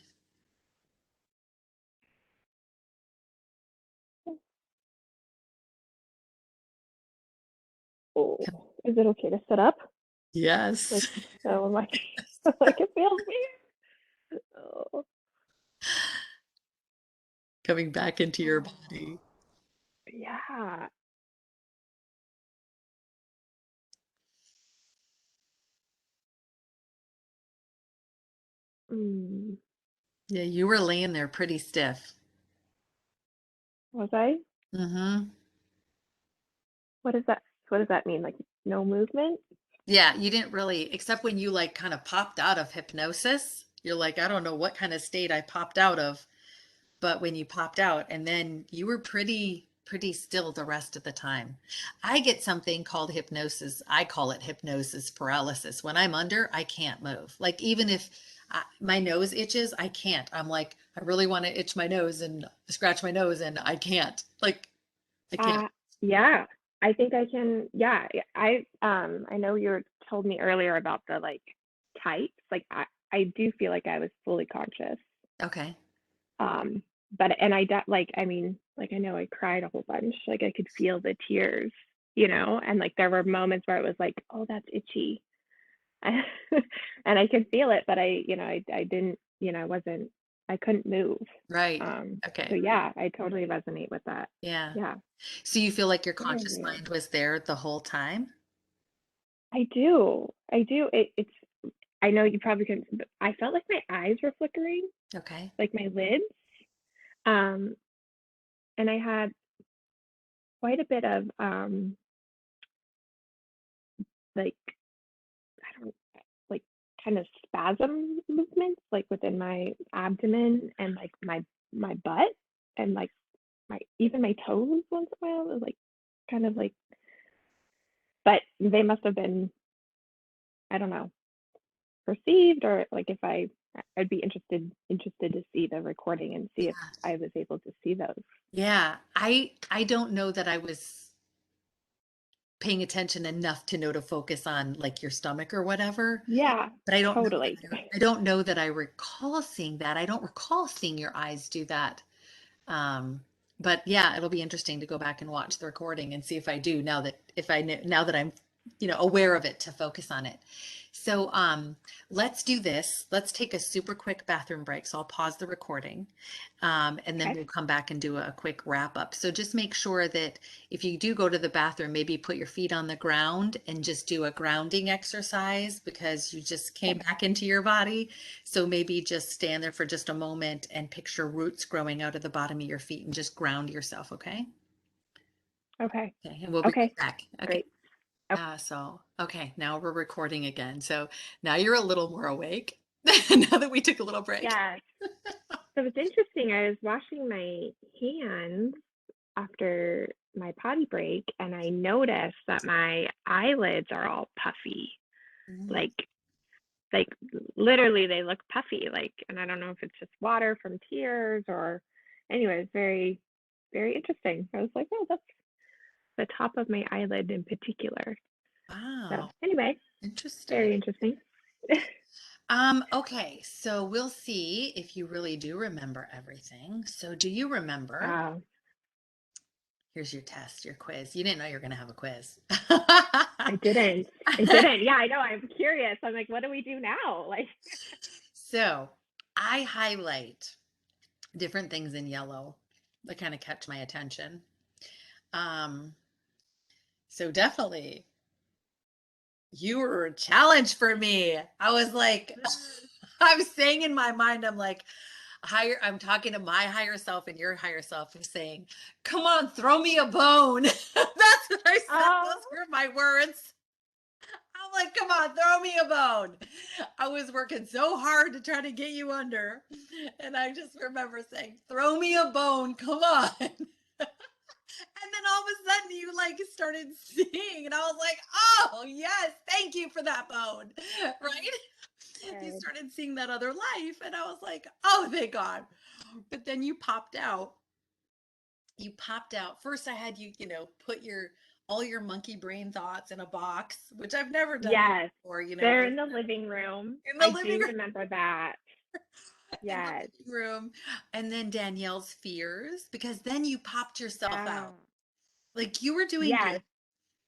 Oh, is it okay to sit up? Yes. Like, so like, like it feels weird. Oh, Coming back into your oh, body. yeah. Mm. Yeah, you were laying there pretty stiff. Was I? Mm-hmm. What does that? What does that mean? Like no movement? Yeah, you didn't really, except when you like kind of popped out of hypnosis. You're like, I don't know what kind of state I popped out of, but when you popped out, and then you were pretty still the rest of the time. I get something called hypnosis. I call it hypnosis paralysis. When I'm under, I can't move. Like even if my nose itches, I can't. I'm like, I really want to itch my nose and scratch my nose, and I can't. Like I can't. Uh, yeah. I think I can. Yeah. I know you told me earlier about the like types. Like I do feel like I was fully conscious. Okay. Um, but and like I mean, like I know I cried a whole bunch. Like I could feel the tears, and like there were moments where it was like, oh, that's itchy. And I could feel it, but I didn't, I couldn't move. Right. So Okay. yeah, I totally resonate with that. Yeah. Yeah, So you feel like your very conscious weird. mind was there the whole time? I do. I do. I know you probably couldn't, but I felt like my eyes were flickering, Okay. like my lids. Um, and I had quite a bit of like I don't like kind of spasm movements like within my abdomen and like my butt and like my even my toes once in a while was like kind of like, but they must have been, I don't know, perceived, or like if I'd be interested to see the recording and see if Yeah. I was able to see those. Yeah. I don't know that I was paying attention enough to know to focus on like your stomach or whatever. Yeah, But I don't know that totally. I don't know that I recall seeing that. I don't recall seeing your eyes do that. Um, but yeah, it'll be interesting to go back and watch the recording and see if I do now that if I know now that I'm, aware of it to focus on it. So let's do this. Let's take a super quick bathroom break. So I'll pause the recording, and then Okay. we'll come back and do a quick wrap up. So just make sure that if you do go to the bathroom, maybe put your feet on the ground and just do a grounding exercise because you just came Okay. back into your body. So maybe just stand there for just a moment and picture roots growing out of the bottom of your feet and just ground yourself, okay? Okay. Okay, and we'll be Okay. right back. Okay. Great. Okay. Okay, now we're recording again. So now you're a little more awake now that we took a little break. Yeah. So it's interesting. I was washing my hands after my potty break, and I noticed that my eyelids are all puffy. Mm. Like like literally they look puffy, like, and I don't know if it's just water from tears or anyways, very, very interesting. I was like, oh, that's the top of my eyelid in particular. So Wow, anyway, interesting. very interesting. Okay, so we'll see if you really do remember everything. So do you remember? Wow. Here's your test, your quiz. You didn't know you were going to have a quiz. I didn't. I didn't. Yeah, I know. I'm curious. I'm like, what do we do now? Like, So I highlight different things in yellow that kind of catch my attention. Um, so definitely you were a challenge for me. I was like, I'm saying in my mind, I'm like, I'm talking to my higher self and your higher self and saying, come on, throw me a bone. That's what I said. Those Oh, were my words. I'm like, come on, throw me a bone. I was working so hard to try to get you under. And I just remember saying, throw me a bone, come on. And then all of a sudden you like started singing and I was like, oh yes, thank you for that bone. Right? You good. started seeing that other life and I was like, oh thank God. But then you popped out. You popped out. First I had you, put your all your monkey brain thoughts in a box, which I've never done here Yes, before, they're was in the living room. in the I living do room. remember that. In the Yes. living room. And then Danielle's fears, because then you popped yourself Yeah. out. Like you were doing good. Yes.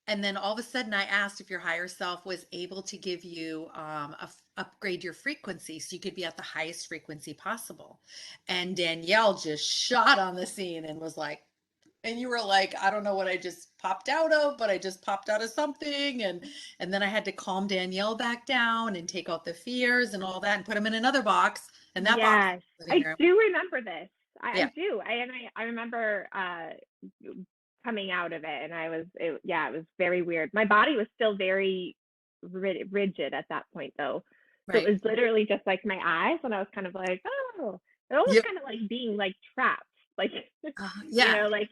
And then all of a sudden, I asked if your higher self was able to give you upgrade your frequency so you could be at the highest frequency possible. And Danielle just shot on the scene and was like, and you were like, I don't know what I just popped out of, but I just popped out of something. And then I had to calm Danielle back down and take out the fears and all that and put them in another box. And that box Yes. is in the I living room. do remember this. I Yeah. do. I remember coming out of it and yeah, it was very weird. My body was still very rigid at that point though. So it Right. was literally just like my eyes and I was kind of like, oh, it almost Yep. kind of like being like trapped, like Yeah. like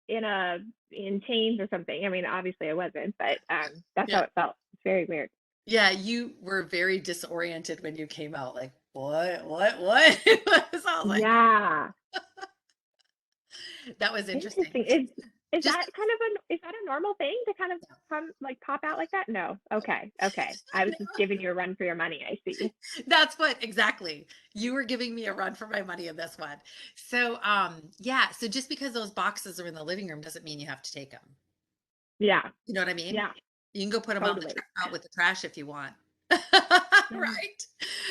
in chains or something. I mean, obviously I wasn't, but that's Yeah. how it felt. It's very weird. Yeah, you were very disoriented when you came out. Like, what? So I was like, Yeah. that was interesting. Interesting. Is Just that kind of is that a normal thing to kind of come like pop out like that? No. Okay. Okay. I was just giving you a run for your money. I see. that's what exactly. You were giving me a run for my money in this one. So, yeah. So just because those boxes are in the living room doesn't mean you have to take them. Yeah. You know what I mean? Yeah. You can go put them Totally. out with the trash if you want. Yeah. Right?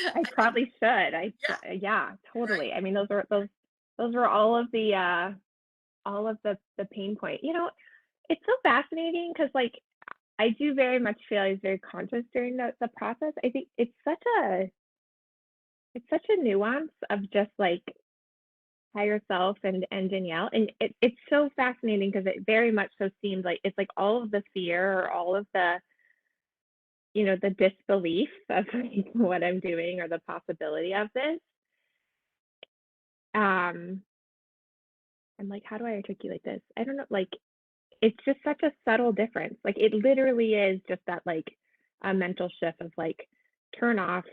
I I mean, probably should. yeah, Yeah, right. totally. I mean, those were all of the pain point. It's so fascinating because like I do very much feel I was very conscious during the process. I think it's such a nuance of just like higher self and Danielle. And it's so fascinating because it very much so seemed like it's like all of the fear or all of the disbelief of like what I'm doing or the possibility of this. Um, I'm like, how do I articulate this? I don't know. Like, it's just such a subtle difference. Like, it literally is just that like a mental shift of like turn off,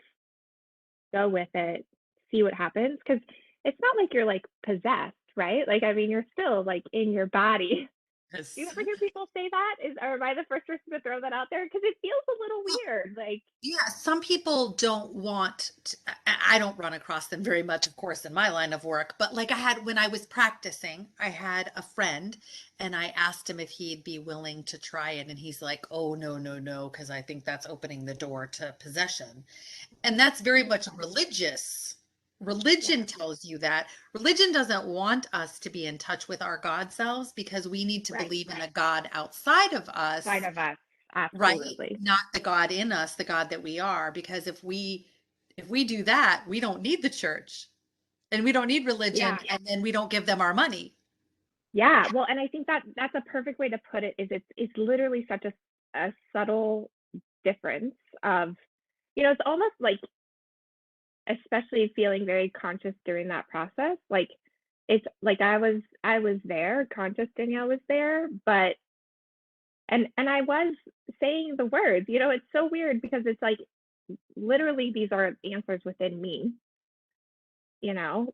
go with it, see what happens. Because it's not like you're like possessed, right? Like, I mean, you're still like in your body. Do you Yes. ever hear people say that? Or am I the first person to throw that out there? Because it feels a little weird. Like, Yeah, some people don't want to, I don't run across them very much, of course, in my line of work, but like I had when I was practicing, I had a friend and I asked him if he'd be willing to try it. And he's like, oh, no, no, no, because I think that's opening the door to possession. And that's very much religious. yeah, Religion tells you that. Religion doesn't want us to be in touch with our God selves because we need to right. believe in a God outside of Side us, of us. right? Absolutely. Not the God in us, the God that we are. Because if we do that, we don't need the church and we don't need religion, Yeah. and then we don't give them our money. Yeah. Well, and I think that that's a perfect way to put it is it's literally such a subtle difference of, it's almost like, especially feeling very conscious during that process, like it's like I was there, conscious Danielle was there, but and I was saying the words, it's so weird because it's like literally these are answers within me,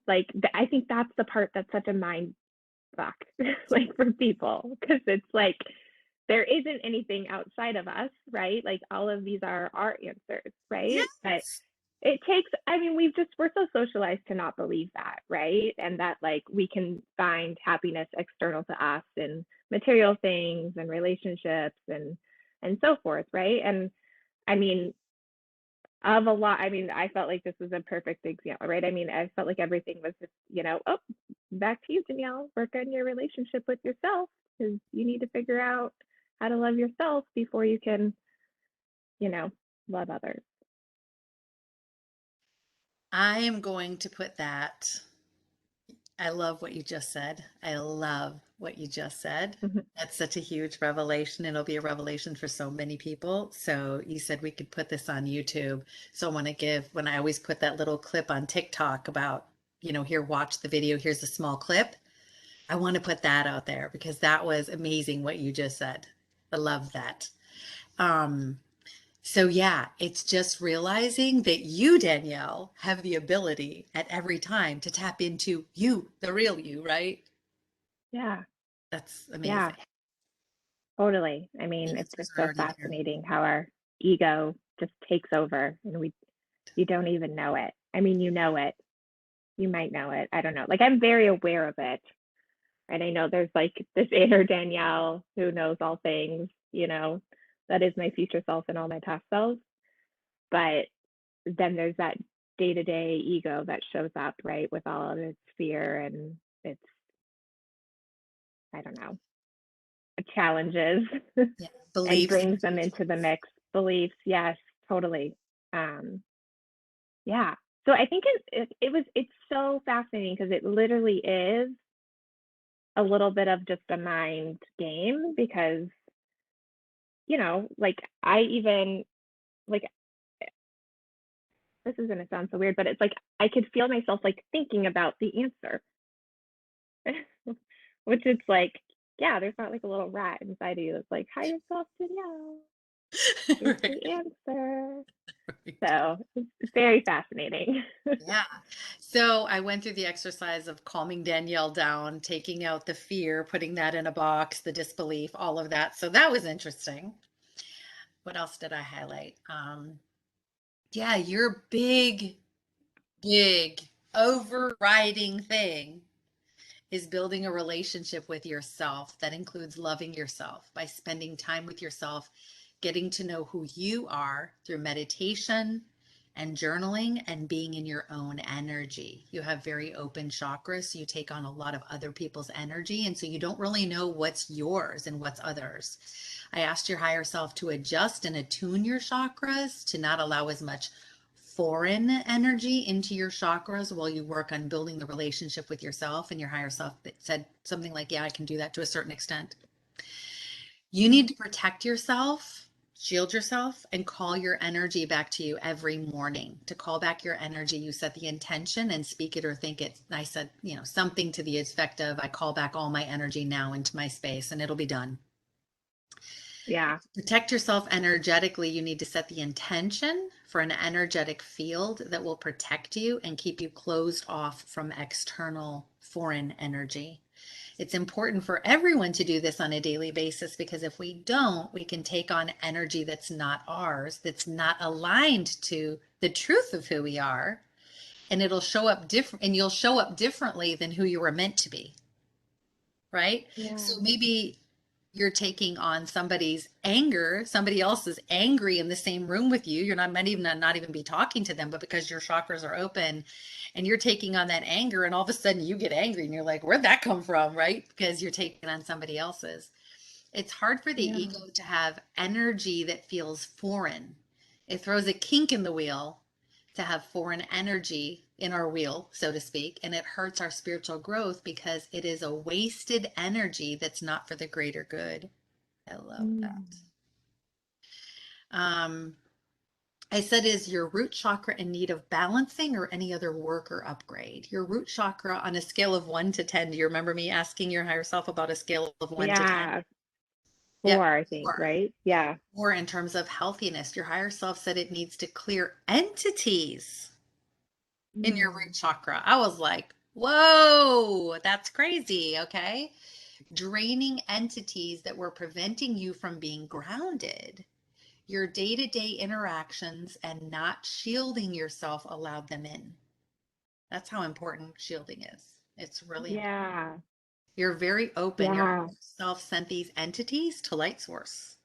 like I think that's the part that's such a mind fuck like for people because it's like there isn't anything outside of us, right? Like all of these are our answers, right? But Yes. it takes, I mean, we're so socialized to not believe that, right? And that like we can find happiness external to us in material things and relationships and so forth, right? And I mean, of a lot. I mean, I felt like this was a perfect example, right? I mean, I felt like everything was just, oh, back to you, Danielle. Work on your relationship with yourself because you need to figure out how to love yourself before you can, you know, love others. I am going to put that. I love what you just said. I love what you just said. Mhm. That's such a huge revelation. It'll be a revelation for so many people. So you said we could put this on YouTube. So I want to give, when I always put that little clip on TikTok about, here, watch the video, here's a small clip. I want to put that out there because that was amazing what you just said. I love that. Um, so yeah, it's just realizing that you, Danielle, have the ability at every time to tap into you, the real you, right? Yeah, That's yeah, amazing. totally. I The mean, it's answers just are so already there. fascinating how our ego just takes over and you don't even know it. I mean, you know it. You might know it. I don't know. Like I'm very aware of it. And I know there's like this inner Danielle who knows all things, that is my future self and all my past selves. But then there's that day to day ego that shows up, right, with all of its fear and its, I don't know, challenges Yeah. and Beliefs. brings them into the mix. Beliefs, yes, totally. Um, yeah. So I think it's so fascinating because it literally is a little bit of just a mind game because like I even like this is gonna sound so weird, but it's like I could feel myself like thinking about the answer, which it's like, yeah, there's not like a little rat inside of you that's like, hi yourself, Danielle, here's Right. the answer. Right. So it's very fascinating. Yeah. So I went through the exercise of calming Danielle down, taking out the fear, putting that in a box, the disbelief, all of that. So that was interesting. What else did I highlight? Yeah, your big overriding thing is building a relationship with yourself that includes loving yourself by spending time with yourself, getting to know who you are through meditation and journaling and being in your own energy. You have very open chakras, so you take on a lot of other people's energy. And so you don't really know what's yours and what's others. I asked your higher self to adjust and attune your chakras to not allow as much foreign energy into your chakras while you work on building the relationship with yourself and your higher self that said something like, yeah, I can do that to a certain extent. You need to protect yourself, shield yourself, and call your energy back to you every morning. To call back your energy, you set the intention and speak it or think it. I said, something to the effect of, I call back all my energy now into my space and it'll be done. Yeah. Protect yourself energetically, you need to set the intention for an energetic field that will protect you and keep you closed off from external foreign energy. It's important for everyone to do this on a daily basis because if we don't, we can take on energy that's not ours, that's not aligned to the truth of who we are, and it'll show up different and you'll show up differently than who you were meant to be, right? Yeah. So maybe you're taking on somebody's anger, somebody else is angry in the same room with you. You're not even not even be talking to them, but because your chakras are open and you're taking on that anger, and all of a sudden you get angry and you're like, where'd that come from? Right? Because you're taking on somebody else's. It's hard for the Yeah. ego to have energy that feels foreign. It throws a kink in the wheel to have foreign energy in our wheel, so to speak, and it hurts our spiritual growth because it is a wasted energy that's not for the greater good. I love that. Mm. Um, I said, is your root chakra in need of balancing or any other work or upgrade? Your root chakra on a scale of 1 to 10. Do you remember me asking your higher self about a scale of 1 to 10? Yeah. Yep, 4, I think, 4. right? Yeah. Or in terms of healthiness, your higher self said it needs to clear entities in your root Mm. chakra. I was like, whoa, that's crazy. Okay. Draining entities that were preventing you from being grounded. Your day to day interactions and not shielding yourself allowed them in. That's how important shielding is. It's really important. Yeah. You're very open. Your Yeah. self sent these entities to light source.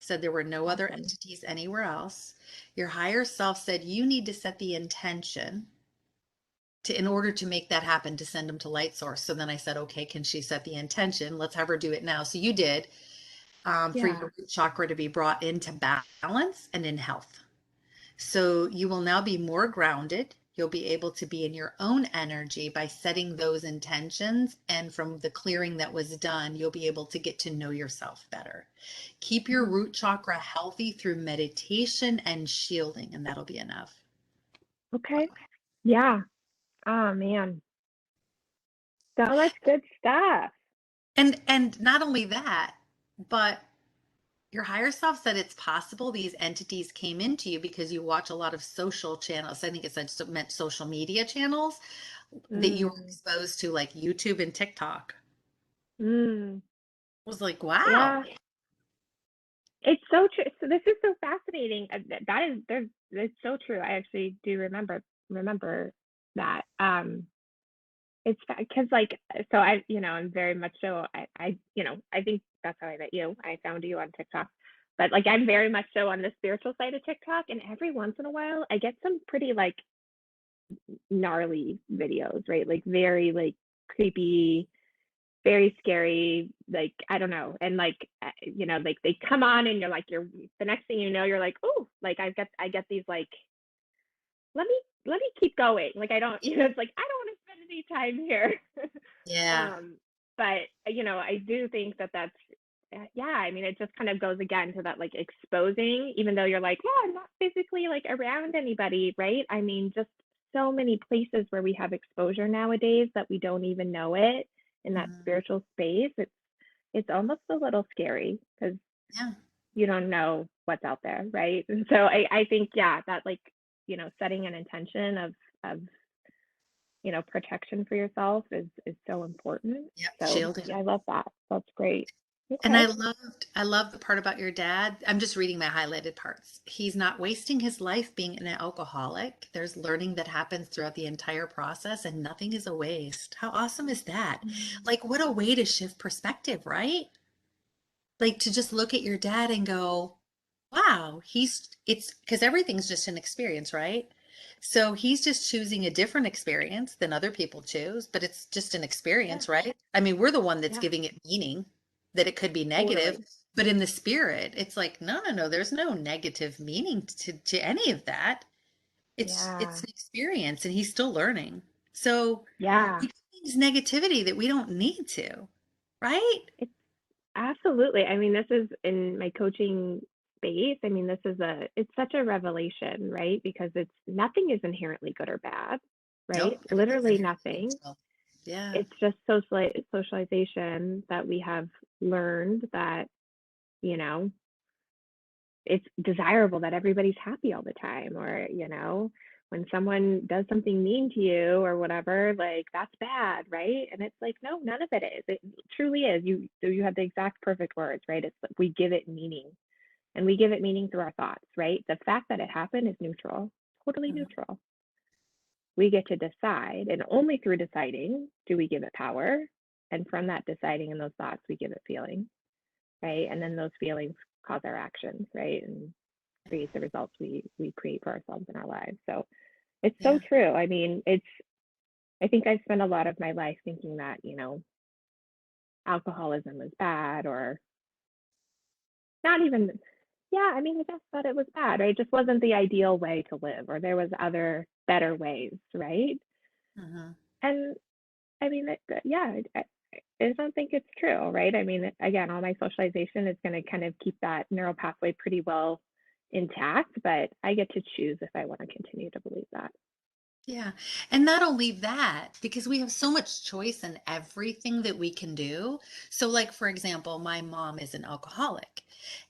said there were no other Awesome. entities anywhere else. Your higher self said you need to set the intention to, in order to make that happen, to send them to light source. So then I said, okay, can she set the intention? Let's have her do it now. So you did, for Yeah. your root chakra to be brought into balance and in health. So you will now be more grounded. You'll be able to be in your own energy by setting those intentions. And from the clearing that was done, you'll be able to get to know yourself better. Keep your Mhm. root chakra healthy through meditation and shielding, and that'll be enough. Okay. Yeah. Oh man. So much good stuff. And not only that, but your higher self said it's possible these entities came into you because you watch a lot of social channels. I think it said meant social media channels that you were Mm. exposed to, like YouTube and TikTok. Mm. I was like, wow. Yeah. It's so true. So this is so fascinating. That is there's it's so true. I actually do remember that. It's because like so I'm very much so I think that's how I met you. I found you on TikTok. But like I'm very much so on the spiritual side of TikTok, and every once in a while I get some pretty like gnarly videos, right? Like very like creepy, very scary, like I don't know. And like like they come on and you're the next thing you know, you're like, oh, like I get these like let me keep going. Like I don't, it's like I don't want to spend any time here. Yeah. um, but I do think that that's yeah. I mean, it just kind of goes again to that like exposing, even though you're like, well, I'm not physically like around anybody, right? I mean, just so many places where we have exposure nowadays that we don't even know it in that Mhm. spiritual space. It's almost a little scary because Yeah. you don't know what's out there, right? And so I think yeah, that like setting an intention of protection for yourself is so important. Yep. So Shielding. yeah, I love that. That's great. And Okay. I love the part about your dad. I'm just reading my highlighted parts. He's not wasting his life being an alcoholic. There's learning that happens throughout the entire process, and nothing is a waste. How awesome is that? Mm. Like, what a way to shift perspective, right? Like to just look at your dad and go, wow, it's because everything's just an experience, right? So he's just choosing a different experience than other people choose, but it's just an Yeah. experience, right? I mean, we're the one that's Yeah. giving it meaning, that it could be negative, Totally. but in the spirit, it's like, no, no, no, there's no negative meaning to any of that. It's Yeah. an experience and he's still learning. So Yeah. we can use negativity that we don't need to, right? It's absolutely. I mean, this is in my coaching space. I mean, it's such a revelation, right? Because it's nothing is inherently good or bad, right? Nope, everything's Literally inherently nothing. neutral. Yeah. It's just socialization that we have learned that, you know, it's desirable that everybody's happy all the time, or when someone does something mean to you or whatever, like that's bad, right? And it's like, no, none of it is. It truly is. You have the exact perfect words, right? It's like we give it meaning, and we give it meaning through our thoughts, right? The fact that it happened is neutral, totally Mhm. neutral. We get to decide, and only through deciding do we give it power. And from that deciding and those thoughts, we give it feeling, right? And then those feelings cause our actions, right? And create the results we create for ourselves in our lives. So it's so Yeah. true. I mean, I think I spent a lot of my life thinking that, alcoholism was bad, or not even, yeah, I mean, I just thought it was bad, right? It just wasn't the ideal way to live, or there was other better ways, right? Mhm. And I mean, yeah, I don't think it's true, right? I mean, again, all my socialization is going to kind of keep that neural pathway pretty well intact, but I get to choose if I want to continue to believe that. Yeah. And not only that, because we have so much choice in everything that we can do. So, like, for example, my mom is an alcoholic.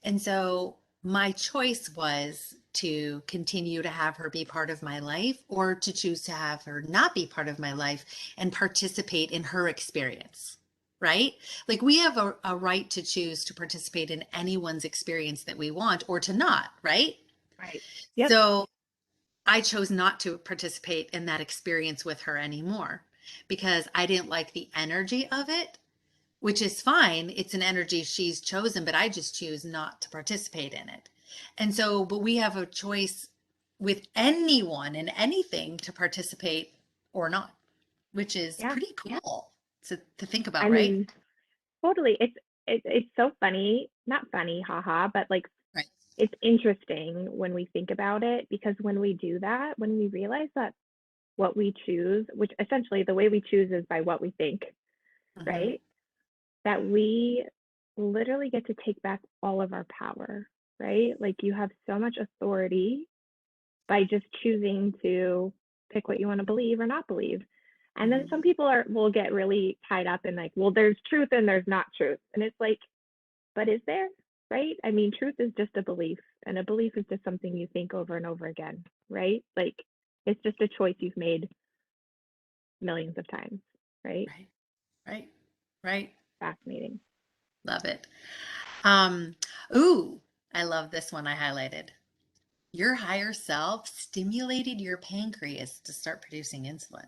And so my choice was to continue to have her be part of my life or to choose to have her not be part of my life and participate in her experience. Right? Like, we have a right to choose to participate in anyone's experience that we want or to not, right? Right. Yep. So, I chose not to participate in that experience with her anymore because I didn't like the energy of it which is fine. It's an energy she's chosen, but I just choose not to participate in it. And so, but we have a choice with anyone and anything to participate or not, which is Yeah. pretty cool to think I about, right? mean, totally. It's so funny, not funny, haha, but like Right. it's interesting when we think about it, because when we do that, when we realize that what we choose, which essentially the way we choose is by what we think, Hmm. right? That we literally get to take back all of our power, right? Like you have so much authority by just choosing to pick what you want to believe or not believe. And then Hmm. some people will get really tied up in like, well, there's truth and there's not truth. And it's like, but is there? Right? I mean, truth is just a belief, and a belief is just something you think over and over again, right? Like it's just a choice you've made millions of times, right? Right. Right. Right. Fascinating. Love it. Um, ooh, I love this one I highlighted. Your higher self stimulated your pancreas to start producing insulin.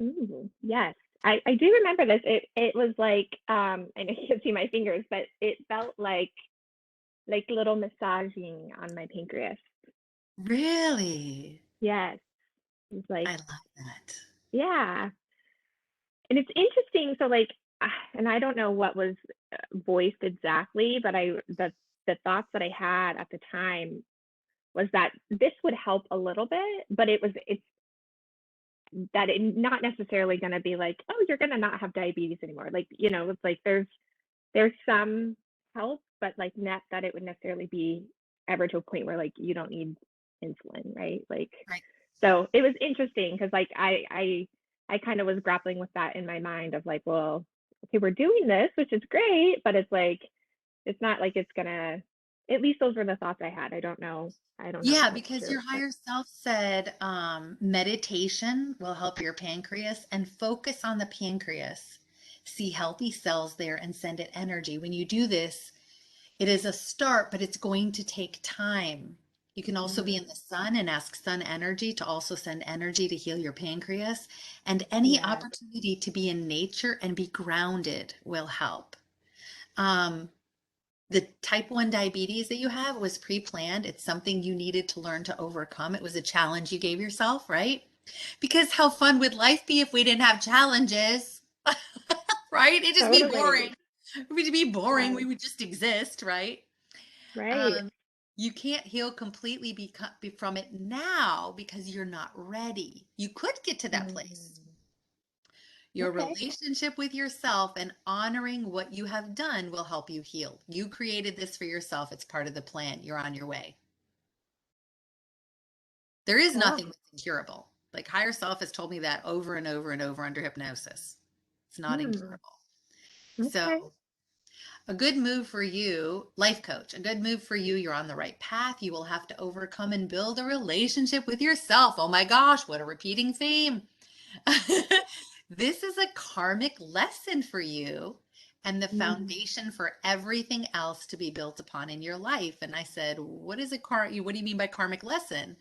Ooh, yes. I do remember this. It was like I know you can see my fingers, but it felt like little massaging on my pancreas. Really? Yes. It was I like, love that. yeah. And it's interesting. So like, and I don't know what was voiced exactly, but the thoughts that I had at the time was that this would help a little bit, but it's that it not necessarily going to be like, oh, you're going to not have diabetes anymore. Like, it's like there's some help, but like not that it would necessarily be ever to a point where like you don't need insulin, right? Like, Right. so it was interesting because like I kind of was grappling with that in my mind of like, well, okay, we're doing this, which is great, but it's like it's not like it's gonna. At least those were the thoughts I had. I don't know if Yeah, that's because your true, but higher self said meditation will help your pancreas and focus on the pancreas. See healthy cells there and send it energy. When you do this, it is a start, but it's going to take time. You can also be mm, in the sun and ask sun energy to also send energy to heal your pancreas. And any yeah. opportunity to be in nature and be grounded will help. Um, the type 1 diabetes that you have was pre-planned. It's something you needed to learn to overcome. It was a challenge you gave yourself, right? Because how fun would life be if we didn't have challenges, right? It'd just be Totally. boring. It would be boring. Yes. We would just exist, right? Right. Um, you can't heal completely from it now because you're not ready. You could get to that place. Mm, Your okay. relationship with yourself and honoring what you have done will help you heal. You created this for yourself. It's part of the plan. You're on your way. There is Cool. nothing that's incurable. Like higher self has told me that over and over and over under hypnosis. It's not Hmm. incurable. Okay. So, a good move for you, life coach, a good move for you, you're on the right path. You will have to overcome and build a relationship with yourself. Oh my gosh, what a repeating theme. This is a karmic lesson for you and the Mm, foundation for everything else to be built upon in your life. And I said, what is what do you mean by karmic lesson?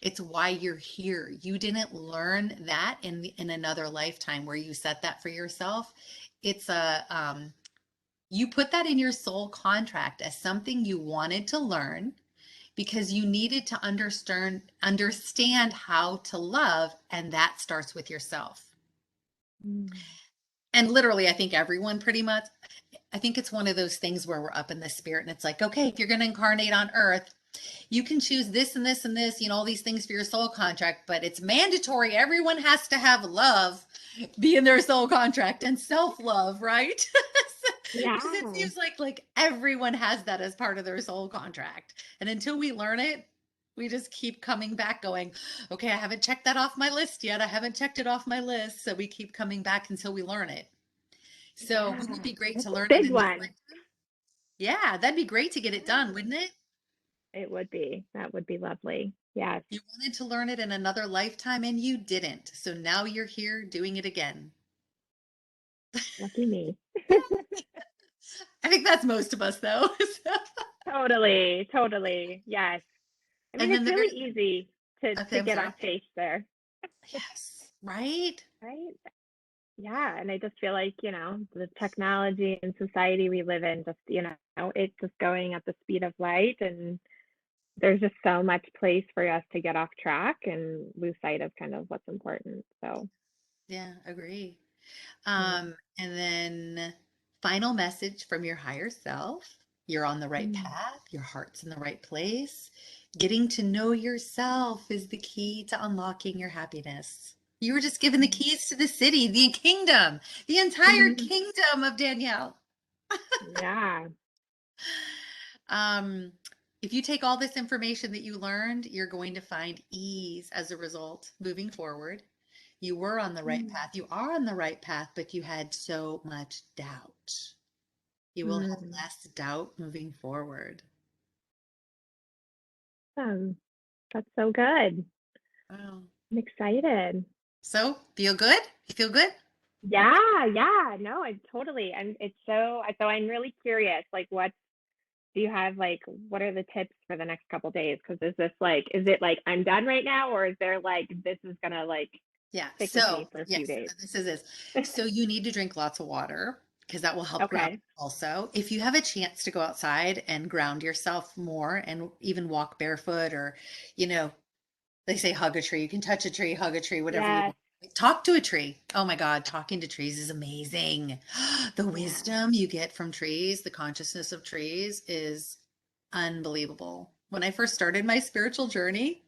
It's why you're here. You didn't learn that in another lifetime where you set that for yourself. It's a you put that in your soul contract as something you wanted to learn because you needed to understand how to love, and that starts with yourself. mm, And literally, I think everyone pretty much, I think it's one of those things where we're up in the spirit and it's like, okay, if you're going to incarnate on earth, you can choose this and this and this, all these things for your soul contract, but it's mandatory. Everyone has to have love be in their soul contract and self-love, right? Because it yeah. seems like everyone has that as part of their soul contract. And until we learn it, we just keep coming back going, okay, I haven't checked that off my list yet. I haven't checked it off my list. So we keep coming back until we learn it. So Yeah. wouldn't it be great That's to a learn it big in this one. lifetime? Yeah, that'd be great to get it done, Yeah. wouldn't it? It would be. That would be lovely. Yes. You wanted to learn it in another lifetime and you didn't. So now you're here doing it again. Lucky me. I think that's most of us though. Totally. Totally. Yes. I mean, And then it's the very, really easy okay, to I'm get sorry. off base there, Yes, right? right? Yeah, and I just feel like, the technology and society we live in, just, it's just going at the speed of light, and there's just so much place for us to get off track and lose sight of kind of what's important. So, Yeah, agree. yeah. And then final message from your higher self. You're on the right Mm, path. Your heart's in the right place. Getting to know yourself is the key to unlocking your happiness. You were just given the mm. keys to the city, the kingdom, the entire kingdom of Danielle. Yeah. Um, if you take all this information that you learned, you're going to find ease as a result moving forward. You were on the right Mm, path. You are on the right path, but you had so much doubt. You will have mm. less doubt moving forward. Awesome. That's so good. Wow. I'm excited. So, feel good? You feel good? Yeah, yeah. No, I totally. So I'm really curious. Like, do you have, like, what are the tips for the next couple days? Because is it like I'm done right now, or is there like this is gonna like Yeah. stick with me So, for a few yes, days? this is this. So, you need to drink lots of water because that will help ground Okay. also. If you have a chance to go outside and ground yourself more and even walk barefoot or, you know, they say hug a tree. You can touch a tree, hug a tree, whatever you Yes. want. Talk to a tree. Oh my God, talking to trees is amazing. The Yeah. wisdom you get from trees, the consciousness of trees is unbelievable. When I first started my spiritual journey,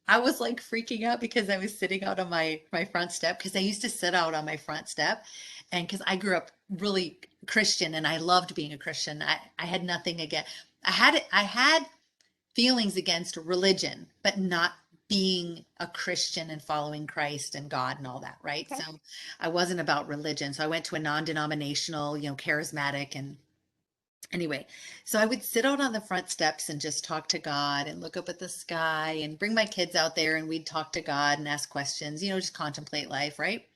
I was like freaking out because I was sitting out on my front step because I used to sit out on my front step and because I grew up really Christian and I loved being a Christian. I had nothing against I had feelings against religion, but not being a Christian and following Christ and God and all that, right? Okay. So I wasn't about religion. So I went to a non-denominational, charismatic and anyway, so I would sit out on the front steps and just talk to God and look up at the sky and bring my kids out there and we'd talk to God and ask questions, just contemplate life, right?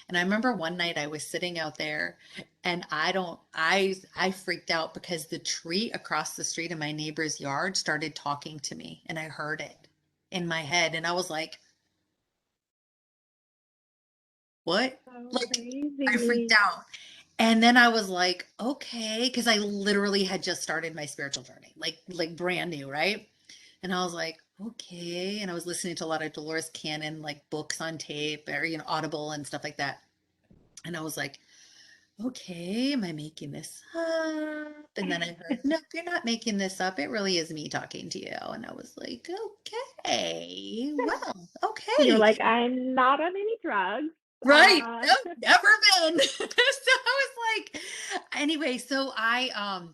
And I remember one night I was sitting out there and I freaked out because the tree across the street in my neighbor's yard started talking to me and I heard it in my head and I was like, "What?" So Like I freaked crazy. out. And then I was like, "Okay," because I literally had just started my spiritual journey, like brand new, right? And I was like, "Okay." And I was listening to a lot of Dolores Cannon like books on tape or Audible and stuff like that. And I was like, okay, am I making this up? And then I heard, no, you're not making this up. It really is me talking to you. And I was like, okay, well, You're okay. like, I'm not on any drugs. Right. Uh, No, never been. So I was like, anyway, so I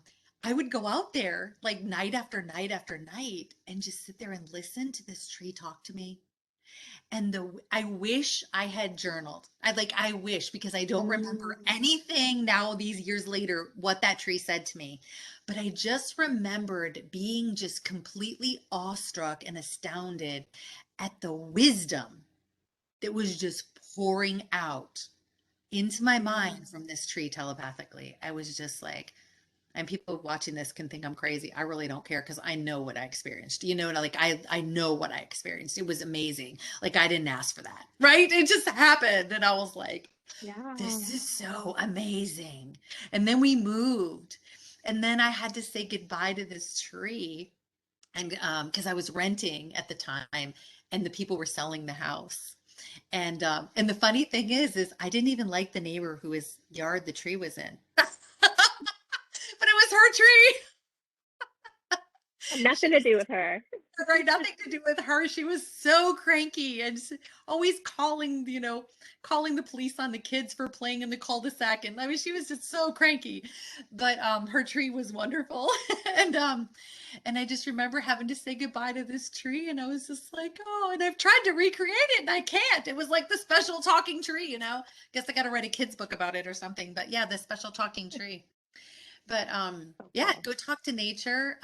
would go out there like night after night after night and just sit there and listen to this tree talk to me. And I wish I had journaled. I wish because I don't remember mm, anything now these years later what that tree said to me. But I just remembered being just completely awestruck and astounded at the wisdom that was just pouring out into my yeah. mind from this tree telepathically. I was just like, and people watching this can think I'm crazy. I really don't care because I know what I experienced. And I know what I experienced. It was amazing. Like I didn't ask for that, right? It just happened, and I was like, Yeah. "This is so amazing." And then we moved, and then I had to say goodbye to this tree, and because I was renting at the time, and the people were selling the house. And the funny thing is I didn't even like the neighbor whose yard the tree was in, but it was her tree. Nothing to do with her. Right, nothing to do with her. She was so cranky and always calling the police on the kids for playing in the cul-de-sac. And I mean, she was just so cranky. But her tree was wonderful. And I just remember having to say goodbye to this tree, and I was just like, oh, and I've tried to recreate it and I can't. It was like the special talking tree. Guess I gotta write a kid's book about it or something. But yeah, the special talking tree. But So yeah, cool. go talk to nature.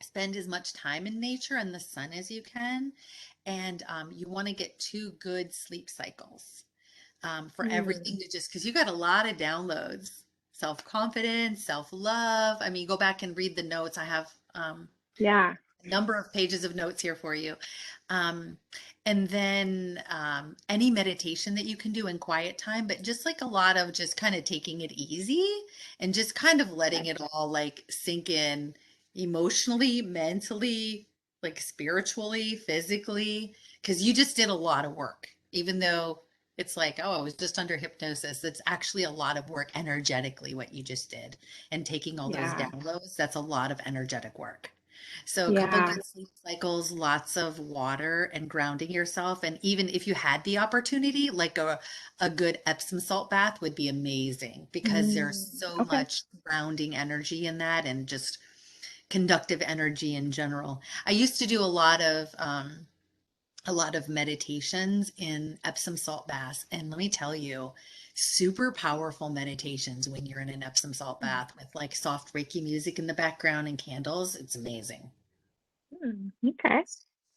Spend as much time in nature and the sun as you can. And you want to get 2 good sleep cycles for everything Mm, to just, because you got a lot of downloads, self-confidence, self-love. I mean, go back and read the notes. I have yeah. a number of pages of notes here for you. Um, and then any meditation that you can do in quiet time, but just like a lot of just kind of taking it easy and just kind of letting Okay. it all like sink in emotionally, mentally, like spiritually, physically, because you just did a lot of work, even though it's like, oh, I was just under hypnosis. It's actually a lot of work energetically, what you just did. And taking all those Yeah. downloads, that's a lot of energetic work. So a couple Yeah. good sleep cycles, lots of water and grounding yourself. And even if you had the opportunity, like a good Epsom salt bath would be amazing because there's so Okay. much grounding energy in that and just conductive energy in general. I used to do a lot of meditations in Epsom salt baths. And let me tell you, super powerful meditations when you're in an Epsom salt bath with like soft Reiki music in the background and candles. It's amazing. Okay.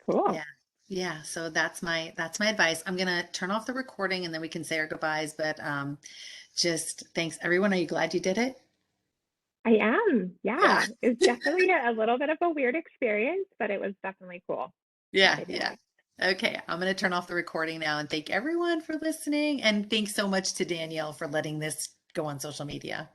Cool. Yeah. Yeah. So that's my advice. I'm gonna turn off the recording and then we can say our goodbyes. But just thanks everyone. Are you glad you did it? I am. Yeah. Yeah. It's definitely a little bit of a weird experience, but it was definitely cool. Glad Yeah. I did Yeah. it. Okay. I'm gonna turn off the recording now and thank everyone for listening. And thanks so much to Danielle for letting this go on social media.